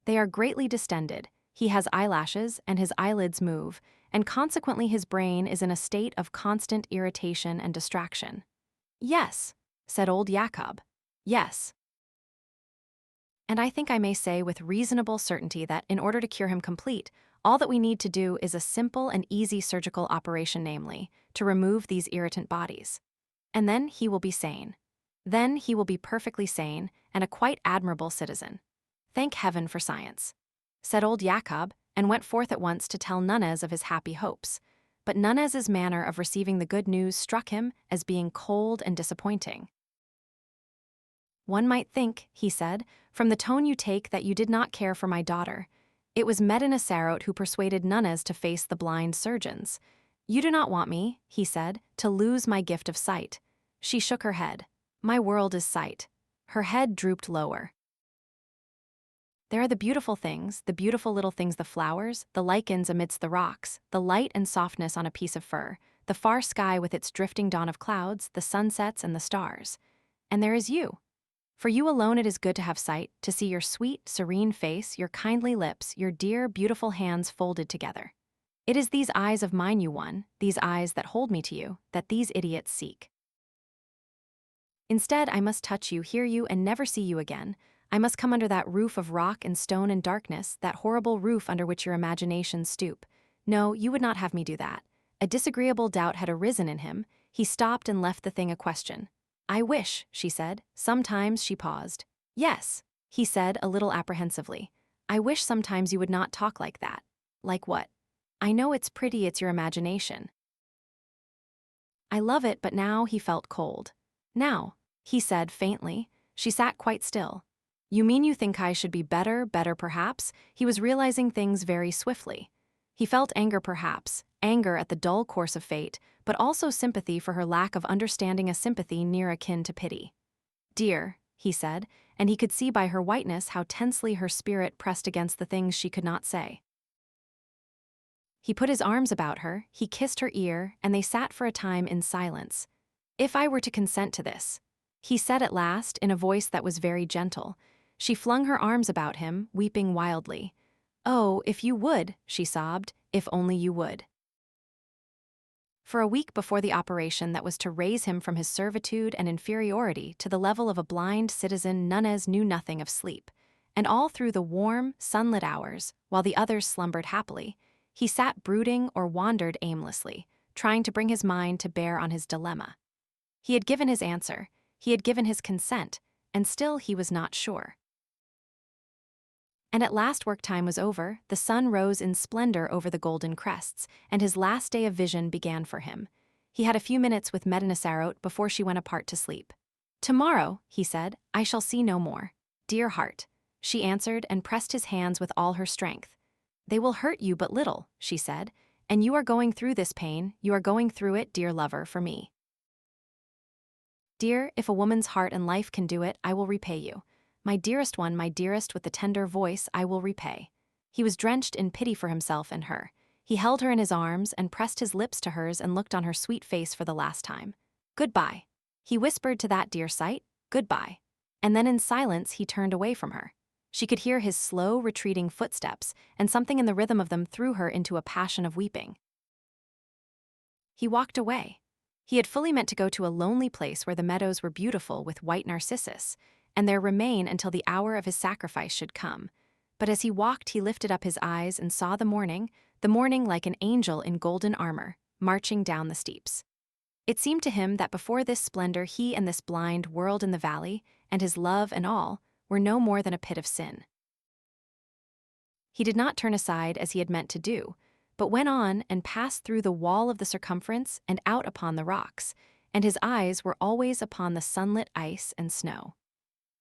They are greatly distended, he has eyelashes, and his eyelids move, and consequently his brain is in a state of constant irritation and distraction." "Yes," said old Jacob. "Yes. And I think I may say with reasonable certainty that in order to cure him complete, all that we need to do is a simple and easy surgical operation, namely, to remove these irritant bodies. And then he will be sane. Then he will be perfectly sane and a quite admirable citizen. "Thank heaven for science," said old Jacob, and went forth at once to tell Nunez of his happy hopes. But Nunez's manner of receiving the good news struck him as being cold and disappointing. "One might think," he said, "from the tone you take that you did not care for my daughter. It was Medina Sarot who persuaded Nunez to face the blind surgeons. You do not want me," he said, "to lose my gift of sight." She shook her head. "My world is sight." Her head drooped lower. "There are the beautiful things, the beautiful little things, the flowers, the lichens amidst the rocks, the light and softness on a piece of fur, the far sky with its drifting dawn of clouds, the sunsets and the stars. And there is you. For you alone it is good to have sight, to see your sweet, serene face, your kindly lips, your dear, beautiful hands folded together. It is these eyes of mine you won, these eyes that hold me to you, that these idiots seek. Instead, I must touch you, hear you, and never see you again. I must come under that roof of rock and stone and darkness, that horrible roof under which your imaginations stoop. No, you would not have me do that." A disagreeable doubt had arisen in him. He stopped and left the thing a question. "I wish," she said. Sometimes she paused. "Yes," he said a little apprehensively. "I wish sometimes you would not talk like that." "Like what?" "I know it's pretty, it's your imagination." "I love it," but now he felt cold. "Now," he said faintly. She sat quite still. "You mean you think I should be better perhaps?" He was realizing things very swiftly. He felt anger perhaps, anger at the dull course of fate, but also sympathy for her lack of understanding, a sympathy near akin to pity. "Dear," he said, and he could see by her whiteness how tensely her spirit pressed against the things she could not say. He put his arms about her, he kissed her ear, and they sat for a time in silence. "If I were to consent to this," he said at last in a voice that was very gentle. She flung her arms about him, weeping wildly. "Oh, if you would," she sobbed, "if only you would." For a week before the operation that was to raise him from his servitude and inferiority to the level of a blind citizen, Nunez knew nothing of sleep. And all through the warm, sunlit hours, while the others slumbered happily, he sat brooding or wandered aimlessly, trying to bring his mind to bear on his dilemma. He had given his answer, he had given his consent, and still he was not sure. And at last work time was over, the sun rose in splendor over the golden crests, and his last day of vision began for him. He had a few minutes with Medina Sarot before she went apart to sleep. "Tomorrow," he said, "I shall see no more." "Dear heart," she answered and pressed his hands with all her strength. "They will hurt you but little," she said, "and you are going through this pain, you are going through it, dear lover, for me. Dear, if a woman's heart and life can do it, I will repay you. My dearest one, my dearest with the tender voice, I will repay." He was drenched in pity for himself and her. He held her in his arms and pressed his lips to hers and looked on her sweet face for the last time. "Goodbye," he whispered to that dear sight, "goodbye." And then in silence he turned away from her. She could hear his slow, retreating footsteps, and something in the rhythm of them threw her into a passion of weeping. He walked away. He had fully meant to go to a lonely place where the meadows were beautiful with white narcissus, and there remain until the hour of his sacrifice should come. But as he walked, he lifted up his eyes and saw the morning like an angel in golden armor, marching down the steeps. It seemed to him that before this splendor he and this blind world in the valley, and his love and all, were no more than a pit of sin. He did not turn aside as he had meant to do, but went on and passed through the wall of the circumference and out upon the rocks, and his eyes were always upon the sunlit ice and snow.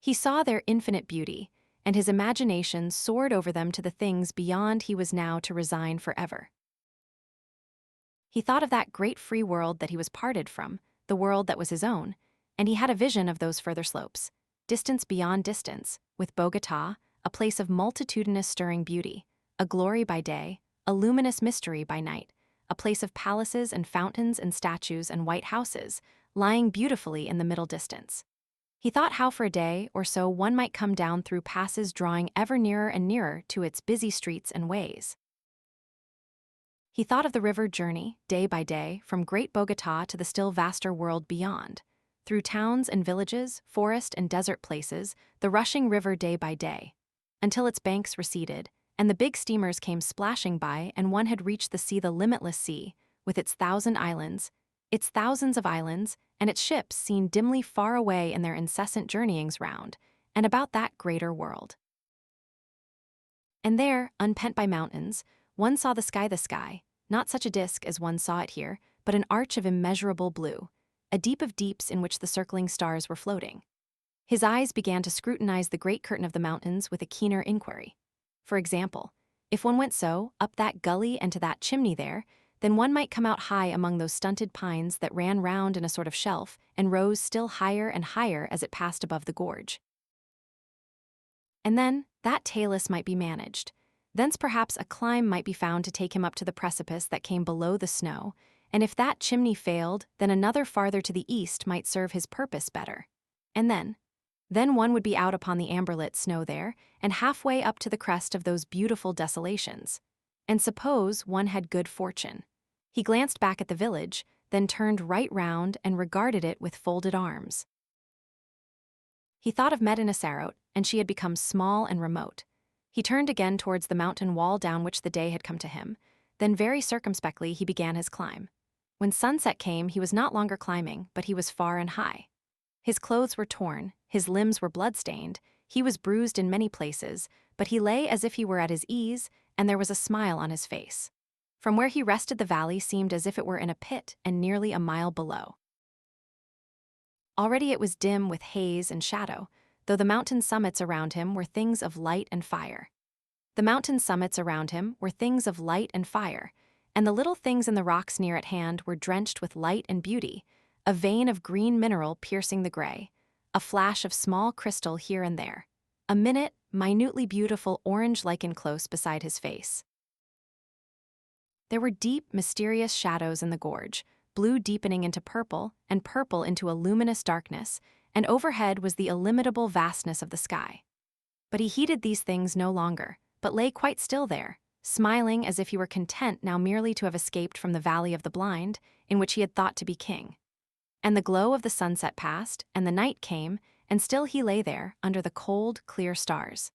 He saw their infinite beauty, and his imagination soared over them to the things beyond he was now to resign forever. He thought of that great free world that he was parted from, the world that was his own, and he had a vision of those further slopes, distance beyond distance, with Bogota, a place of multitudinous stirring beauty, a glory by day, a luminous mystery by night, a place of palaces and fountains and statues and white houses, lying beautifully in the middle distance. He thought how for a day or so one might come down through passes drawing ever nearer and nearer to its busy streets and ways. He thought of the river journey, day by day, from great Bogota to the still vaster world beyond. Through towns and villages, forest and desert places, the rushing river day by day, until its banks receded, and the big steamers came splashing by and one had reached the sea, the limitless sea, with its its thousands of islands, and its ships seen dimly far away in their incessant journeyings round, and about that greater world. And there, unpent by mountains, one saw the sky, not such a disk as one saw it here, but an arch of immeasurable blue, a deep of deeps in which the circling stars were floating. His eyes began to scrutinize the great curtain of the mountains with a keener inquiry. For example, if one went so, up that gully and to that chimney there, then one might come out high among those stunted pines that ran round in a sort of shelf and rose still higher and higher as it passed above the gorge. And then, that talus might be managed. Thence perhaps a climb might be found to take him up to the precipice that came below the snow, and if that chimney failed, then another farther to the east might serve his purpose better. And then one would be out upon the amberlit snow there, and halfway up to the crest of those beautiful desolations. And suppose one had good fortune. He glanced back at the village, then turned right round and regarded it with folded arms. He thought of Medina Sarote, and she had become small and remote. He turned again towards the mountain wall down which the day had come to him, then very circumspectly he began his climb. When sunset came, he was not longer climbing, but he was far and high. His clothes were torn, his limbs were blood-stained, he was bruised in many places, but he lay as if he were at his ease, and there was a smile on his face. From where he rested the valley seemed as if it were in a pit and nearly a mile below. Already it was dim with haze and shadow, though the mountain summits around him were things of light and fire. The mountain summits around him were things of light and fire, and the little things in the rocks near at hand were drenched with light and beauty, a vein of green mineral piercing the gray, a flash of small crystal here and there, a minutely beautiful orange lichen close beside his face. There were deep, mysterious shadows in the gorge, blue deepening into purple, and purple into a luminous darkness, and overhead was the illimitable vastness of the sky. But he heeded these things no longer, but lay quite still there, smiling as if he were content now merely to have escaped from the valley of the blind, in which he had thought to be king. And the glow of the sunset passed, and the night came, and still he lay there, under the cold, clear stars.